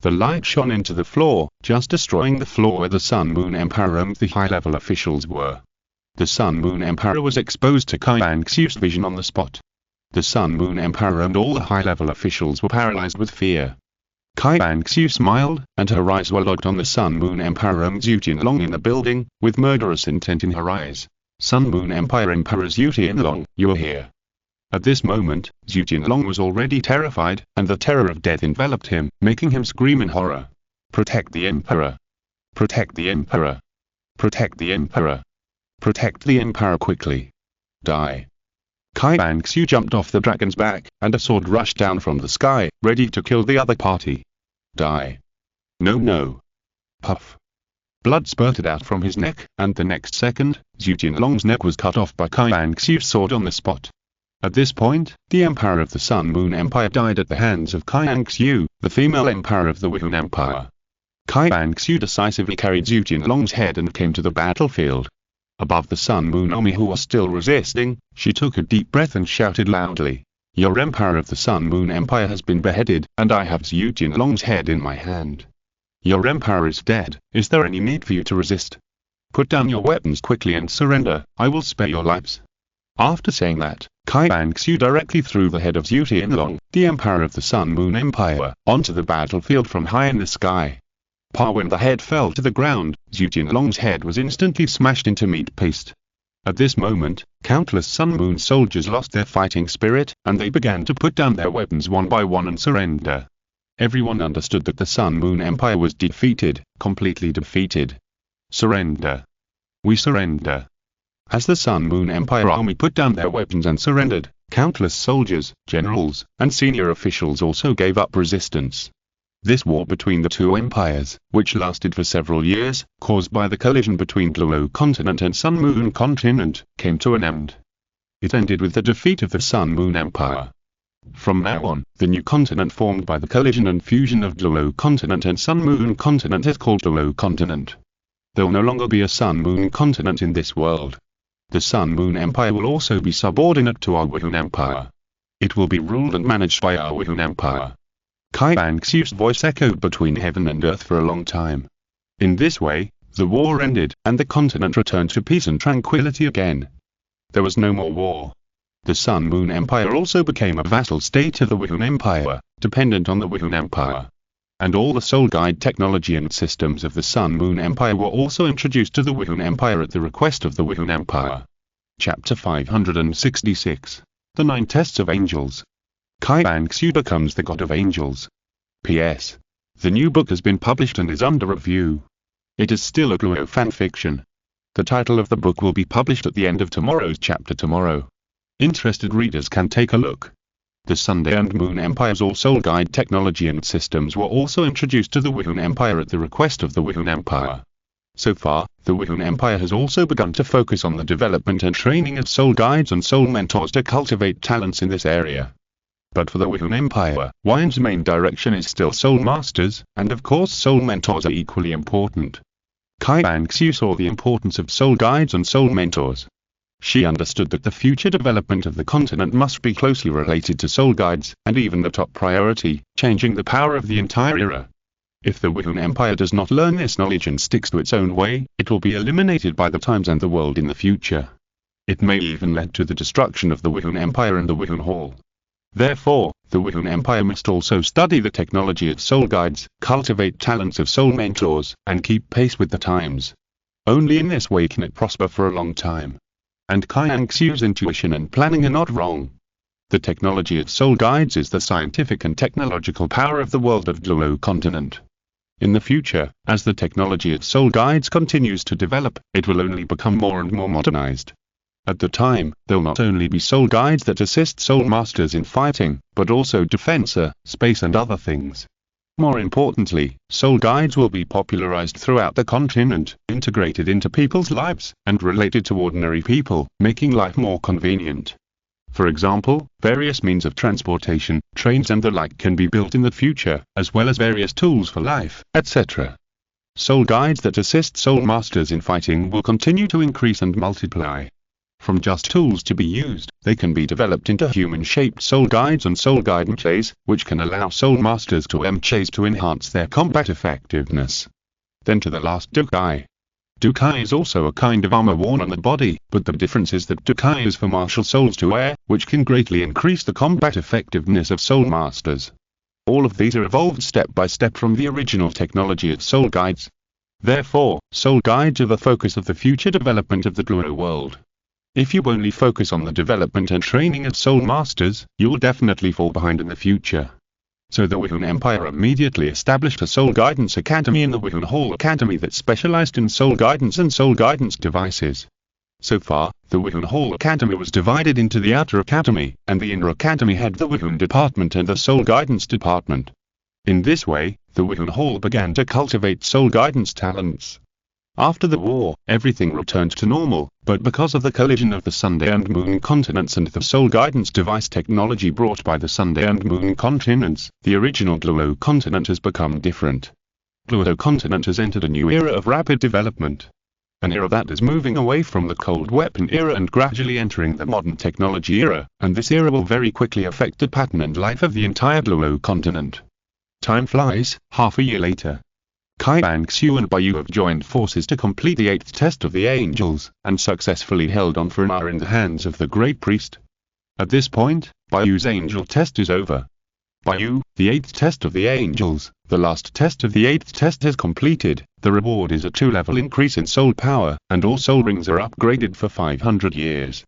A: The light shone into the floor, just destroying the floor where the Sun Moon Empire and the high-level officials were. The Sun Moon Empire was exposed to Qian Renxue's vision on the spot. The Sun Moon Empire and all the high-level officials were paralyzed with fear. Qian Renxue smiled, and her eyes were locked on the Sun Moon Empire and Zhu Tianlong in the building, with murderous intent in her eyes. Sun Moon Empire Emperor Zhu Tianlong, you are here. At this moment, Zhu Tianlong was already terrified, and the terror of death enveloped him, making him scream in horror. Protect the Emperor! Protect the Emperor! Protect the Emperor! Protect the Emperor quickly! Die! Qian Renxue jumped off the dragon's back, and a sword rushed down from the sky, ready to kill the other party. Die! No no! Puff! Blood spurted out from his neck, and the next second, Zhu Tianlong's neck was cut off by Qian Renxue's sword on the spot. At this point, the Emperor of the Sun Moon Empire died at the hands of Qian Renxue, the female Emperor of the Wuhan Empire. Qian Renxue decisively carried Zhu Tianlong's head and came to the battlefield. Above the Sun Moon army who was still resisting, she took a deep breath and shouted loudly, "Your Emperor of the Sun Moon Empire has been beheaded, and I have Zhu Tianlong's head in my hand. Your Emperor is dead, is there any need for you to resist? Put down your weapons quickly and surrender, I will spare your lives." After saying that, Qian Renxue directly threw the head of Zhu Tianlong, the Emperor of the Sun Moon Empire, onto the battlefield from high in the sky. When the head fell to the ground, Zhu Tianlong's head was instantly smashed into meat paste. At this moment, countless Sun Moon soldiers lost their fighting spirit, and they began to put down their weapons one by one and surrender. Everyone understood that the Sun Moon Empire was defeated, completely defeated. Surrender. We surrender. As the Sun Moon Empire army put down their weapons and surrendered, countless soldiers, generals, and senior officials also gave up resistance. This war between the two empires, which lasted for several years, caused by the collision between Douluo Continent and Sun Moon Continent, came to an end. It ended with the defeat of the Sun Moon Empire. From now on, the new continent formed by the collision and fusion of Douluo Continent and Sun Moon Continent is called Douluo Continent. There will no longer be a Sun Moon Continent in this world. The Sun Moon Empire will also be subordinate to our Wuhan Empire. It will be ruled and managed by our Wuhan Empire. Qian Renxue's voice echoed between heaven and earth for a long time. In this way, the war ended, and the continent returned to peace and tranquility again. There was no more war. The Sun Moon Empire also became a vassal state of the Wuhan Empire, dependent on the Wuhan Empire. And all the soul guide technology and systems of the Sun Moon Empire were also introduced to the Wuhan Empire at the request of the Wuhan Empire. Chapter 566. The 9 Tests of Angels. Qian Renxue becomes the God of Angels. P.S. The new book has been published and is under review. It is still a Douluo fanfiction. The title of the book will be published at the end of tomorrow's chapter tomorrow. Interested readers can take a look. The Sun and Moon Empire's all soul guide technology and systems were also introduced to the Wuhan Empire at the request of the Wuhan Empire. So far, the Wuhan Empire has also begun to focus on the development and training of soul guides and soul mentors to cultivate talents in this area. But for the Wuhan Empire, Yuan's main direction is still soul masters, and of course soul mentors are equally important. Qian Renxue saw the importance of soul guides and soul mentors. She understood that the future development of the continent must be closely related to soul guides, and even the top priority, changing the power of the entire era. If the Wuhan Empire does not learn this knowledge and sticks to its own way, it will be eliminated by the times and the world in the future. It may even lead to the destruction of the Wuhan Empire and the Wuhan Hall. Therefore, the Wuhan Empire must also study the technology of soul guides, cultivate talents of soul mentors, and keep pace with the times. Only in this way can it prosper for a long time. And Qian Renxue's intuition and planning are not wrong. The technology of soul guides is the scientific and technological power of the world of Douluo Continent. In the future, as the technology of soul guides continues to develop, it will only become more and more modernized. At the time, there will not only be soul guides that assist soul masters in fighting, but also defense, space and other things. More importantly, soul guides will be popularized throughout the continent, integrated into people's lives, and related to ordinary people, making life more convenient. For example, various means of transportation, trains and the like can be built in the future, as well as various tools for life, etc. Soul guides that assist soul masters in fighting will continue to increase and multiply. From just tools to be used, they can be developed into human-shaped soul guides and soul guide mechs, which can allow soul masters to mechs to enhance their combat effectiveness. Then to the last Dukai. Dukai is also a kind of armor worn on the body, but the difference is that Dukai is for martial souls to wear, which can greatly increase the combat effectiveness of soul masters. All of these are evolved step by step from the original technology of soul guides. Therefore, soul guides are the focus of the future development of the Douluo world. If you only focus on the development and training of soul masters, you will definitely fall behind in the future. So the Wuhan Empire immediately established a Soul Guidance Academy in the Wuhan Hall Academy that specialized in soul guidance and soul guidance devices. So far, the Wuhan Hall Academy was divided into the Outer Academy, and the Inner Academy had the Wuhan Department and the Soul Guidance Department. In this way, the Wuhan Hall began to cultivate soul guidance talents. After the war, everything returned to normal, but because of the collision of the Sunday and Moon continents and the soul guidance device technology brought by the Sunday and Moon continents, the original Douluo Continent has become different. Douluo Continent has entered a new era of rapid development. An era that is moving away from the cold weapon era and gradually entering the modern technology era, and this era will very quickly affect the pattern and life of the entire Douluo Continent. Time flies, half a year later. Qian Renxue and Bayu have joined forces to complete the 8th test of the angels, and successfully held on for an hour in the hands of the Great Priest. At this point, Bayu's angel test is over. Bayu, the 8th test of the angels, the last test of the 8th test has completed. The reward is a 2-level increase in soul power, and all soul rings are upgraded for 500 years.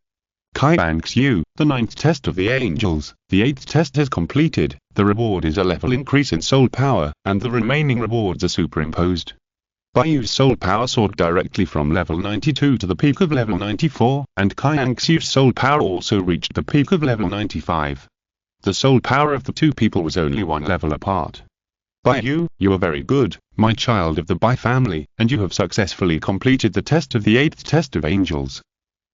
A: Qian Renxue, the 9th test of the angels, the 8th test has completed. The reward is a level increase in soul power, and the remaining rewards are superimposed. Bayu's soul power soared directly from level 92 to the peak of level 94, and Qian Renxue's soul power also reached the peak of level 95. The soul power of the two people was only 1 level apart. Bayu, you are very good, my child of the Bai family, and you have successfully completed the test of the 8th test of angels.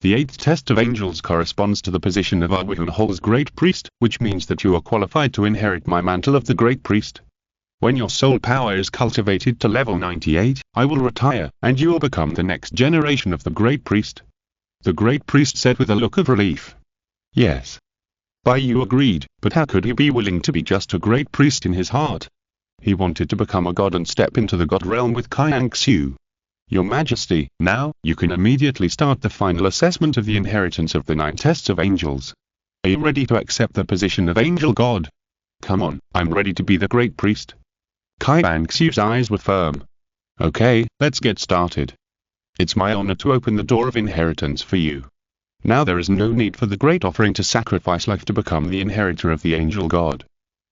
A: The 8th test of angels corresponds to the position of our Wuhan Hall's Great Priest, which means that you are qualified to inherit my mantle of the Great Priest. When your soul power is cultivated to level 98, I will retire, and you will become the next generation of the Great Priest. The Great Priest said with a look of relief. Yes. Bayu agreed, but how could he be willing to be just a Great Priest in his heart? He wanted to become a god and step into the god realm with Qian Renxue. Your Majesty, now, you can immediately start the final assessment of the inheritance of the 9 tests of angels. Are you ready to accept the position of angel god? Come on, I'm ready to be the Great Priest. Qian Renxue's eyes were firm. Okay, let's get started. It's my honor to open the door of inheritance for you. Now there is no need for the great offering to sacrifice life to become the inheritor of the angel god.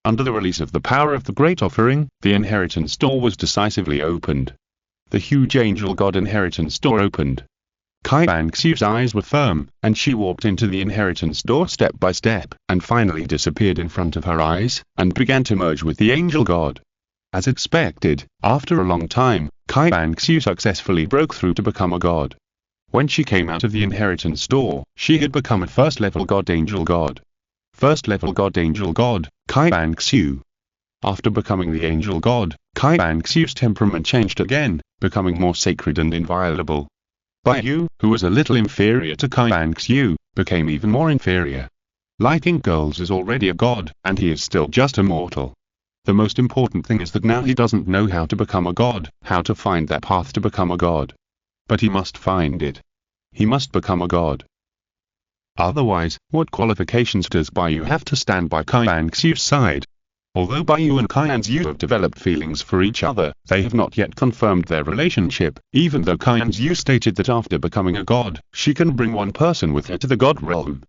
A: Under the release of the power of the great offering, the inheritance door was decisively opened. The huge angel god inheritance door opened. Qian Renxue's eyes were firm, and she walked into the inheritance door step by step, and finally disappeared in front of her eyes, and began to merge with the angel god. As expected, after a long time, Qian Renxue successfully broke through to become a god. When she came out of the inheritance door, she had become a first-level god angel god. First-level god angel god, Qian Renxue. After becoming the angel god, Qian Renxue's temperament changed again, becoming more sacred and inviolable. Baiyu, who was a little inferior to Qian Renxue, became even more inferior. Liking girls is already a god, and he is still just a mortal. The most important thing is that now he doesn't know how to become a god, how to find that path to become a god. But he must find it. He must become a god. Otherwise, what qualifications does Baiyu have to stand by Qian Renxue's side? Although Baiyu and Qian Renxue have developed feelings for each other, they have not yet confirmed their relationship, even though Qian Renxue stated that after becoming a god, she can bring one person with her to the god realm.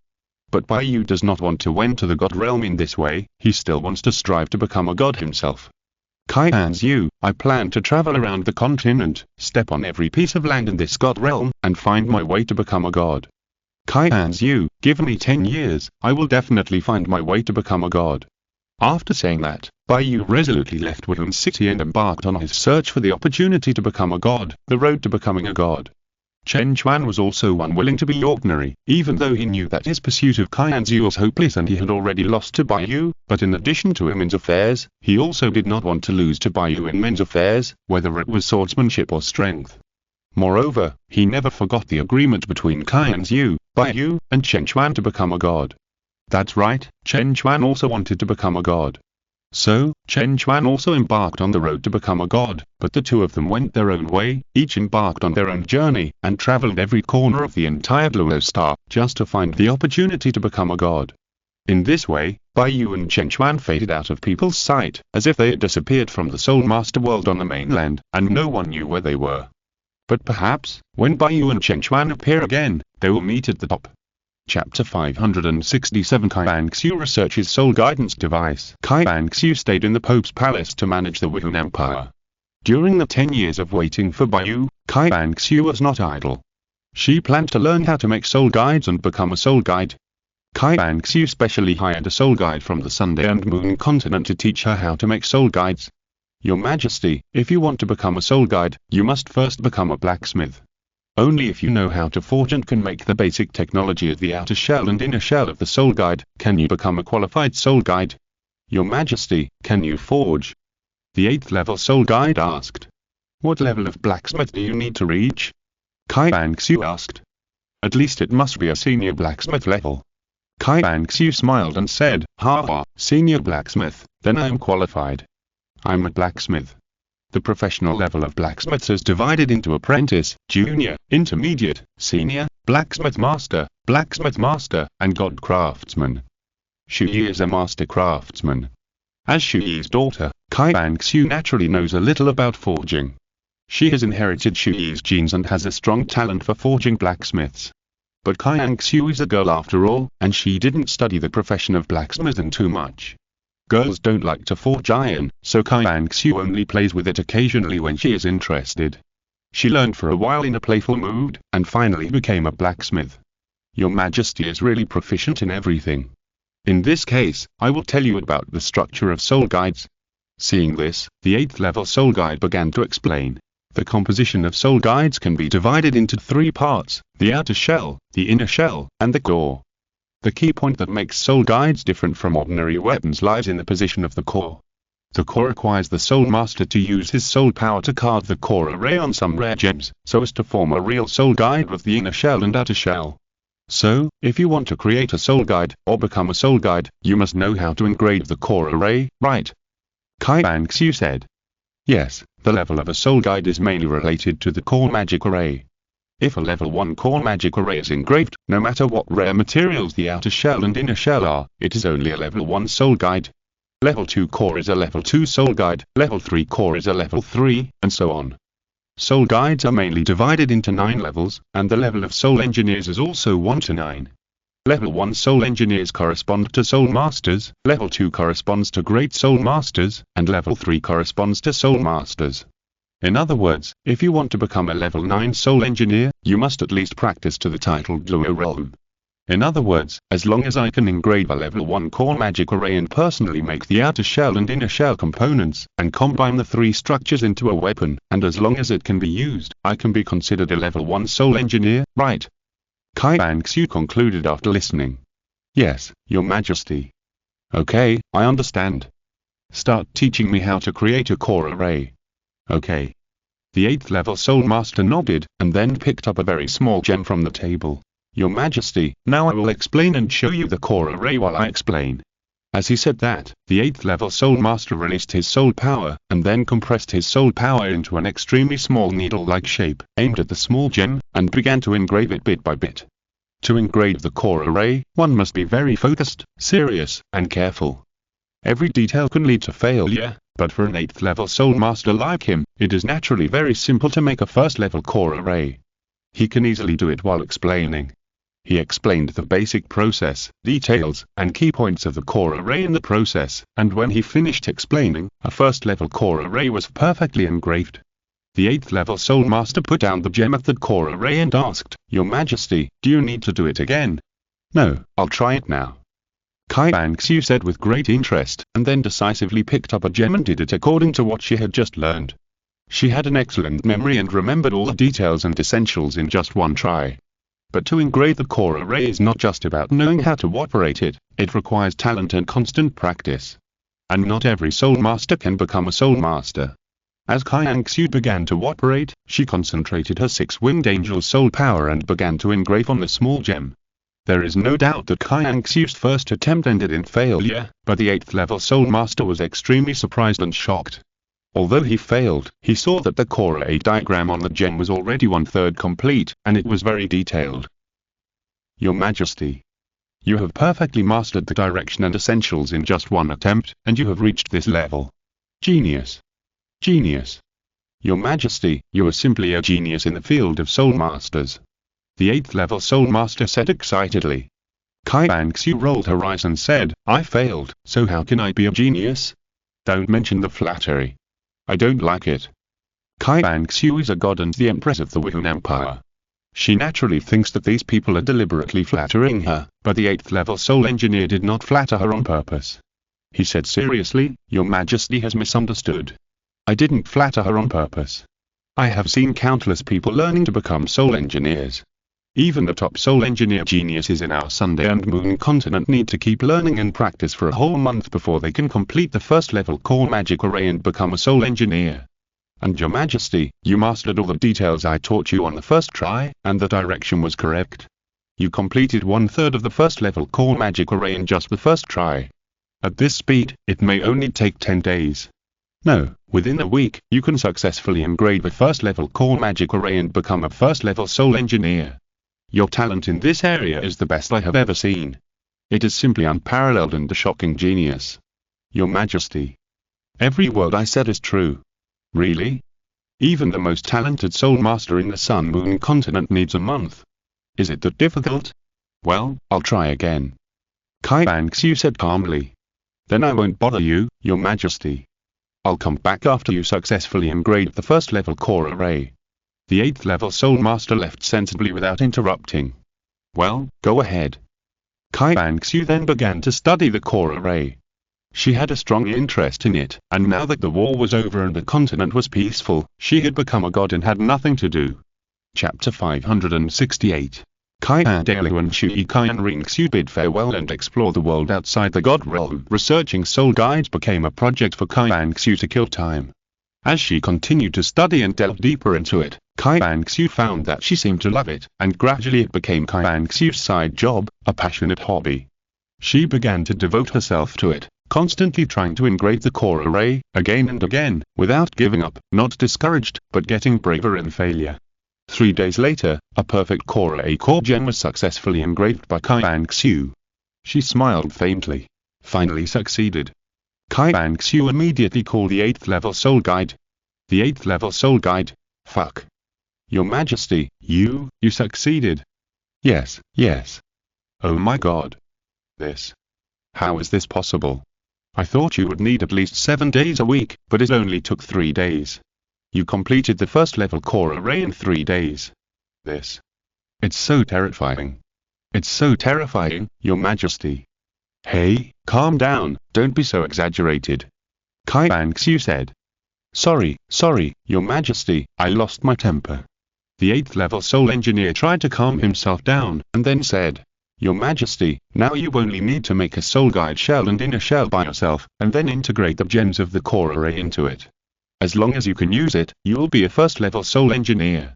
A: But Baiyu does not want to went to the god realm in this way, he still wants to strive to become a god himself. Qian Renxue, I plan to travel around the continent, step on every piece of land in this god realm, and find my way to become a god. Qian Renxue, give me 10 years, I will definitely find my way to become a god. After saying that, Baiyu resolutely left Woodland City and embarked on his search for the opportunity to become a god, the road to becoming a god. Chen Chuan was also unwilling to be ordinary, even though he knew that his pursuit of Qian Renxue was hopeless and he had already lost to Baiyu, but in addition to women's affairs, he also did not want to lose to Baiyu in men's affairs, whether it was swordsmanship or strength. Moreover, he never forgot the agreement between Qian Renxue, Baiyu, and Chen Chuan to become a god. That's right, Chen Chuan also wanted to become a god. So, Chen Chuan also embarked on the road to become a god, but the two of them went their own way, each embarked on their own journey, and traveled every corner of the entire Douluo Star, just to find the opportunity to become a god. In this way, Baiyu and Chen Chuan faded out of people's sight, as if they had disappeared from the Soul Master world on the mainland, and no one knew where they were. But perhaps, when Baiyu and Chen Chuan appear again, they will meet at the top. Chapter 567 Qian Renxue researches soul guidance device. Qian Renxue stayed in the Pope's palace to manage the Wuhan Empire. During the 10 years of waiting for Baiyu, Qian Renxue was not idle. She planned to learn how to make soul guides and become a soul guide. Qian Renxue specially hired a soul guide from the Sunday and Moon continent to teach her how to make soul guides. Your Majesty, if you want to become a soul guide, you must first become a blacksmith. Only if you know how to forge and can make the basic technology of the outer shell and inner shell of the soul guide, can you become a qualified soul guide. Your Majesty, can you forge? The 8th level soul guide asked. What level of blacksmith do you need to reach? Qian Renxue asked. At least it must be a senior blacksmith level. Qian Renxue smiled and said, ha, senior blacksmith, then I am qualified. I'm a blacksmith. The professional level of blacksmiths is divided into apprentice, junior, intermediate, senior, blacksmith master, and god craftsman. Chu Ye is a master craftsman. As Chu Ye's daughter, Qian Renxue naturally knows a little about forging. She has inherited Chu Ye's genes and has a strong talent for forging blacksmiths. But Qian Renxue is a girl after all, and she didn't study the profession of blacksmithing too much. Girls don't like to forge iron, so Qian Renxue only plays with it occasionally when she is interested. She learned for a while in a playful mood, and finally became a blacksmith. Your Majesty is really proficient in everything. In this case, I will tell you about the structure of soul guides. Seeing this, the 8th level soul guide began to explain. The composition of soul guides can be divided into 3 parts, the outer shell, the inner shell, and the core. The key point that makes soul guides different from ordinary weapons lies in the position of the core. The core requires the soul master to use his soul power to carve the core array on some rare gems, so as to form a real soul guide with the inner shell and outer shell. So, if you want to create a soul guide, or become a soul guide, you must know how to engrave the core array, right? Qian Renxue said. Yes, the level of a soul guide is mainly related to the core magic array. If a level 1 core magic array is engraved, no matter what rare materials the outer shell and inner shell are, it is only a level 1 soul guide. Level 2 core is a level 2 soul guide, level 3 core is a level 3, and so on. Soul guides are mainly divided into 9 levels, and the level of soul engineers is also 1 to 9. Level 1 soul engineers correspond to soul masters, level 2 corresponds to great soul masters, and level 3 corresponds to soul masters. In other words, if you want to become a level 9 soul engineer, you must at least practice to the title Douluo realm. In other words, as long as I can engrave a level 1 core magic array and personally make the outer shell and inner shell components, and combine the 3 structures into a weapon, and as long as it can be used, I can be considered a level 1 soul engineer, right? Qian Renxue concluded after listening. Yes, Your Majesty. Okay, I understand. Start teaching me how to create a core array. Okay. The 8th level Soul Master nodded, and then picked up a very small gem from the table. Your Majesty, now I will explain and show you the core array while I explain. As he said that, the 8th level Soul Master released his soul power, and then compressed his soul power into an extremely small needle-like shape, aimed at the small gem, and began to engrave it bit by bit. To engrave the core array, one must be very focused, serious, and careful. Every detail can lead to failure, but for an 8th level Soul Master like him, it is naturally very simple to make a first level core array. He can easily do it while explaining. He explained the basic process, details, and key points of the core array in the process, and when he finished explaining, a first level core array was perfectly engraved. The 8th level Soul Master put down the gem of the core array and asked, Your Majesty, do you need to do it again? No, I'll try it now. Qian Renxue said with great interest, and then decisively picked up a gem and did it according to what she had just learned. She had an excellent memory and remembered all the details and essentials in just one try. But to engrave the core array is not just about knowing how to operate it, it requires talent and constant practice. And not every Soul Master can become a Soul Master. As Qian Renxue began to operate, she concentrated her 6-winged angel soul power and began to engrave on the small gem. There is no doubt that Qian Renxue's first attempt ended in failure, but the 8th level Soul Master was extremely surprised and shocked. Although he failed, he saw that the core array diagram on the gem was already 1/3 complete, and it was very detailed. Your Majesty. You have perfectly mastered the direction and essentials in just one attempt, and you have reached this level. Genius. Genius. Your Majesty, you are simply a genius in the field of Soul Masters. The 8th level Soul Master said excitedly. Qian Renxue rolled her eyes and said, I failed, so how can I be a genius? Don't mention the flattery. I don't like it. Qian Renxue is a god and the Empress of the Wuhan Empire. She naturally thinks that these people are deliberately flattering her, but the 8th level Soul Engineer did not flatter her on purpose. He said seriously, Your Majesty has misunderstood. I didn't flatter her on purpose. I have seen countless people learning to become Soul Engineers. Even the top Soul Engineer geniuses in our Sunday and Moon continent need to keep learning and practice for a whole month before they can complete the first level core magic array and become a Soul Engineer. And Your Majesty, you mastered all the details I taught you on the first try, and the direction was correct. You completed 1/3 of the first level core magic array in just the first try. At this speed, it may only take 10 days. No, within a week, you can successfully engrave a first level core magic array and become a first level Soul Engineer. Your talent in this area is the best I have ever seen. It is simply unparalleled and a shocking genius. Your Majesty. Every word I said is true. Really? Even the most talented Soul Master in the Sun Moon continent needs a month. Is it that difficult? Well, I'll try again. Qian Renxue said calmly. Then I won't bother you, Your Majesty. I'll come back after you successfully engrave the first level core array. The 8th level Soul Master left sensibly without interrupting. Well, go ahead. Qian Renxue then began to study the core array. She had a strong interest in it, and now that the war was over and the continent was peaceful, she had become a god and had nothing to do. Chapter 568. Qian Dalu and Chu Ye Qian Renxue bid farewell and explore the world outside the god realm. Researching soul guides became a project for Qian Renxue to kill time. As she continued to study and delve deeper into it, Qian Renxue found that she seemed to love it, and gradually it became Qian Renxue's side job, a passionate hobby. She began to devote herself to it, constantly trying to engrave the core array, again and again, without giving up, not discouraged, but getting braver in failure. 3 days later, a perfect core array core gem was successfully engraved by Qian Renxue. She smiled faintly. Finally succeeded. Qian Renxue immediately called the 8th level soul guide. The 8th level soul guide. Fuck. Your Majesty, you succeeded. Yes. Oh my god. How is this possible? I thought you would need at least 7 days a week, but it only took 3 days. You completed the first level core array in 3 days. It's so terrifying. It's so terrifying, Your Majesty. Hey, calm down, don't be so exaggerated. Qian Renxue said. Sorry, Your Majesty, I lost my temper. The 8th level soul engineer tried to calm himself down, and then said, Your Majesty, now you only need to make a soul guide shell and inner shell by yourself, and then integrate the gems of the core array into it. As long as you can use it, you will be a 1st level soul engineer.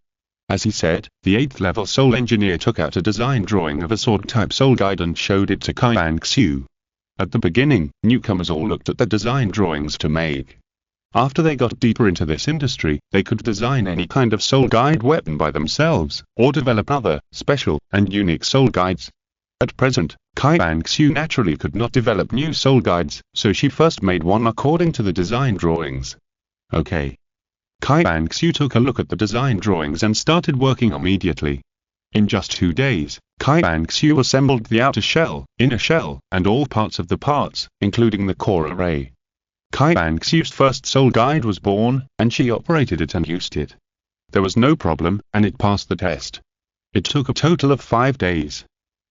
A: As he said, the 8th level soul engineer took out a design drawing of a sword type soul guide and showed it to Qian Renxue. At the beginning, newcomers all looked at the design drawings to make. After they got deeper into this industry, they could design any kind of soul guide weapon by themselves, or develop other, special, and unique soul guides. At present, Qian Renxue naturally could not develop new soul guides, so she first made one according to the design drawings. Okay. Qian Renxue took a look at the design drawings and started working immediately. In just 2 days, Qian Renxue assembled the outer shell, inner shell, and all parts of the parts, including the core array. Qian Renxue's first soul guide was born, and she operated it and used it. There was no problem, and it passed the test. It took a total of 5 days.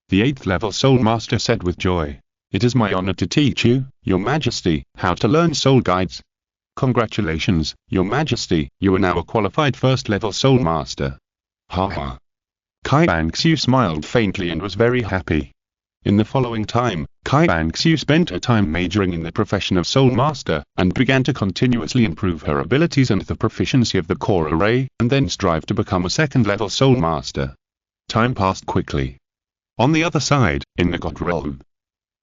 A: The 8th level soul master said with joy, It is my honor to teach you, Your Majesty, how to learn soul guides. Congratulations, Your Majesty, you are now a qualified 1st level soul master. Ha ha. Qian Renxue smiled faintly and was very happy. In the following time, Qian Renxue spent her time majoring in the profession of soul master, and began to continuously improve her abilities and the proficiency of the core array, and then strive to become a 2nd level soul master. Time passed quickly. On the other side, in the God realm,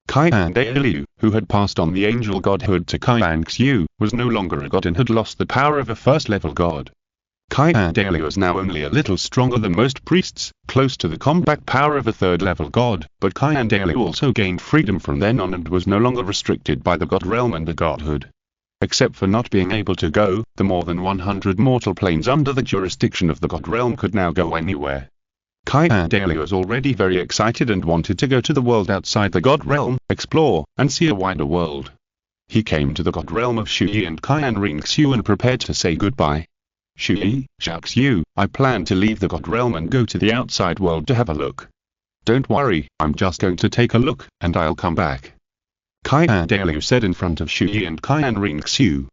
A: Qian Dalu, who had passed on the angel godhood to Qian Renxue, was no longer a god and had lost the power of a 1st level god. Qian Dalu was now only a little stronger than most priests, close to the compact power of a 3rd level god, but Qian Dalu also gained freedom from then on and was no longer restricted by the god realm and the godhood. Except for not being able to go, the more than 100 mortal planes under the jurisdiction of the god realm could now go anywhere. Qian Dalu was already very excited and wanted to go to the world outside the god realm, explore, and see a wider world. He came to the god realm of Chu Ye and Qian Renxue and prepared to say goodbye. Chu Ye, shucks you, I plan to leave the god realm and go to the outside world to have a look. Don't worry, I'm just going to take a look, and I'll come back. Qian Dalu said in front of Chu Ye and Qian Renxue.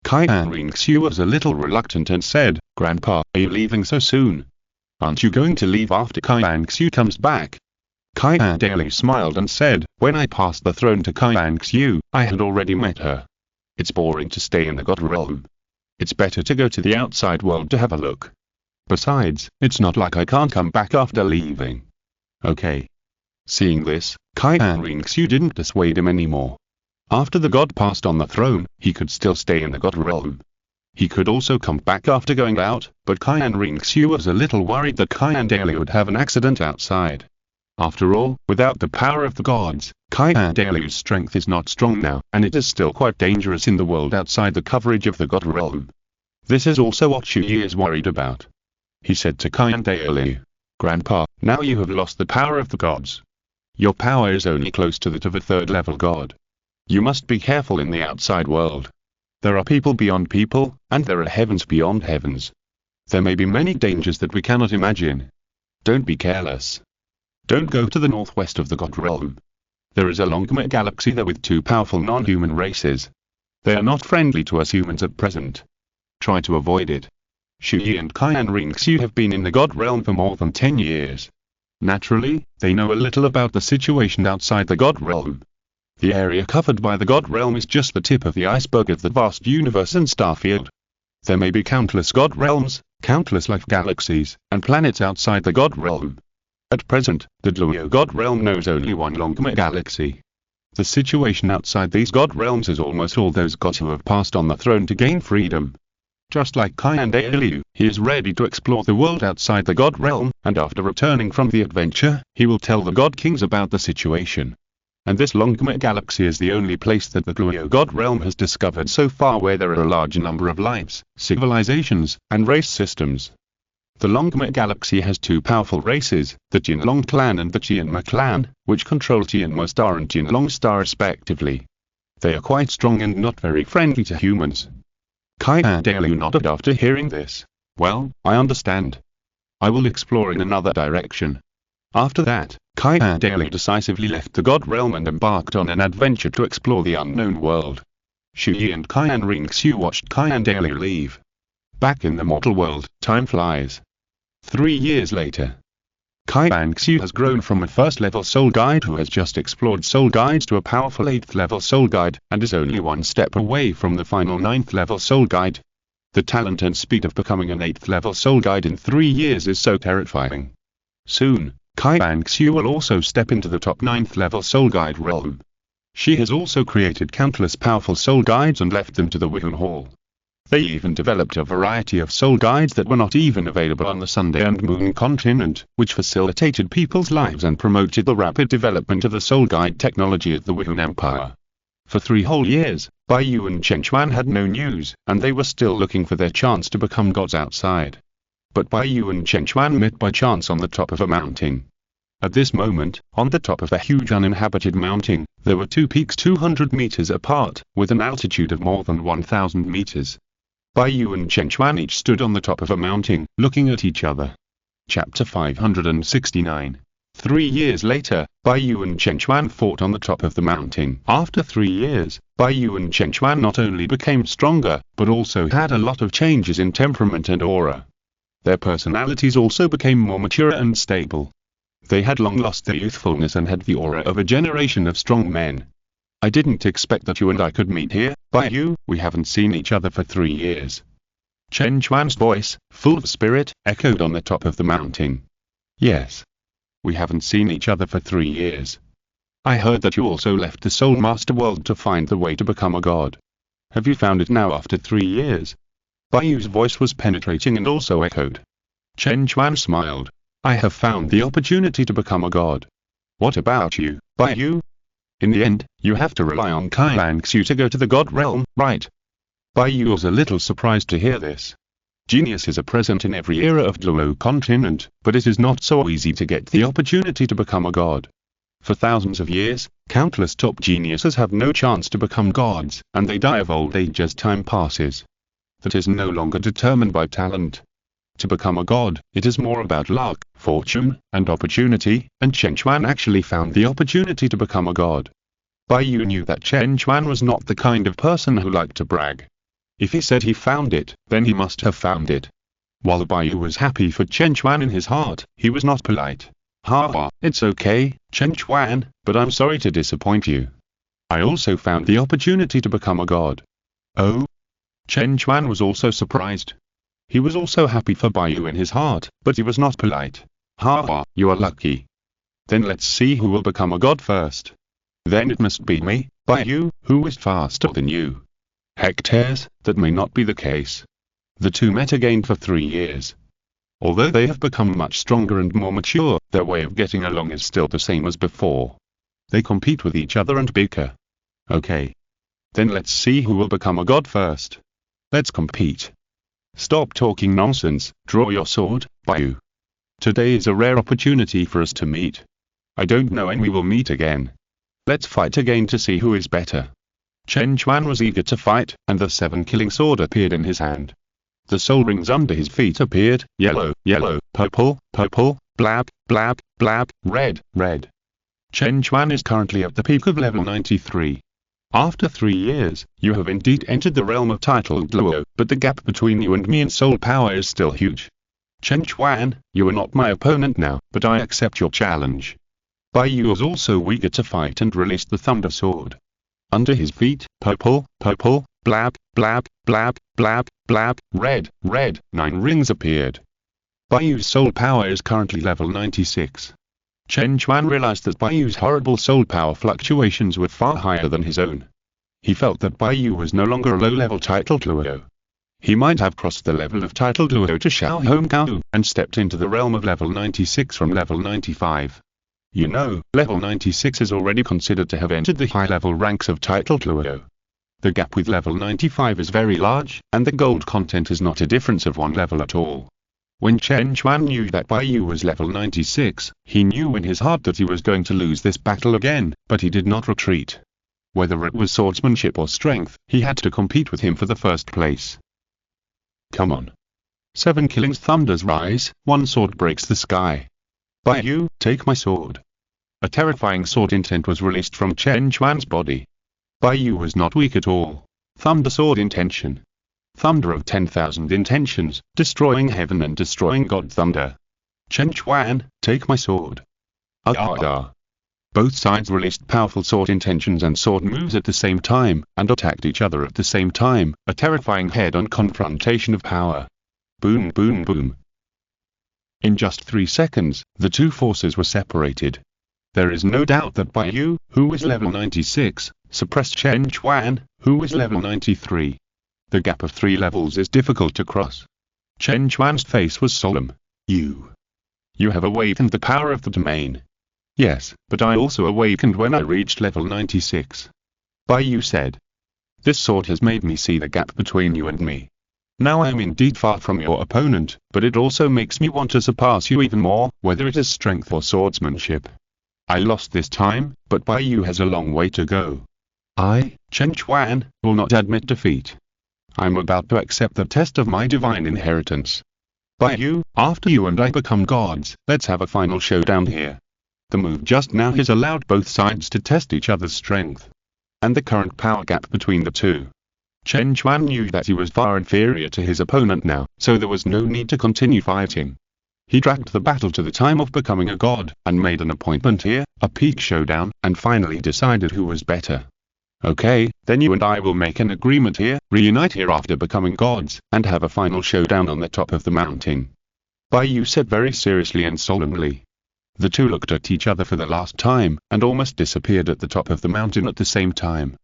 A: Qian Renxue was a little reluctant and said, Grandpa, are you leaving so soon? Aren't you going to leave after Qian Renxue comes back? Qian Dalu smiled and said, When I passed the throne to Qian Renxue, I had already met her. It's boring to stay in the god realm. It's better to go to the outside world to have a look. Besides, it's not like I can't come back after leaving. Okay. Seeing this, Qian Renxue didn't dissuade him anymore. After the god passed on the throne, he could still stay in the god realm. He could also come back after going out, but Qian Renxue was a little worried that Qian Dalu would have an accident outside. After all, without the power of the gods, Qian Dalu's strength is not strong now, and it is still quite dangerous in the world outside the coverage of the god realm. This is also what Chu Ye is worried about. He said to Qian Dalu, Grandpa, now you have lost the power of the gods. Your power is only close to that of a 3rd level god. You must be careful in the outside world. There are people beyond people, and there are heavens beyond heavens. There may be many dangers that we cannot imagine. Don't be careless. Don't go to the northwest of the god realm. There is a Longmate galaxy there with 2 powerful non-human races. They are not friendly to us humans at present. Try to avoid it. Chu Ye and Qian Renxue have been in the god realm for more than 10 years. Naturally, they know a little about the situation outside the god realm. The area covered by the god realm is just the tip of the iceberg of the vast universe and starfield. There may be countless god realms, countless life galaxies, and planets outside the god realm. At present, the Douluo god realm knows only one Longmate galaxy. The situation outside these god realms is almost all those gods who have passed on the throne to gain freedom. Just like Qian Dalu, he is ready to explore the world outside the god realm, and after returning from the adventure, he will tell the god kings about the situation. And this Longmate galaxy is the only place that the Douluo god realm has discovered so far where there are a large number of lives, civilizations, and race systems. The Longmate galaxy has 2 powerful races, the Tianlong clan and the Qianma clan, which control Tianma star and Tianlong star respectively. They are quite strong and not very friendly to humans. Qian Dalu nodded after hearing this. Well, I understand. I will explore in another direction. After that, Qian Dalu decisively left the God Realm and embarked on an adventure to explore the unknown world. Chu Ye and Qian Renxue watched Qian Dalu leave. Back in the mortal world, time flies. 3 years later, Qian Renxue has grown from a first-level soul guide who has just explored soul guides to a powerful 8th-level soul guide, and is only one step away from the final 9th-level soul guide. The talent and speed of becoming an 8th-level soul guide in 3 years is so terrifying. Soon, Qian Renxue will also step into the top 9th-level soul guide realm. She has also created countless powerful soul guides and left them to the Wuhan Hall. They even developed a variety of soul guides that were not even available on the Sunday and Moon continent, which facilitated people's lives and promoted the rapid development of the soul guide technology at the Wuhan Empire. For 3 whole years, Baiyu and Chen Chuan had no news, and they were still looking for their chance to become gods outside. But Baiyu and Chen Chuan met by chance on the top of a mountain. At this moment, on the top of a huge uninhabited mountain, there were 2 peaks 200 meters apart, with an altitude of more than 1,000 meters. Baiyu and Chen Chuan each stood on the top of a mountain, looking at each other. Chapter 569. 3 years later, Baiyu and Chen Chuan fought on the top of the mountain. After 3 years, Baiyu and Chen Chuan not only became stronger, but also had a lot of changes in temperament and aura. Their personalities also became more mature and stable. They had long lost their youthfulness and had the aura of a generation of strong men. I didn't expect that you and I could meet here, Baiyu. We haven't seen each other for 3 years. Chen Chuan's voice, full of spirit, echoed on the top of the mountain. Yes. We haven't seen each other for 3 years. I heard that you also left the Soul Master world to find the way to become a god. Have you found it now after 3 years? Baiyu's voice was penetrating and also echoed. Chen Chuan smiled. I have found the opportunity to become a god. What about you, Baiyu? In the end, you have to rely on Qian Renxue to go to the god realm, right? Baiyu was a little surprised to hear this. Geniuses are present in every era of Douluo Continent, but it is not so easy to get the opportunity to become a god. For thousands of years, countless top geniuses have no chance to become gods, and they die of old age as time passes. That is no longer determined by talent. To become a god, it is more about luck, fortune, and opportunity, and Chen Chuan actually found the opportunity to become a god. Baiyu knew that Chen Chuan was not the kind of person who liked to brag. If he said he found it, then he must have found it. While Baiyu was happy for Chen Chuan in his heart, he was not polite. Haha, it's okay, Chen Chuan, but I'm sorry to disappoint you. I also found the opportunity to become a god. Oh? Chen Chuan was also surprised. He was also happy for Baiyu in his heart, but he was not polite. Haha, you are lucky. Then let's see who will become a god first. Then it must be me, Baiyu, who is faster than you. Hectares, that may not be the case. The two met again for 3 years. Although they have become much stronger and more mature, their way of getting along is still the same as before. They compete with each other and bicker. Okay. Then let's see who will become a god first. Let's compete. Stop talking nonsense, draw your sword, Baiyu. Today is a rare opportunity for us to meet. I don't know when we will meet again. Let's fight again to see who is better. Chen Chuan was eager to fight, and the 7-killing sword appeared in his hand. The soul rings under his feet appeared, yellow, yellow, purple, purple, black, black, black, red, red. Chen Chuan is currently at the peak of level 93. After 3 years, you have indeed entered the realm of titled Douluo, but the gap between you and me in soul power is still huge. Chen Chuan, you are not my opponent now, but I accept your challenge. Baiyu was also eager to fight and released the Thunder Sword. Under his feet, purple, purple, black, black, black, black, black, red, red, 9 rings appeared. Baiyu's soul power is currently level 96. Chen Chuan realized that Baiyu's horrible soul power fluctuations were far higher than his own. He felt that Baiyu was no longer a low-level title Douluo. He might have crossed the level of title Douluo to Xiao Home Gao, and stepped into the realm of level 96 from level 95. You know, level 96 is already considered to have entered the high-level ranks of title Douluo. The gap with level 95 is very large, and the gold content is not a difference of 1 level at all. When Chen Chuan knew that Baiyu was level 96, he knew in his heart that he was going to lose this battle again, but he did not retreat. Whether it was swordsmanship or strength, he had to compete with him for the first place. Come on. 7 killings thunders rise, 1 sword breaks the sky. Baiyu, take my sword. A terrifying sword intent was released from Chen Chuan's body. Bai Yu was not weak at all. Thunder sword intention. Thunder of 10,000 intentions, destroying heaven and destroying God thunder. Chen Chuan, take my sword. Both sides released powerful sword intentions and sword moves at the same time, and attacked each other at the same time, a terrifying head-on confrontation of power. Boom boom boom. In just 3 seconds, the two forces were separated. There is no doubt that Bai Yu, who was level 96, suppressed Chen Chuan, who was level 93. The gap of 3 levels is difficult to cross. Chen Chuan's face was solemn. You have awakened the power of the domain. Yes, but I also awakened when I reached level 96. Bai Yu said. This sword has made me see the gap between you and me. Now I am indeed far from your opponent, but it also makes me want to surpass you even more, whether it is strength or swordsmanship. I lost this time, but Bai Yu has a long way to go. I, Chen Chuan, will not admit defeat. I'm about to accept the test of my divine inheritance. Bai Yu, after you and I become gods, let's have a final showdown here. The move just now has allowed both sides to test each other's strength. And the current power gap between the two. Chen Chuan knew that he was far inferior to his opponent now, so there was no need to continue fighting. He dragged the battle to the time of becoming a god, and made an appointment here, a peak showdown, and finally decided who was better. Okay, then you and I will make an agreement here, reunite here after becoming gods, and have a final showdown on the top of the mountain. Bai Yu said very seriously and solemnly. The two looked at each other for the last time, and almost disappeared at the top of the mountain at the same time.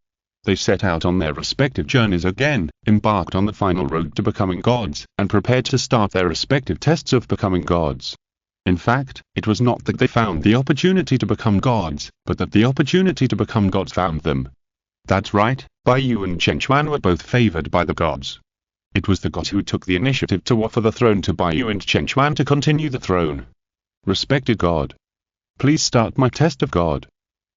A: They set out on their respective journeys again, embarked on the final road to becoming gods, and prepared to start their respective tests of becoming gods. In fact, it was not that they found the opportunity to become gods, but that the opportunity to become gods found them. That's right, Bai Yu and Chen Chuan were both favored by the gods. It was the gods who took the initiative to offer the throne to Bai Yu and Chen Chuan to continue the throne. Respected God. Please start my test of God.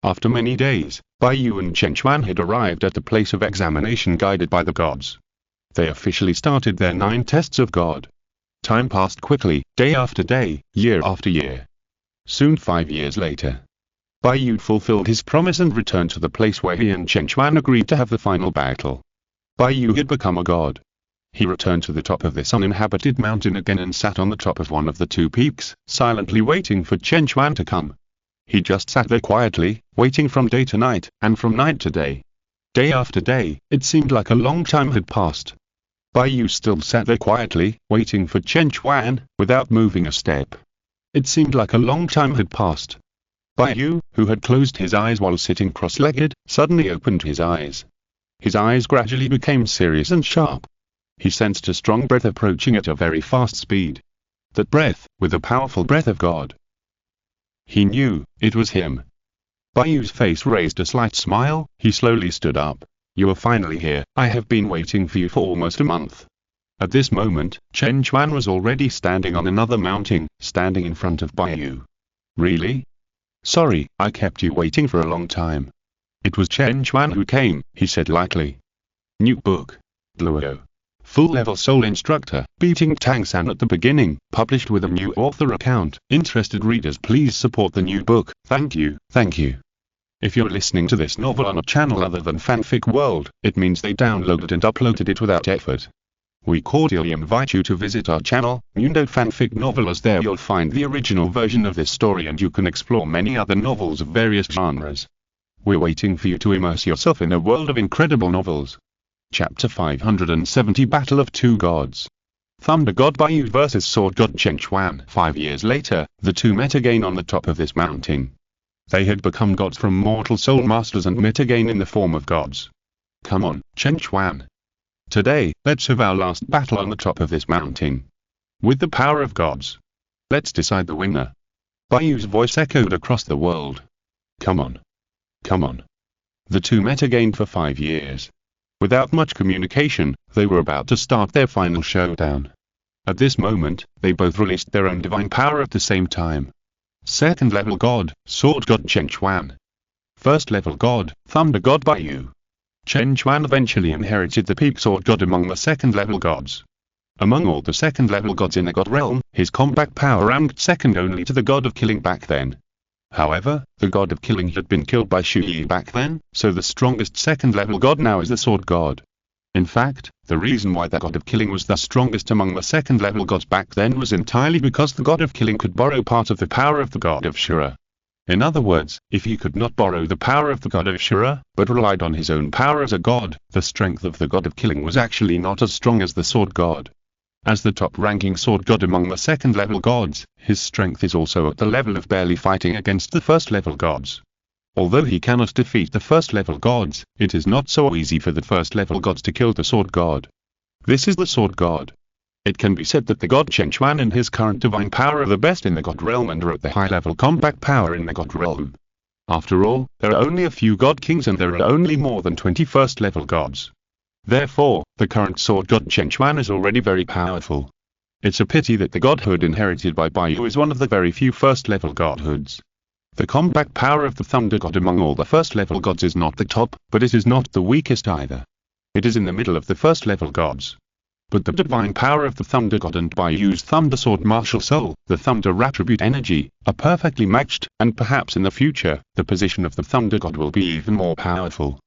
A: After many days, Bai Yu and Chen Chuan had arrived at the place of examination guided by the gods. They officially started their 9 tests of God. Time passed quickly, day after day, year after year. Soon 5 years later, Bai Yu fulfilled his promise and returned to the place where he and Chen Chuan agreed to have the final battle. Bai Yu had become a god. He returned to the top of this uninhabited mountain again and sat on the top of one of the 2 peaks, silently waiting for Chen Chuan to come. He just sat there quietly, waiting from day to night, and from night to day. Day after day, it seemed like a long time had passed. Bai Yu still sat there quietly, waiting for Chen Chuan, without moving a step. It seemed like a long time had passed. Bai Yu, who had closed his eyes while sitting cross-legged, suddenly opened his eyes. His eyes gradually became serious and sharp. He sensed a strong breath approaching at a very fast speed. That breath, with the powerful breath of God. He knew, it was him. Bai Yu's face raised a slight smile, he slowly stood up. You are finally here, I have been waiting for you for almost a month. At this moment, Chen Chuan was already standing on another mountain, standing in front of Bai Yu. Really? Sorry, I kept you waiting for a long time. It was Chen Chuan who came, he said lightly. New book. Douluo. Full-level soul instructor, beating Tang San at the beginning, published with a new author account. Interested readers please support the new book, thank you, thank you. If you're listening to this novel on a channel other than Fanfic World, it means they downloaded and uploaded it without effort. We cordially invite you to visit our channel, Mundo Fanfic Novel, as there you'll find the original version of this story and you can explore many other novels of various genres. We're waiting for you to immerse yourself in a world of incredible novels. Chapter 570 Battle of Two Gods. Thunder God Bai Yu vs Sword God Chen Chuan. 5 years later, the two met again on the top of this mountain. They had become gods from mortal soul masters and met again in the form of gods. Come on, Chen Chuan. Today, let's have our last battle on the top of this mountain. With the power of gods. Let's decide the winner. Bai Yu's voice echoed across the world. Come on. Come on. The two met again for 5 years. Without much communication, they were about to start their final showdown. At this moment, they both released their own divine power at the same time. Second level God, Sword God Chen Chuan. First level God, Thunder God Bai Yu. Chen Chuan eventually inherited the peak Sword God among the second level gods. Among all the second level gods in the God realm, his combat power ranked second only to the God of Killing back then. However, the god of killing had been killed by Chu Ye back then, so the strongest second-level god now is the sword god. In fact, the reason why the god of killing was the strongest among the second-level gods back then was entirely because the god of killing could borrow part of the power of the god of Shura. In other words, if he could not borrow the power of the god of Shura, but relied on his own power as a god, the strength of the god of killing was actually not as strong as the sword god. As the top-ranking sword god among the second-level gods, his strength is also at the level of barely fighting against the first-level gods. Although he cannot defeat the first-level gods, it is not so easy for the first-level gods to kill the sword god. This is the sword god. It can be said that the god Qian Renxue and his current divine power are the best in the god realm and are at the high-level combat power in the god realm. After all, there are only a few god kings and there are only more than 20 first-level gods. Therefore, the current sword god Qian Renxue is already very powerful. It's a pity that the godhood inherited by Baiyu is one of the very few first-level godhoods. The combat power of the thunder god among all the first-level gods is not the top, but it is not the weakest either. It is in the middle of the first-level gods. But the divine power of the thunder god and Baiyu's thunder sword martial soul, the thunder attribute energy, are perfectly matched, and perhaps in the future, the position of the thunder god will be even more powerful.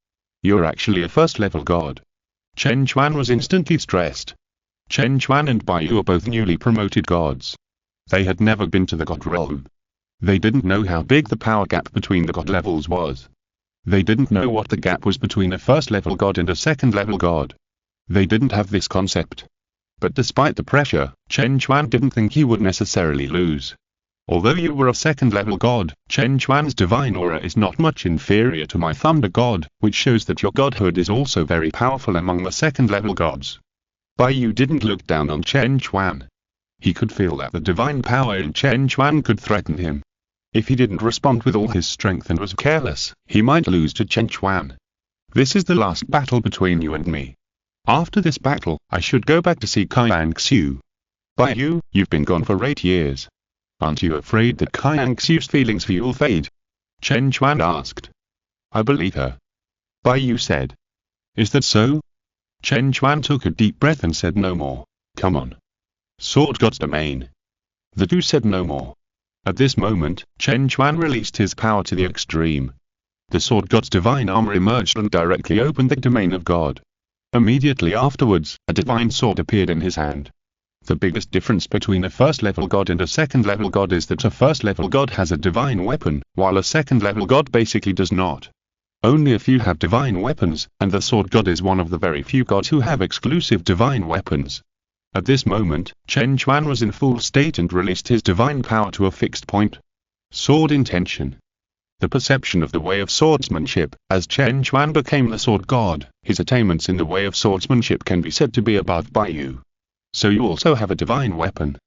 A: You're actually a first-level god. Qian Renxue was instantly stressed. Qian Renxue and Baiyu are both newly promoted gods. They had never been to the god realm. They didn't know how big the power gap between the god levels was. They didn't know what the gap was between a first-level god and a second-level god. They didn't have this concept. But despite the pressure, Qian Renxue didn't think he would necessarily lose. Although you were a second-level god, Qian Renxue's divine aura is not much inferior to my thunder god, which shows that your godhood is also very powerful among the second-level gods. Baiyu didn't look down on Qian Renxue. He could feel that the divine power in Qian Renxue could threaten him. If he didn't respond with all his strength and was careless, he might lose to Qian Renxue. This is the last battle between you and me. After this battle, I should go back to see Qian Renxue. Baiyu, you've been gone for 8 years. Aren't you afraid that Qian Renxue's feelings for you will fade? Qian Renxue asked. I believe her. Baiyu said. Is that so? Qian Renxue took a deep breath and said no more. Come on. Sword God's domain. The two said no more. At this moment, Qian Renxue released his power to the extreme. The sword god's divine armor emerged and directly opened the domain of God. Immediately afterwards, a divine sword appeared in his hand. The biggest difference between a first-level god and a second-level god is that a first-level god has a divine weapon, while a second-level god basically does not. Only a few have divine weapons, and the sword god is one of the very few gods who have exclusive divine weapons. At this moment, Qian Renxue was in full state and released his divine power to a fixed point. Sword intention. The perception of the way of swordsmanship, as Qian Renxue became the sword god, his attainments in the way of swordsmanship can be said to be above Baiyu. So you also have a divine weapon.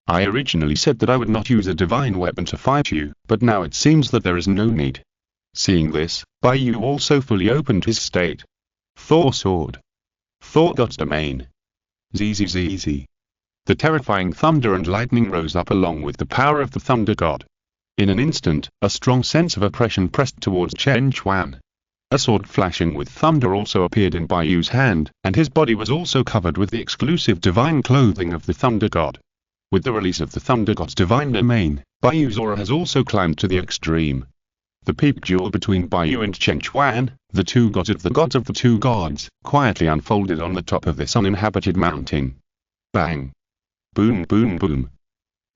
A: I originally said that I would not use a divine weapon to fight you, but now it seems that there is no need. Seeing this, Baiyu also fully opened his state. Thor sword. Thor god's domain. ZZZZ. The terrifying thunder and lightning rose up along with the power of the thunder god. In an instant, a strong sense of oppression pressed towards Qian Renxue. A sword flashing with thunder also appeared in Baiyu's hand, and his body was also covered with the exclusive divine clothing of the thunder god. With the release of the thunder god's divine domain, Baiyu's aura has also climbed to the extreme. The peak duel between Baiyu and Qian Renxue, the two gods of the two gods, quietly unfolded on the top of this uninhabited mountain. Bang! Boom boom boom!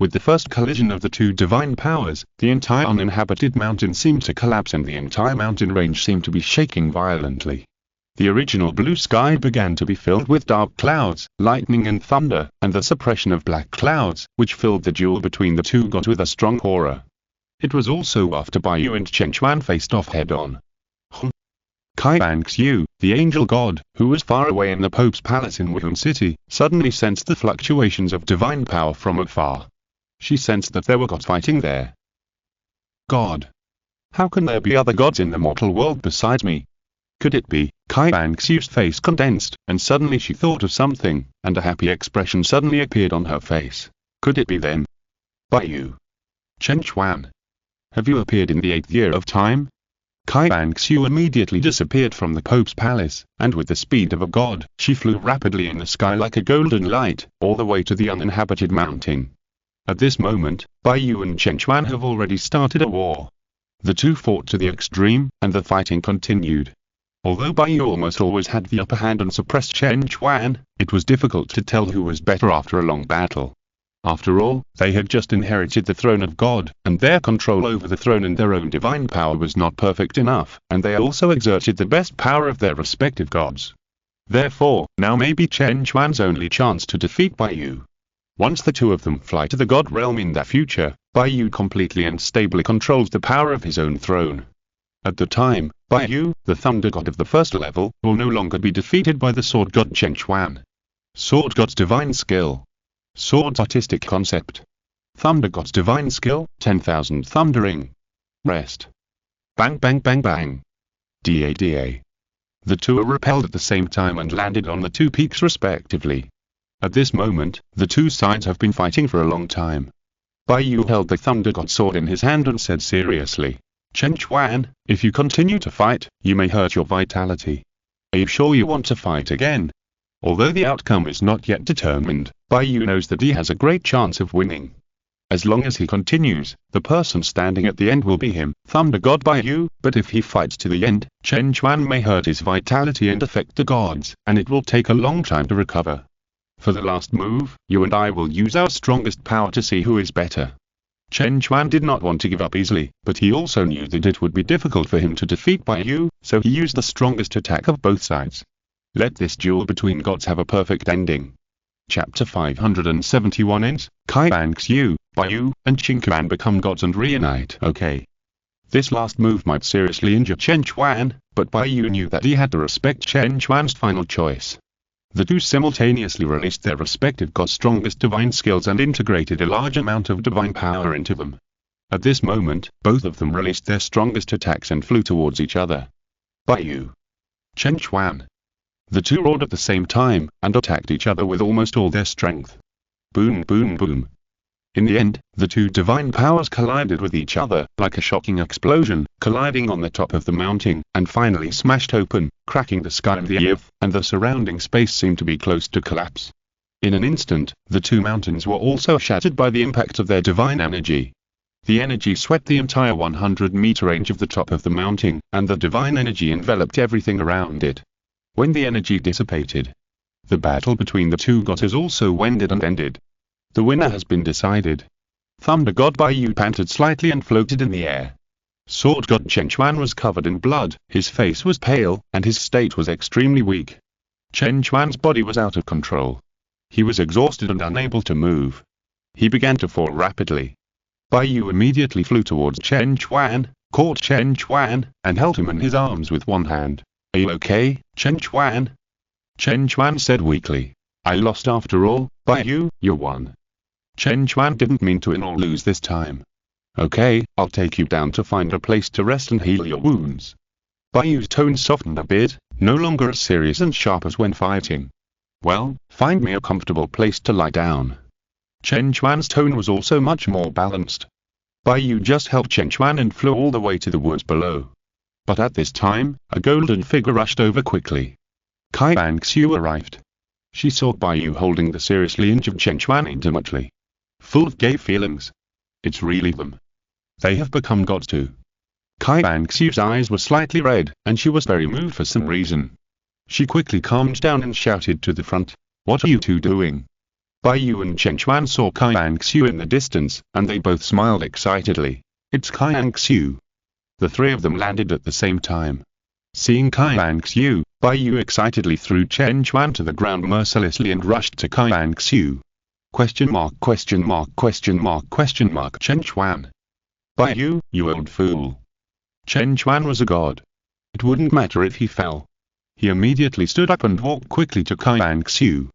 A: With the first collision of the two divine powers, the entire uninhabited mountain seemed to collapse and the entire mountain range seemed to be shaking violently. The original blue sky began to be filled with dark clouds, lightning and thunder, and the suppression of black clouds, which filled the duel between the two gods with a strong aura. It was also after Baiyu and Qian Renxue faced off head-on. Qian Renxue, the angel god, who was far away in the Pope's palace in Wuhan City, suddenly sensed the fluctuations of divine power from afar. She sensed that there were gods fighting there. God. How can there be other gods in the mortal world besides me? Could it be? Qian Renxue's face condensed, and suddenly she thought of something, and a happy expression suddenly appeared on her face. Could it be them? Baiyu. Qian Renxue. Have you appeared in the 8th year of time? Qian Renxue immediately disappeared from the Pope's palace, and with the speed of a god, she flew rapidly in the sky like a golden light, all the way to the uninhabited mountain. At this moment, Bai Yu and Chen Chuan have already started a war. The two fought to the extreme, and the fighting continued. Although Bai Yu almost always had the upper hand and suppressed Chen Chuan, it was difficult to tell who was better after a long battle. After all, they had just inherited the throne of God, and their control over the throne and their own divine power was not perfect enough, and they also exerted the best power of their respective gods. Therefore, now may be Chen Chuan's only chance to defeat Bai Yu. Once the two of them fly to the God realm in the future, Bai Yu completely and stably controls the power of his own throne. At the time, Bai Yu, the thunder god of the first level, will no longer be defeated by the sword god Chen Chuan. Sword god's divine skill. Sword's artistic concept. Thunder god's divine skill, 10,000 thundering. Rest. Bang bang bang bang. Da. The two are repelled at the same time and landed on the two peaks respectively. At this moment, the two sides have been fighting for a long time. Bai Yu held the thunder god sword in his hand and said seriously, "Chen Chuan, if you continue to fight, you may hurt your vitality. Are you sure you want to fight again?" Although the outcome is not yet determined, Bai Yu knows that he has a great chance of winning. As long as he continues, the person standing at the end will be him, Thunder God Bai Yu, but if he fights to the end, Chen Chuan may hurt his vitality and affect the gods, and it will take a long time to recover. For the last move, you and I will use our strongest power to see who is better. Chen Chuan did not want to give up easily, but he also knew that it would be difficult for him to defeat Bai Yu, so he used the strongest attack of both sides. Let this duel between gods have a perfect ending. Chapter 571 ends. Qian Renxue, Bai Yu, and Qin Quan become gods and reunite. Okay. This last move might seriously injure Chen Chuan, but Bai Yu knew that he had to respect Chen Chuan's final choice. The two simultaneously released their respective gods' strongest divine skills and integrated a large amount of divine power into them. At this moment, both of them released their strongest attacks and flew towards each other. Bai Yu. Chen Chuan. The two roared at the same time, and attacked each other with almost all their strength. Boom boom boom. In the end, the two divine powers collided with each other, like a shocking explosion, colliding on the top of the mountain, and finally smashed open, cracking the sky of the earth, and the surrounding space seemed to be close to collapse. In an instant, the two mountains were also shattered by the impact of their divine energy. The energy swept the entire 100-meter range of the top of the mountain, and the divine energy enveloped everything around it. When the energy dissipated, the battle between the two gods has also ended. The winner has been decided. Thunder God Bai Yu panted slightly and floated in the air. Sword God Chen Chuan was covered in blood, his face was pale, and his state was extremely weak. Chen Chuan's body was out of control. He was exhausted and unable to move. He began to fall rapidly. Bai Yu immediately flew towards Chen Chuan, caught Chen Chuan, and held him in his arms with one hand. "Are you okay, Chen Chuan?" Chen Chuan said weakly. "I lost after all, Bai Yu, you won." Chen Chuan didn't mean to win or lose this time. "Okay, I'll take you down to find a place to rest and heal your wounds." Bai Yu's tone softened a bit, no longer as serious and sharp as when fighting. "Well, find me a comfortable place to lie down." Chen Chuan's tone was also much more balanced. Bai Yu just helped Chen Chuan and flew all the way to the woods below. But at this time, a golden figure rushed over quickly. Qian Renxue arrived. She saw Bai Yu holding the seriously injured Chen Chuan intimately. Full of gay feelings. It's really them. They have become gods too. Qian Renxue's eyes were slightly red, and she was very moved for some reason. She quickly calmed down and shouted to the front, "What are you two doing?" Bai Yu and Chen Chuan saw Qian Renxue in the distance, and they both smiled excitedly. "It's Qian Renxue." The three of them landed at the same time. Seeing Qian Renxue, Bai Yu excitedly threw Chen Chuan to the ground mercilessly and rushed to Qian Renxue. Question mark question mark question mark question mark Chen Chuan. "Bai Yu, you old fool." Chen Chuan was a god. It wouldn't matter if he fell. He immediately stood up and walked quickly to Qian Renxue.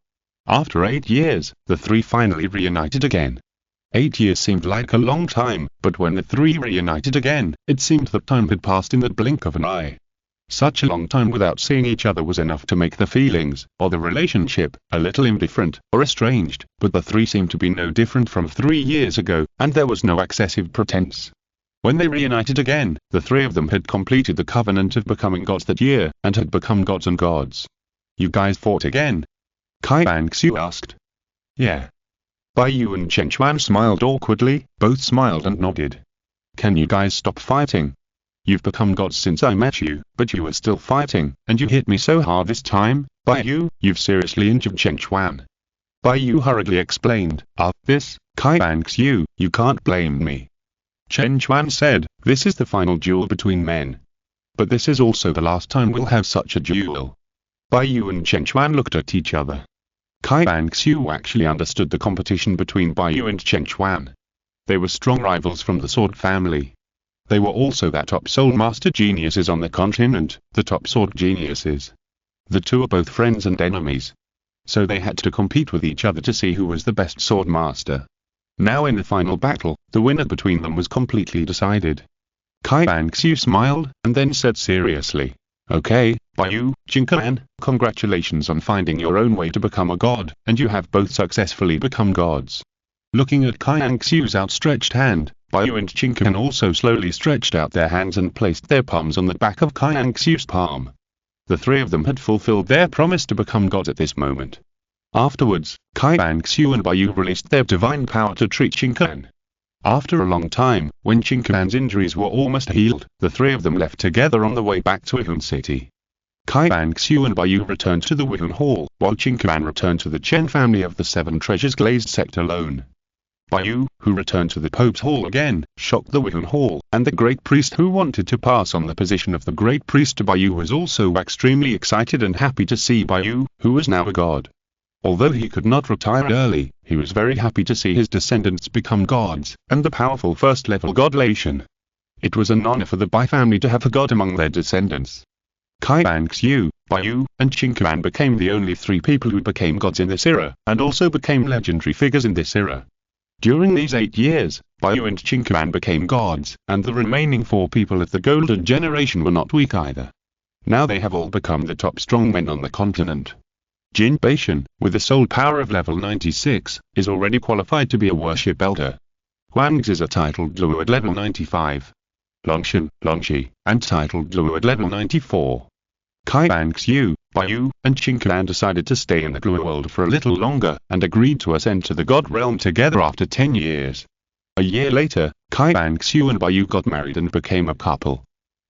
A: After 8 years, the three finally reunited again. 8 years seemed like a long time, but when the three reunited again, it seemed that time had passed in the blink of an eye. Such a long time without seeing each other was enough to make the feelings, or the relationship, a little indifferent, or estranged, but the three seemed to be no different from 3 years ago, and there was no excessive pretense. When they reunited again, the three of them had completed the covenant of becoming gods that year, and had become gods and gods. "You guys fought again?" Qian Renxue asked. "Yeah." Bai Yu and Chen Chuan smiled awkwardly, both smiled and nodded. Can you guys stop fighting? You've become gods since I met you, but you are still fighting, and you hit me so hard this time. Bai Yu, you've seriously injured Chen Chuan. Bai Yu hurriedly explained, this, Qian Renxue, you can't blame me. Chen Chuan said, this is the final duel between men. But this is also the last time we'll have such a duel. Bai Yu and Chen Chuan looked at each other. Qian Renxue actually understood the competition between Bai Yu and Chen Chuan. They were strong rivals from the sword family. They were also the top sword master geniuses on the continent, the top sword geniuses. The two are both friends and enemies. So they had to compete with each other to see who was the best sword master. Now in the final battle, the winner between them was completely decided. Qian Renxue smiled, and then said seriously, okay, Bai Yu, Jinkan, congratulations on finding your own way to become a god, and you have both successfully become gods. Looking at Qian Renxue's outstretched hand, Bai Yu and Jinkan also slowly stretched out their hands and placed their palms on the back of Qian Renxue's palm. The three of them had fulfilled their promise to become gods at this moment. Afterwards, Qian Renxue and Bai Yu released their divine power to treat Jinkan. After a long time, when Jinkan's injuries were almost healed, the three of them left together on the way back to Wuhan City. Qian Renxue and Bai Yu returned to the Wuhan Hall, while Jinkan returned to the Chen family of the Seven Treasures Glazed Sect alone. Bai Yu, who returned to the Pope's Hall again, shocked the Wuhan Hall, and the Great Priest who wanted to pass on the position of the Great Priest to Bai Yu was also extremely excited and happy to see Bai Yu, who was now a god. Although he could not retire early, he was very happy to see his descendants become gods, and the powerful first-level godlation. It was an honor for the Bai family to have a god among their descendants. Qian Renxue, Bai Yu, and Jinkan became the only three people who became gods in this era, and also became legendary figures in this era. During these 8 years, Bai Yu and Jinkan became gods, and the remaining 4 people of the Golden Generation were not weak either. Now they have all become the top strongmen on the continent. Jin Baishan, with a soul power of level 96, is already qualified to be a worship elder. Huang's is a titled Douluo at level 95. Longshan, Longxi, and titled Douluo at level 94. Qian Renxue, Bai Yu, and Jinkan decided to stay in the Douluo world for a little longer, and agreed to ascend to the God realm together after 10 years. A year later, Qian Renxue and Bai Yu got married and became a couple.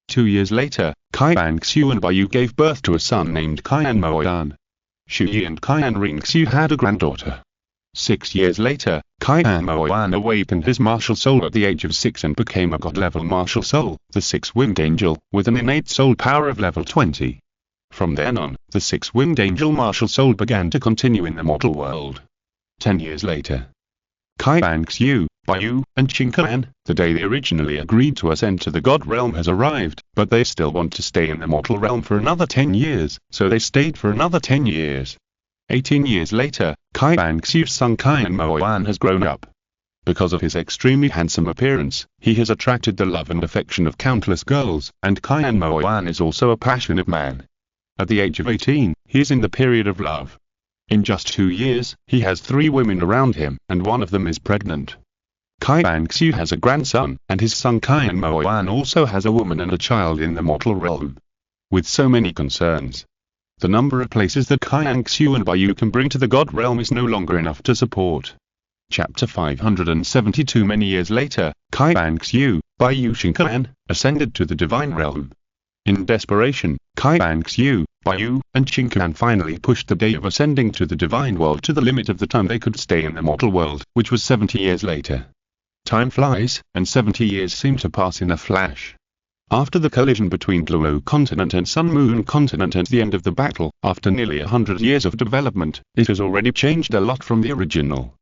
A: 2 years later, Qian Renxue and Bai Yu gave birth to a son named Qian Renxue. Chu Ye and Qian Renxue had a granddaughter. 6 years later, Qian Renxue awakened his martial soul at the age of 6 and became a god-level martial soul, the six-winged angel, with an innate soul power of level 20. From then on, the six-winged angel martial soul began to continue in the mortal world. 10 years later, Qian Renxue, Bai Yu, and Jinkan, the day they originally agreed to ascend to the god realm has arrived, but they still want to stay in the mortal realm for another 10 years, so they stayed for another 10 years. 18 years later, Qian Renxue's son Qian Renxue has grown up. Because of his extremely handsome appearance, he has attracted the love and affection of countless girls, and Qian Renxue is also a passionate man. At the age of 18, he is in the period of love. In just 2 years, he has 3 women around him, and one of them is pregnant. Qian Renxue has a grandson, and his son Qian Renxue also has a woman and a child in the mortal realm. With so many concerns, the number of places that Qian Renxue and Bai Yu can bring to the god realm is no longer enough to support. Chapter 572. Many years later, Qian Renxue, Bai Yu Jinkan, ascended to the divine realm. In desperation, Qian Renxue, Bai Yu, and Jinkan finally pushed the day of ascending to the divine world to the limit of the time they could stay in the mortal world, which was 70 years later. Time flies, and 70 years seem to pass in a flash. After the collision between Douluo Continent and Sun Moon Continent and the end of the battle, after nearly 100 years of development, it has already changed a lot from the original.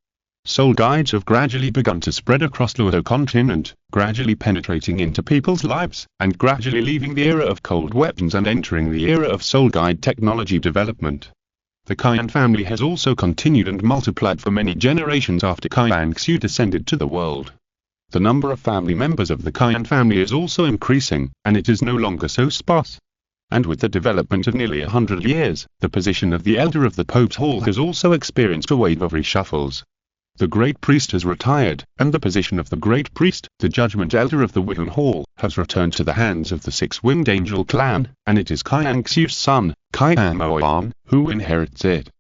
A: Soul guides have gradually begun to spread across Douluo Continent, gradually penetrating into people's lives, and gradually leaving the era of cold weapons and entering the era of soul guide technology development. The Qian family has also continued and multiplied for many generations after Qian Renxue descended to the world. The number of family members of the Qian family is also increasing, and it is no longer so sparse. And with the development of nearly 100 years, the position of the Elder of the Pope's Hall has also experienced a wave of reshuffles. The Great Priest has retired, and the position of the Great Priest, the Judgment Elder of the Wuhan Hall, has returned to the hands of the Six-Winged Angel clan, and it is Qian Renxue's son, Qian Renxue, who inherits it.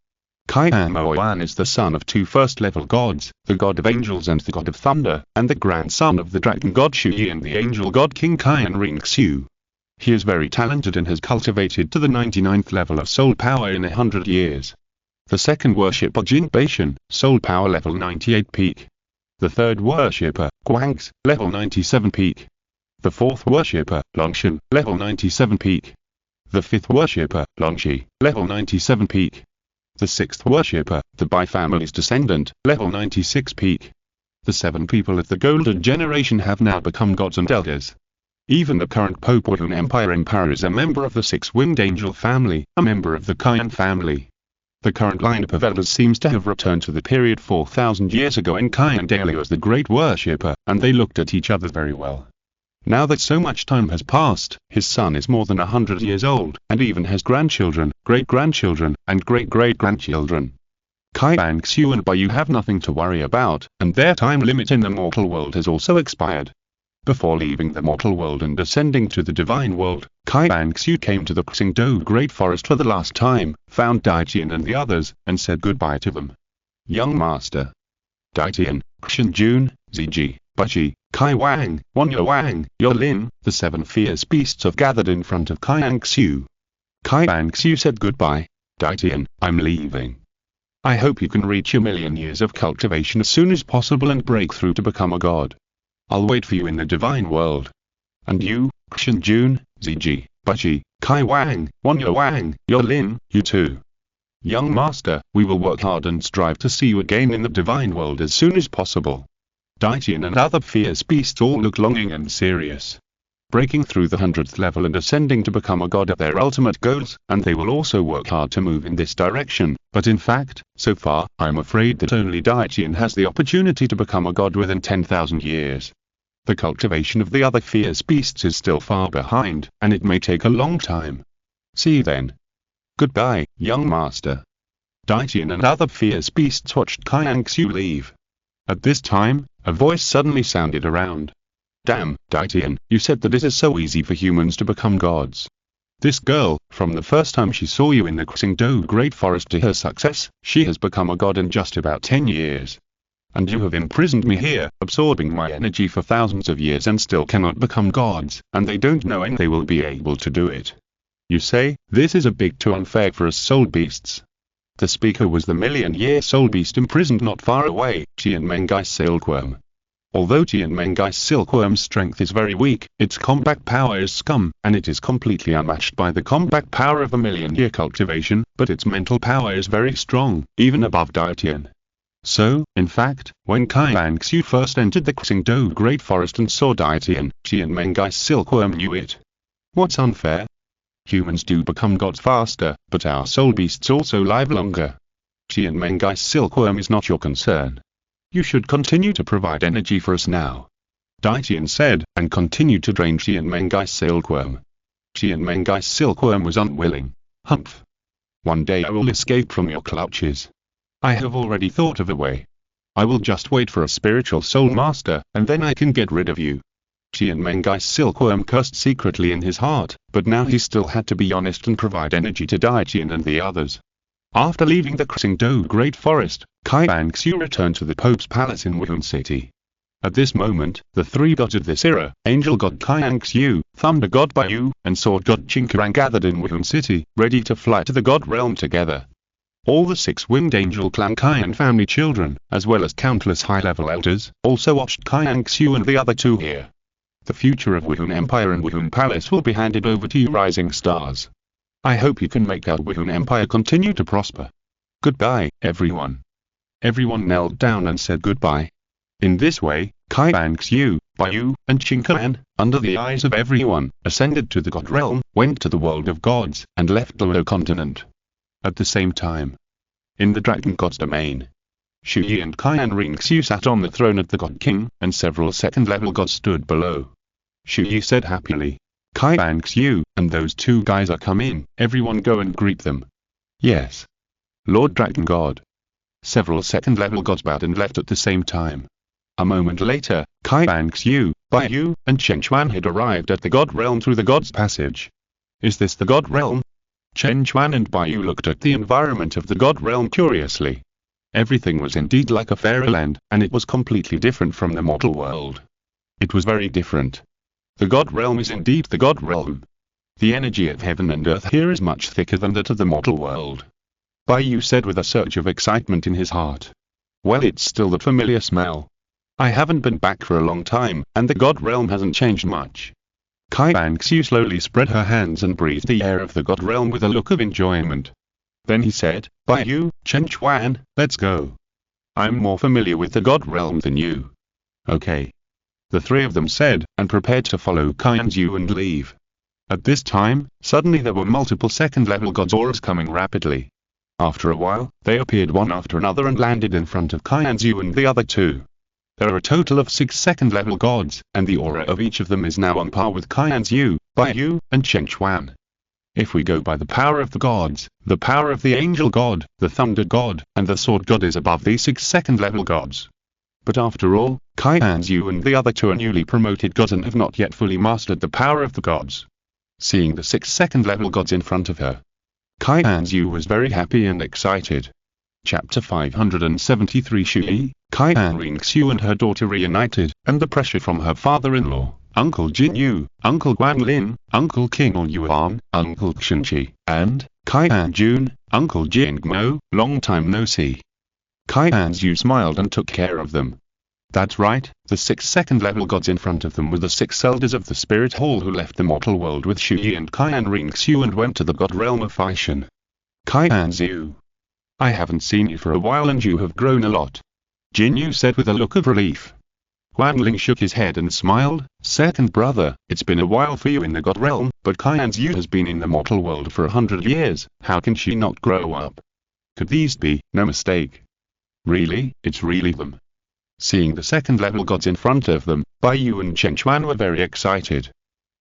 A: Qian Renxue is the son of two first-level gods, the god of angels and the god of thunder, and the grandson of the dragon god Chu Ye and the angel god King Qian Renxue. He is very talented and has cultivated to the 99th level of soul power in 100 years. The second worshipper Cultivation, soul power level 98 peak. The third worshipper, Guang's, level 97 peak. The fourth worshipper, Longshan, level 97 peak. The fifth worshipper, Longxi, level 97 peak. The sixth worshipper, the Bai family's descendant, level 96 peak. The 7 people of the golden generation have now become gods and elders. Even the current Pope Wooden Empire is a member of the 6-winged angel family, a member of the Qian family. The current lineup of elders seems to have returned to the period 4,000 years ago when Qian Dalu was the great worshipper, and they looked at each other very well. Now that so much time has passed, his son is more than 100 years old, and even has grandchildren, great-grandchildren, and great-great-grandchildren. Qian Renxue and Bayu have nothing to worry about, and their time limit in the mortal world has also expired. Before leaving the mortal world and descending to the divine world, Qian Renxue came to the Xingdou Great Forest for the last time, found Daitian and the others, and said goodbye to them. Young Master. Daitian, Qian Ziji, Baji, Kai Wang, Wanya Wang, Yolin, the 7 fierce beasts have gathered in front of Qian Renxue. Qian Renxue said goodbye. Daitian, I'm leaving. I hope you can reach 1,000,000 years of cultivation as soon as possible and break through to become a god. I'll wait for you in the divine world. And you, Qian Ziji, Baji, Kai Wang, Wanya Wang, Yolin, you too. Young Master, we will work hard and strive to see you again in the divine world as soon as possible. Daitian and other fierce beasts all look longing and serious. Breaking through the 100th level and ascending to become a god of their ultimate goals, and they will also work hard to move in this direction, but in fact, so far, I'm afraid that only Daitian has the opportunity to become a god within 10,000 years. The cultivation of the other fierce beasts is still far behind, and it may take a long time. See you then. Goodbye, young master. Daitian and other fierce beasts watched Qian Renxue leave. At this time, a voice suddenly sounded around. Damn, Daitian, you said that it is so easy for humans to become gods. This girl, from the first time she saw you in the Xingdou Great Forest to her success, she has become a god in just about 10 years. And you have imprisoned me here, absorbing my energy for thousands of years and still cannot become gods, and they don't know when they will be able to do it. You say, this is a bit too unfair for us soul beasts. The speaker was the 1,000,000-year soul beast imprisoned not far away, Qian Renxue's silkworm. Although Qian Renxue's silkworm's strength is very weak, its combat power is scum, and it is completely unmatched by the combat power of 1,000,000-year cultivation, but its mental power is very strong, even above Daitian. So, in fact, when Qian Renxue first entered the Xingdou Great Forest and saw Daitian, Qian Renxue's silkworm knew it. What's unfair? Humans do become gods faster, but our soul beasts also live longer. Qian Renxue's silkworm is not your concern. You should continue to provide energy for us now. Daitian said, and continued to drain Qian Renxue's silkworm. Qian Renxue's silkworm was unwilling. Humph. One day I will escape from your clutches. I have already thought of a way. I will just wait for a spiritual soul master, and then I can get rid of you. Qian Renxue's silkworm cursed secretly in his heart, but now he still had to be honest and provide energy to Daitian and the others. After leaving the Xingdou Great Forest, Qian Renxue returned to the Pope's palace in Wuhan City. At this moment, the 3 gods of this era, Angel God Qian Renxue, Thunder God Bayu, and Sword God Qingquan gathered in Wuhan City, ready to fly to the God realm together. All the 6-winged angel clan Qian family children, as well as countless high-level elders, also watched Qian Renxue and the other 2 here. The future of Wuhan Empire and Wuhan Palace will be handed over to you rising stars. I hope you can make our Wuhan Empire continue to prosper. Goodbye, everyone. Everyone knelt down and said goodbye. In this way, Qian Renxue, Bayu, and Qingquan, under the eyes of everyone, ascended to the God realm, went to the world of gods, and left Douluo Continent. At the same time, in the Dragon God's domain, Chu Ye and Qian Renxue sat on the throne of the God King, and several second-level gods stood below. Chu Ye said happily, Qian Renxue, and those 2 guys are come in, everyone go and greet them. Yes. Lord Dragon God. Several second-level gods bowed and left at the same time. A moment later, Qian Renxue, Bayu, and Qingquan had arrived at the God realm through the God's passage. Is this the God realm? Chen Chuan and Bai Yu looked at the environment of the God realm curiously. Everything was indeed like a fairyland, and it was completely different from the mortal world. It was very different. The God realm is indeed the God realm. The energy of heaven and earth here is much thicker than that of the mortal world. Bai Yu said with a surge of excitement in his heart. Well, it's still that familiar smell. I haven't been back for a long time, and the God realm hasn't changed much. Qian Renxue slowly spread her hands and breathed the air of the God realm with a look of enjoyment. Then he said, Bai Yu, Chen Chuan, let's go. I'm more familiar with the God realm than you. Okay. The three of them said, and prepared to follow Qian Renxue and leave. At this time, suddenly there were multiple second-level gods auras coming rapidly. After a while, they appeared one after another and landed in front of Qian Renxue and the other two. There are a total of 6 second-level gods, and the aura of each of them is now on par with Qian Renxue, Bai Yu, and Chen Chuan. If we go by the power of the gods, the power of the angel god, the thunder god, and the sword god is above these 6 second-level gods. But after all, Qian Renxue and the other two are newly promoted gods and have not yet fully mastered the power of the gods. Seeing the 6 second-level gods in front of her, Qian Renxue was very happy and excited. Chapter 573 Chu Ye, Qian Renxue and her daughter reunited, and the pressure from her father-in-law, Uncle Jin Yu, Uncle Guanlin, Uncle King Yuan, Uncle Qian, and Qian Jun, Uncle Jingmo, long time no see. Qian Renxue smiled and took care of them. That's right, the 6 second-level gods in front of them were the 6 elders of the spirit hall who left the mortal world with Chu Ye and Qian Renxue and went to the god realm of Faishan. Qian Renxue, I haven't seen you for a while and you have grown a lot. Jin Yu said with a look of relief. Guanling shook his head and smiled, second brother, it's been a while for you in the god realm, but Qian Renxue has been in the mortal world for 100 years, how can she not grow up? Could these be, no mistake? Really, it's really them. Seeing the second-level gods in front of them, Bai Yu and Chen Chuan were very excited.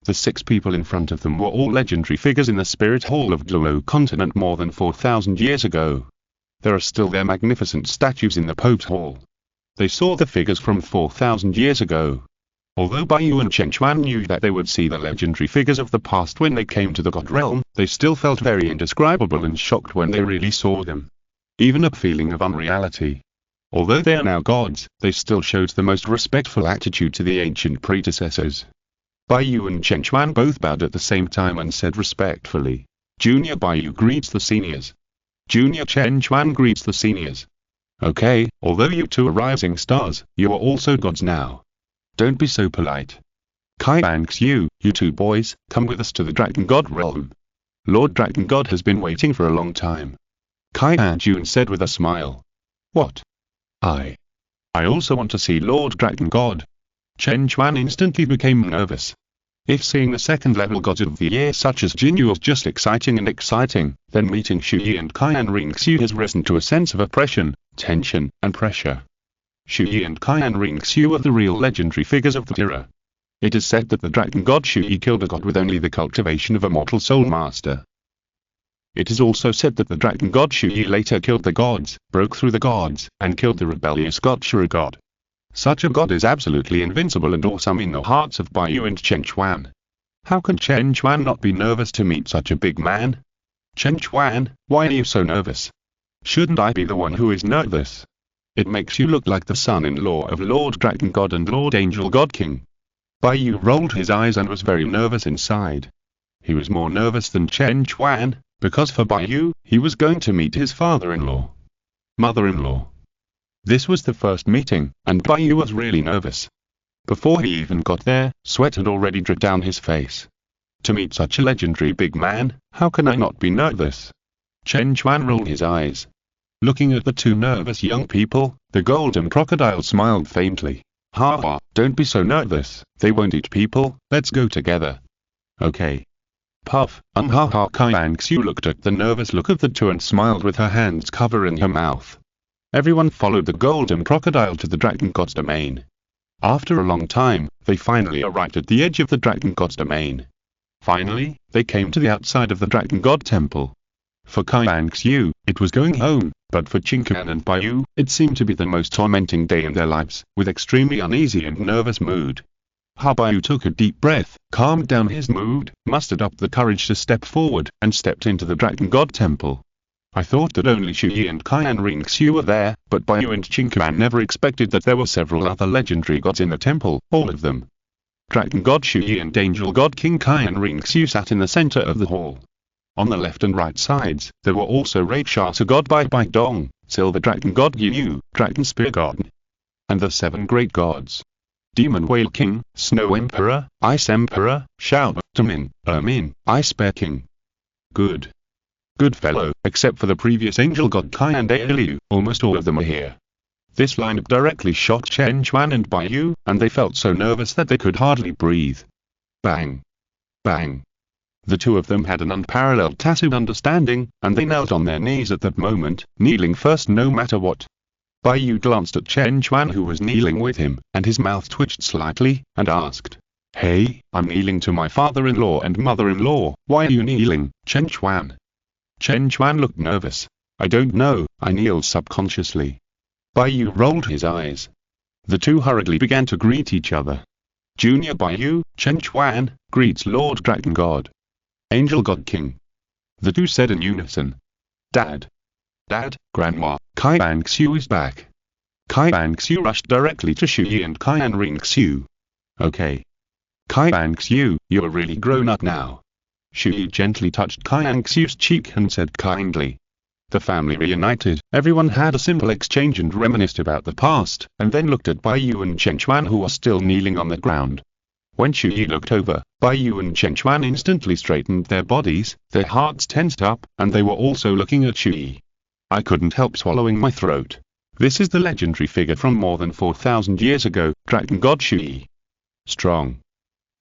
A: The 6 people in front of them were all legendary figures in the spirit hall of Douluo Continent more than 4,000 years ago. There are still their magnificent statues in the Pope's hall. They saw the figures from 4,000 years ago. Although Bai Yu and Chen Chuan knew that they would see the legendary figures of the past when they came to the god realm, they still felt very indescribable and shocked when they really saw them. Even a feeling of unreality. Although they are now gods, they still showed the most respectful attitude to the ancient predecessors. Bai Yu and Chen Chuan both bowed at the same time and said respectfully, Junior Bai Yu greets the seniors. Junior Chen Chuan greets the seniors. Okay, although you two are rising stars, you are also gods now. Don't be so polite. Qian Renxue, you two boys, come with us to the Dragon God realm. Lord Dragon God has been waiting for a long time. Qian Renxue said with a smile. What? I also want to see Lord Dragon God. Chen Chuan instantly became nervous. If seeing the second-level gods of the year such as Jin Yu was just exciting, then meeting Chu Ye and Qian Renxue has risen to a sense of oppression, tension, and pressure. Chu Ye and Qian Renxue are the real legendary figures of the era. It is said that the Dragon God Chu Ye killed a god with only the cultivation of a mortal soul master. It is also said that the Dragon God Chu Ye later killed the gods, broke through the gods, and killed the rebellious god Shura God. Such a god is absolutely invincible and awesome in the hearts of Bai Yu and Chen Chuan. How can Chen Chuan not be nervous to meet such a big man? Chen Chuan, why are you so nervous? Shouldn't I be the one who is nervous? It makes you look like the son-in-law of Lord Dragon God and Lord Angel God King. Bai Yu rolled his eyes and was very nervous inside. He was more nervous than Chen Chuan, because for Bai Yu, he was going to meet his father-in-law. Mother-in-law. This was the first meeting, and Bai Yu was really nervous. Before he even got there, sweat had already dripped down his face. To meet such a legendary big man, how can I not be nervous? Chen Chuan rolled his eyes. Looking at the two nervous young people, the golden crocodile smiled faintly. Ha ha, don't be so nervous, they won't eat people, let's go together. Okay. Puff, ha ha. Qian Renxue looked at the nervous look of the two and smiled with her hands covering her mouth. Everyone followed the golden crocodile to the Dragon God's domain. After a long time, they finally arrived at the edge of the Dragon God's domain. Finally, they came to the outside of the Dragon God temple. For Qian Renxue, it was going home, but for Qingqian and Bai Yu, it seemed to be the most tormenting day in their lives, with extremely uneasy and nervous mood. Bai Yu took a deep breath, calmed down his mood, mustered up the courage to step forward, and stepped into the Dragon God Temple. I thought that only Chu Ye and Qian Renxue were there, but Bai Yu and Qingquan never expected that there were several other legendary gods in the temple, all of them. Dragon God Chu Ye and Angel God King Qian Renxue sat in the center of the hall. On the left and right sides, there were also Rakshasa God Bai Bai Dong, Silver Dragon God Yu, Dragon Spear God, and the 7 great gods. Demon Whale King, Snow Emperor, Ice Emperor, Shao Tamin, Ermin, Ice Bear King. Good fellow, except for the previous angel god Kai and Dalu, almost all of them are here. This lineup directly shocked Chen Chuan and Bai Yu, and they felt so nervous that they could hardly breathe. Bang! Bang! The two of them had an unparalleled tacit understanding, and they knelt on their knees at that moment, kneeling first no matter what. Bai Yu glanced at Chen Chuan who was kneeling with him, and his mouth twitched slightly, and asked, "Hey, I'm kneeling to my father-in-law and mother-in-law, why are you kneeling, Chen Chuan?" Chen Chuan looked nervous. "I don't know, I kneeled subconsciously." Bai Yu rolled his eyes. The two hurriedly began to greet each other. Junior Bai Yu, Chen Chuan, greets Lord Dragon God. Angel God King. The two said in unison. Dad, Grandma, Qian Renxue is back. Qian Renxue rushed directly to Chu Ye and Qian Renxue. Okay. Qian Renxue, you're really grown up now. Chu Ye gently touched Qian Renxue's cheek and said kindly. The family reunited, everyone had a simple exchange and reminisced about the past, and then looked at Bai Yu and Chen Chuan who were still kneeling on the ground. When Chu Ye looked over, Bai Yu and Chen Chuan instantly straightened their bodies, their hearts tensed up, and they were also looking at Chu Ye. I couldn't help swallowing my throat. This is the legendary figure from more than 4,000 years ago, Dragon God Chu Ye. Strong.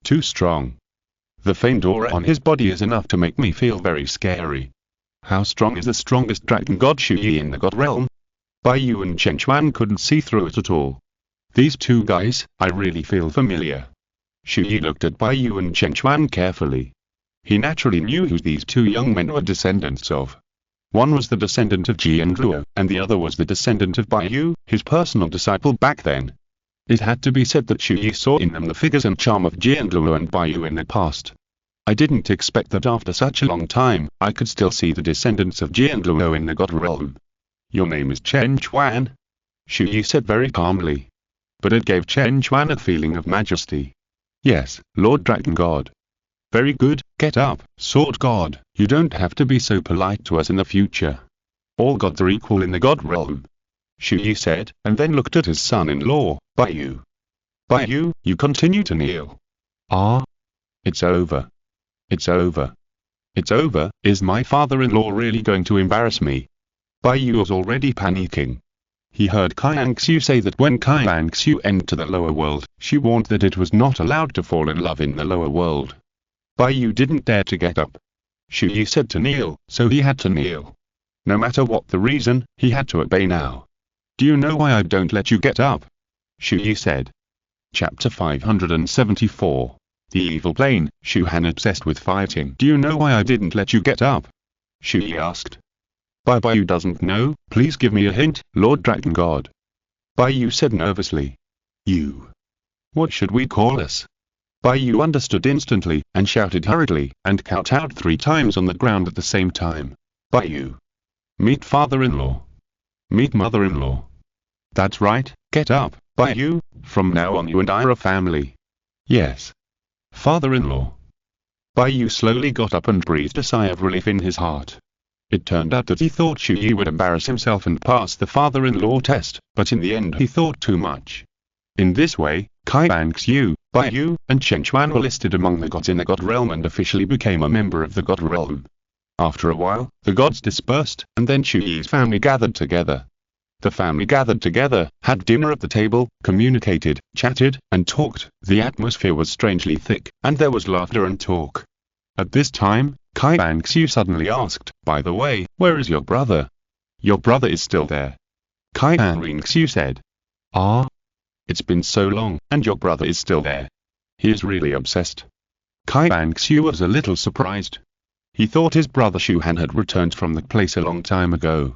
A: Too strong. The faint aura on his body is enough to make me feel very scary. How strong is the strongest Dragon God Chu Ye in the God realm? Bai Yu and Chen Chuan couldn't see through it at all. These two guys, I really feel familiar. Chu Ye looked at Bai Yu and Chen Chuan carefully. He naturally knew who these two young men were descendants of. One was the descendant of Qian Renxue, and the other was the descendant of Bai Yu, his personal disciple back then. It had to be said that Chu Ye saw in them the figures and charm of Qian Renxue and Bai Yu in the past. I didn't expect that after such a long time, I could still see the descendants of Qian Renxue in the God realm. Your name is Chen Chuan? Chu Ye said very calmly. But it gave Chen Chuan a feeling of majesty. Yes, Lord Dragon God. Very good, get up, Sword God, you don't have to be so polite to us in the future. All gods are equal in the God realm. Chu Ye said, and then looked at his son-in-law, Bai Yu. Bai Yu, you continue to kneel. Ah? It's over. It's over. It's over, is my father-in-law really going to embarrass me? Bai Yu was already panicking. He heard Qian Renxue say that when Qian Renxue entered the lower world, she warned that it was not allowed to fall in love in the lower world. Bai Yu didn't dare to get up. Chu Ye said to kneel, so he had to kneel. No matter what the reason, he had to obey now. Do you know why I don't let you get up? Chu Ye said. Chapter 574. The Evil Plane, Shu Han obsessed with fighting. Do you know why I didn't let you get up? Chu Ye asked. Bai Yu doesn't know, please give me a hint, Lord Dragon God. Bai Yu said nervously. You. What should we call us? Bai Yu understood instantly, and shouted hurriedly, and kowtowed 3 times on the ground at the same time. Bai Yu. Meet father-in-law. Meet mother-in-law. That's right, get up, Bai Yu, from now on you and I are a family. Yes. Father-in-law. Bai Yu slowly got up and breathed a sigh of relief in his heart. It turned out that he thought Chu Ye would embarrass himself and pass the father-in-law test, but in the end he thought too much. In this way, Qian Renxue, Bai Yu, and Chen Chuan were listed among the gods in the God realm and officially became a member of the God realm. After a while, the gods dispersed, and then Chu Ye's family gathered together. The family gathered together, had dinner at the table, communicated, chatted, and talked. The atmosphere was strangely thick, and there was laughter and talk. At this time, Qian Renxue suddenly asked, by the way, where is your brother? Your brother is still there. Qian Renxue said. Ah? It's been so long, and your brother is still there. He is really obsessed. Qian Renxue was a little surprised. He thought his brother Shu Han had returned from the place a long time ago.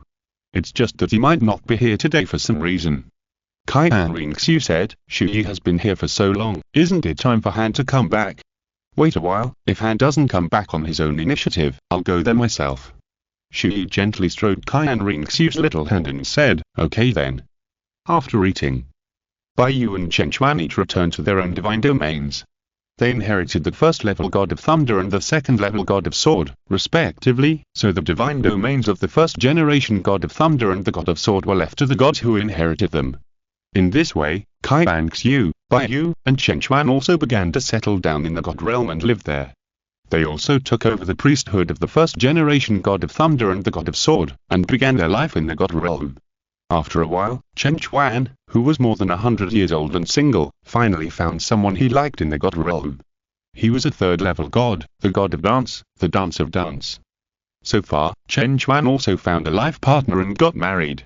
A: It's just that he might not be here today for some reason. Qian Renxue said, Chu Ye has been here for so long, isn't it time for Han to come back? Wait a while, if Han doesn't come back on his own initiative, I'll go there myself. Chu Ye gently stroked Qian Renxue's little hand and said, okay then. After eating, Bai Yu and Chen Chuan each returned to their own divine domains. They inherited the first-level god of thunder and the second-level god of sword, respectively, so the divine domains of the first-generation god of thunder and the god of sword were left to the gods who inherited them. In this way, Qian Renxue, Bai Yu, and Chen Chuan also began to settle down in the god realm and lived there. They also took over the priesthood of the first-generation god of thunder and the god of sword, and began their life in the god realm. After a while, Chen Chuan, who was more than 100 years old and single, finally found someone he liked in the god realm. He was a third-level god, the god of dance, the dance of dance. So far, Chen Chuan also found a life partner and got married.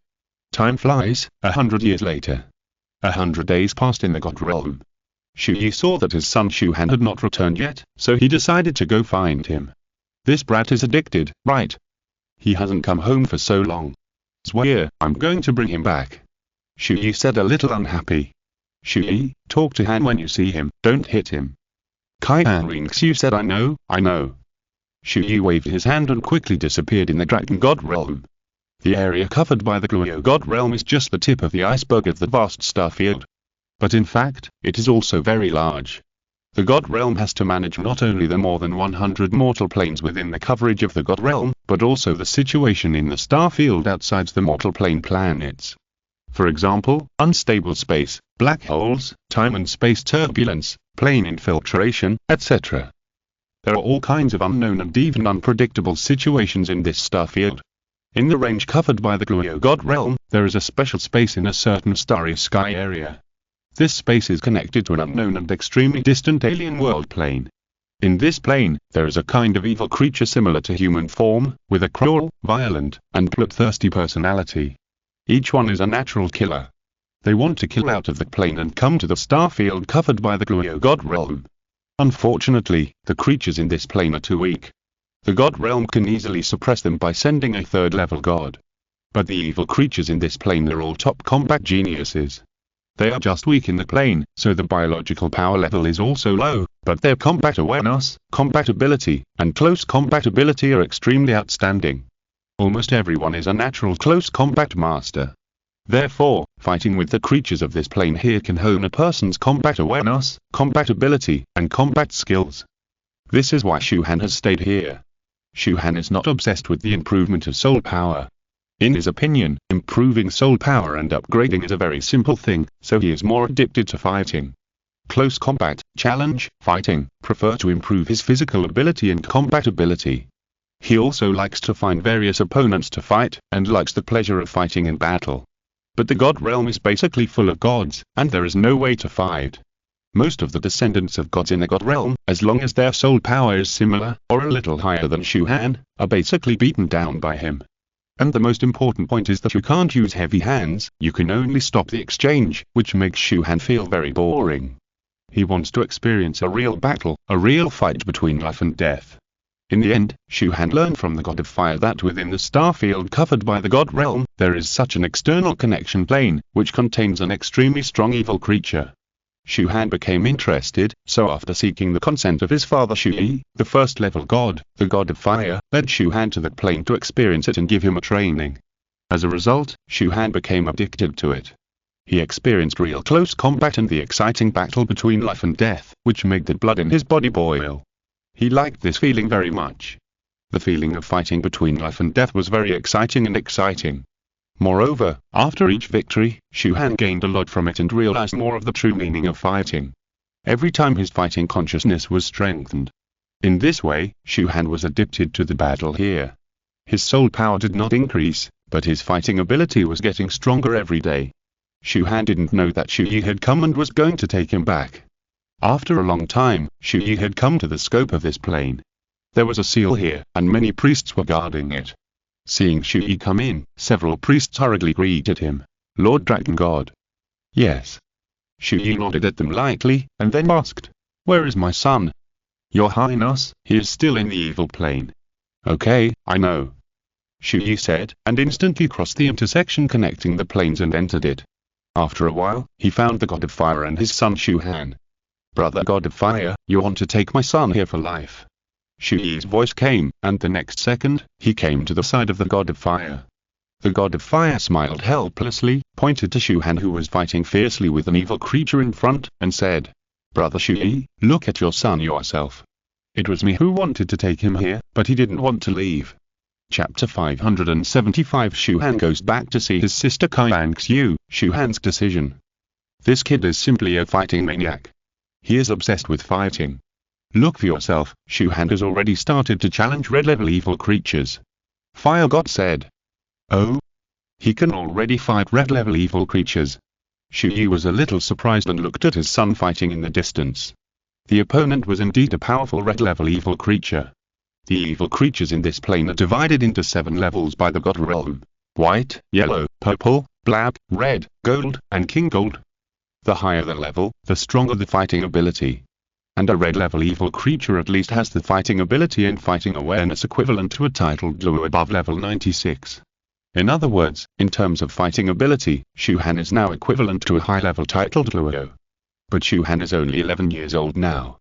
A: Time flies, 100 years later. 100 days passed in the god realm. Chu Ye saw that his son Chu Han had not returned yet, so he decided to go find him. This brat is addicted, right? He hasn't come home for so long. Swear, I'm going to bring him back. Chu Ye said, a little unhappy. Chu Ye, talk to Han when you see him, don't hit him. Qian Renxue said, I know. Chu Ye waved his hand and quickly disappeared in the Dragon God realm. The area covered by the Douluo God realm is just the tip of the iceberg of the vast star field. But in fact, it is also very large. The God realm has to manage not only the more than 100 mortal planes within the coverage of the God realm, but also the situation in the star field outside the mortal plane planets. For example, unstable space, black holes, time and space turbulence, plane infiltration, etc. There are all kinds of unknown and even unpredictable situations in this star field. In the range covered by the Douluo God realm, there is a special space in a certain starry sky area. This space is connected to an unknown and extremely distant alien world plane. In this plane, there is a kind of evil creature similar to human form, with a cruel, violent, and bloodthirsty personality. Each one is a natural killer. They want to kill out of the plane and come to the star field covered by the Douluo God realm. Unfortunately, the creatures in this plane are too weak. The God realm can easily suppress them by sending a third-level god. But the evil creatures in this plane are all top combat geniuses. They are just weak in the plane, so the biological power level is also low, but their combat awareness, combat ability, and close combat ability are extremely outstanding. Almost everyone is a natural close combat master. Therefore, fighting with the creatures of this plane here can hone a person's combat awareness, combat ability, and combat skills. This is why Chu Han has stayed here. Chu Han is not obsessed with the improvement of soul power. In his opinion, improving soul power and upgrading is a very simple thing, so he is more addicted to fighting. Close combat, challenge, fighting, prefer to improve his physical ability and combat ability. He also likes to find various opponents to fight, and likes the pleasure of fighting in battle. But the God realm is basically full of gods, and there is no way to fight. Most of the descendants of gods in the God realm, as long as their soul power is similar, or a little higher than Chu Han, are basically beaten down by him. And the most important point is that you can't use heavy hands, you can only stop the exchange, which makes Chu Han feel very boring. He wants to experience a real battle, a real fight between life and death. In the end, Chu Han learned from the god of fire that within the star field covered by the God realm, there is such an external connection plane, which contains an extremely strong evil creature. Chu Han became interested, so after seeking the consent of his father Chu Ye, the first-level god, the god of fire, led Chu Han to that plane to experience it and give him a training. As a result, Chu Han became addicted to it. He experienced real close combat and the exciting battle between life and death, which made the blood in his body boil. He liked this feeling very much. The feeling of fighting between life and death was very exciting. Moreover, after each victory, Chu Han gained a lot from it and realized more of the true meaning of fighting. Every time his fighting consciousness was strengthened. In this way, Chu Han was addicted to the battle here. His soul power did not increase, but his fighting ability was getting stronger every day. Chu Han didn't know that Chu Ye had come and was going to take him back. After a long time, Chu Ye had come to the scope of this plane. There was a seal here, and many priests were guarding it. Seeing Chu Ye come in, several priests hurriedly greeted him. Lord Dragon God. Yes. Chu Ye nodded at them lightly, and then asked, Where is my son? Your Highness, he is still in the evil plane. Okay, I know. Chu Ye said, and instantly crossed the intersection connecting the planes and entered it. After a while, he found the god of fire and his son Shu Han. "Brother god of fire, you want to take my son here for life?" Chu Ye's voice came, and the next second, he came to the side of the god of fire. The god of fire smiled helplessly, pointed to Shu Han who was fighting fiercely with an evil creature in front, and said, "Brother Chu Ye, look at your son yourself. It was me who wanted to take him here, but he didn't want to leave." Chapter 575 Shu Han goes back to see his sister Qian Renxue. Shu Han's decision. This kid is simply a fighting maniac. He is obsessed with fighting. Look for yourself, Shu Han has already started to challenge red-level evil creatures. Fire God said. Oh? He can already fight red-level evil creatures. Chu Ye was a little surprised and looked at his son fighting in the distance. The opponent was indeed a powerful red-level evil creature. The evil creatures in this plane are divided into 7 levels by the God Realm: white, yellow, purple, black, red, gold, and king gold. The higher the level, the stronger the fighting ability. And a red-level evil creature at least has the fighting ability and fighting awareness equivalent to a titled Douluo above level 96. In other words, in terms of fighting ability, Shu Han is now equivalent to a high-level titled Douluo. But Shu Han is only 11 years old now.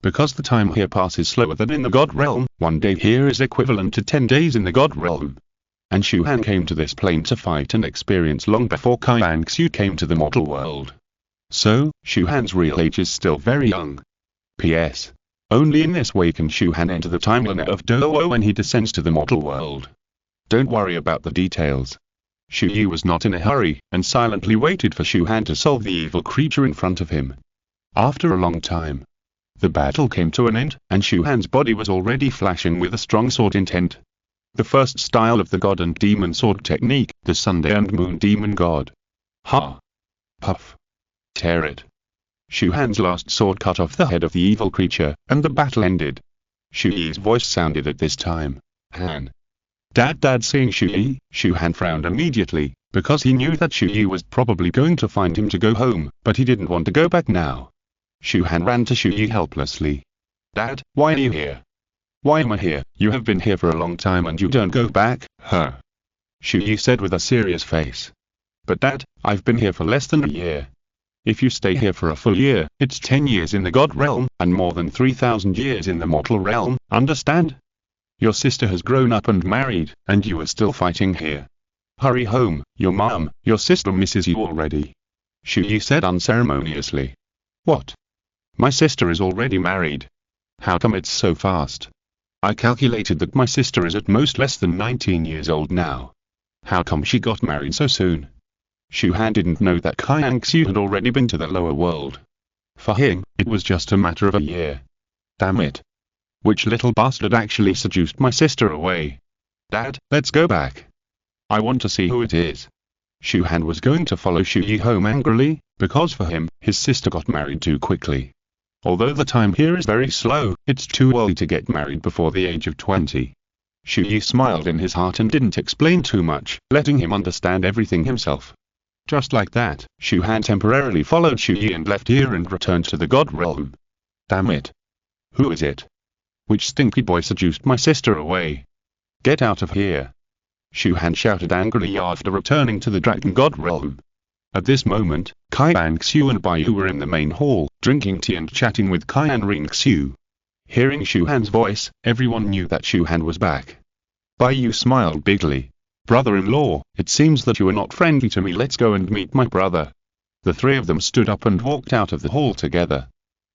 A: Because the time here passes slower than in the God Realm, 1 day here is equivalent to 10 days in the God Realm. And Shu Han came to this plane to fight and experience long before Qian Renxue came to the mortal world. So, Shu Han's real age is still very young. P.S. Only in this way can Shu Han enter the timeline of Douluo when he descends to the mortal world. Don't worry about the details. Chu Ye was not in a hurry, and silently waited for Shu Han to solve the evil creature in front of him. After a long time, the battle came to an end, and Shu Han's body was already flashing with a strong sword intent. The first style of the god and demon sword technique, the Sunday and Moon Demon God. Ha! Puff! Tear it! Shu Han's last sword cut off the head of the evil creature, and the battle ended. Chu Ye's voice sounded at this time. Han. Dad seeing Chu Ye, Shu Han frowned immediately, because he knew that Chu Ye was probably going to find him to go home, but he didn't want to go back now. Shu Han ran to Chu Ye helplessly. Dad, why are you here? Why am I here? You have been here for a long time and you don't go back, huh? Chu Ye said with a serious face. But Dad, I've been here for less than a year. If you stay here for a full year, it's 10 years in the God Realm, and more than 3,000 years in the mortal realm, understand? Your sister has grown up and married, and you are still fighting here. Hurry home, your mom, your sister misses you already. Chu Ye said unceremoniously. What? My sister is already married. How come it's so fast? I calculated that my sister is at most less than 19 years old now. How come she got married so soon? Shu Han didn't know that Qian Renxue had already been to the lower world. For him, it was just a matter of a year. Damn it. Which little bastard actually seduced my sister away? Dad, let's go back. I want to see who it is. Shu Han was going to follow Chu Ye home angrily, because for him, his sister got married too quickly. Although the time here is very slow, it's too early to get married before the age of 20. Chu Ye smiled in his heart and didn't explain too much, letting him understand everything himself. Just like that, Shu Han temporarily followed Chu Ye and left here and returned to the God Realm. Damn it. Who is it? Which stinky boy seduced my sister away? Get out of here. Shu Han shouted angrily after returning to the Dragon God Realm. At this moment, Qian Renxue and Baiyu were in the main hall, drinking tea and chatting with Qian Renxue. Hearing Shu Han's voice, everyone knew that Shu Han was back. Baiyu smiled bigly. Brother-in-law, it seems that you are not friendly to me. Let's go and meet my brother. The 3 of them stood up and walked out of the hall together.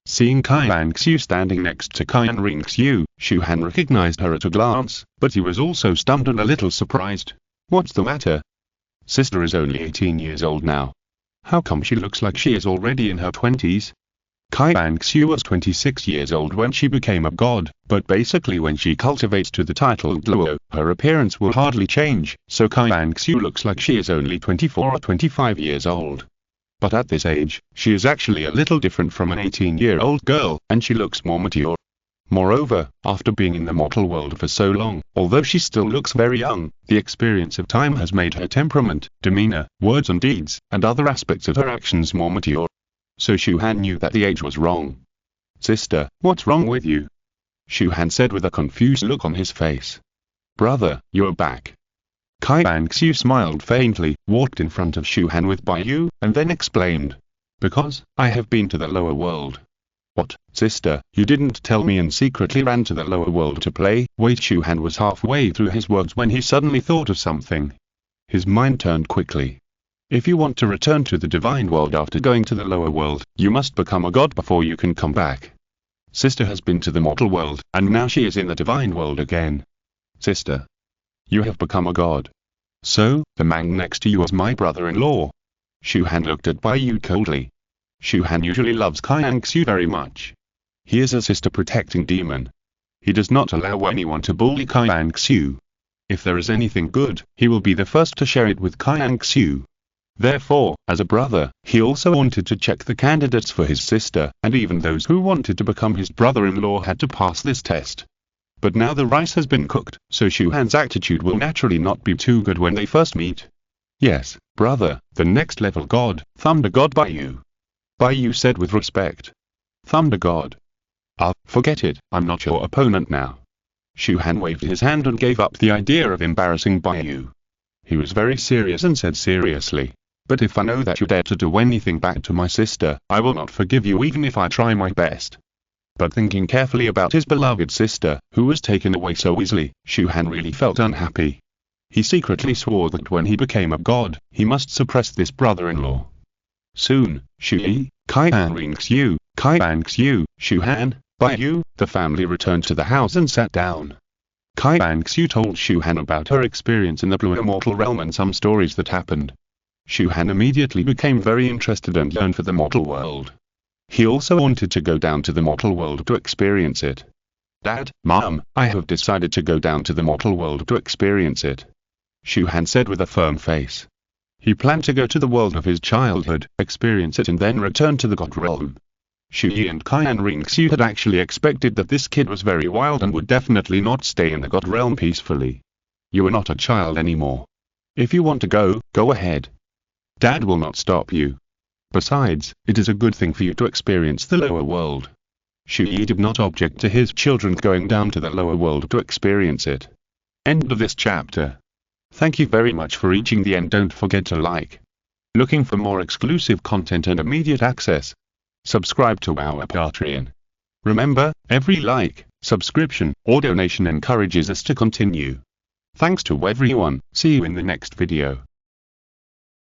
A: Seeing Qian Renxue standing next to Qian Renxue, Shu Han recognized her at a glance, but he was also stunned and a little surprised. What's the matter? Sister is only 18 years old now. How come she looks like she is already in her 20s? Qian Renxue was 26 years old when she became a god, but basically when she cultivates to the title Douluo, her appearance will hardly change, so Qian Renxue looks like she is only 24 or 25 years old. But at this age, she is actually a little different from an 18-year-old girl, and she looks more mature. Moreover, after being in the mortal world for so long, although she still looks very young, the experience of time has made her temperament, demeanor, words and deeds, and other aspects of her actions more mature. So Shu Han knew that the age was wrong. Sister, what's wrong with you? Shu Han said with a confused look on his face. Brother, you're back. Qian Renxue smiled faintly, walked in front of Shu Han with Baiyu, and then explained. Because, I have been to the lower world. What, sister, you didn't tell me and secretly ran to the lower world to play? Wait, Shu Han was halfway through his words when he suddenly thought of something. His mind turned quickly. If you want to return to the divine world after going to the lower world, you must become a god before you can come back. Sister has been to the mortal world, and now she is in the divine world again. Sister, you have become a god. So, the man next to you is my brother-in-law. Shu Han looked at Baiyu coldly. Shu Han usually loves Qian Renxue very much. He is a sister-protecting demon. He does not allow anyone to bully Qian Renxue. If there is anything good, he will be the first to share it with Qian Renxue. Therefore, as a brother, he also wanted to check the candidates for his sister, and even those who wanted to become his brother-in-law had to pass this test. But now the rice has been cooked, so Shu Han's attitude will naturally not be too good when they first meet. Yes, brother, the next level god, Thunder God Baiyu. Baiyu said with respect. Thunder God. Ah, forget it, I'm not your opponent now. Shu Han waved his hand and gave up the idea of embarrassing Baiyu. He was very serious and said seriously. But if I know that you dare to do anything back to my sister, I will not forgive you even if I try my best. But thinking carefully about his beloved sister, who was taken away so easily, Shu Han really felt unhappy. He secretly swore that when he became a god, he must suppress this brother-in-law. Soon, Chu Ye, Qian Renxue, Shu Han, Baiyu, the family returned to the house and sat down. Qian Renxue told Shu Han about her experience in the blue immortal realm and some stories that happened. Shu Han immediately became very interested and yearned for the mortal world. He also wanted to go down to the mortal world to experience it. Dad, Mom, I have decided to go down to the mortal world to experience it. Shu Han said with a firm face. He planned to go to the world of his childhood, experience it and then return to the god realm. Chu Ye and Qian Renxue had actually expected that this kid was very wild and would definitely not stay in the god realm peacefully. You are not a child anymore. If you want to go, go ahead. Dad will not stop you. Besides, it is a good thing for you to experience the lower world. Chu Ye did not object to his children going down to the lower world to experience it. End of this chapter. Thank you very much for reaching the end. Don't forget to like. Looking for more exclusive content and immediate access? Subscribe to our Patreon. Remember, every like, subscription, or donation encourages us to continue. Thanks to everyone. See you in the next video.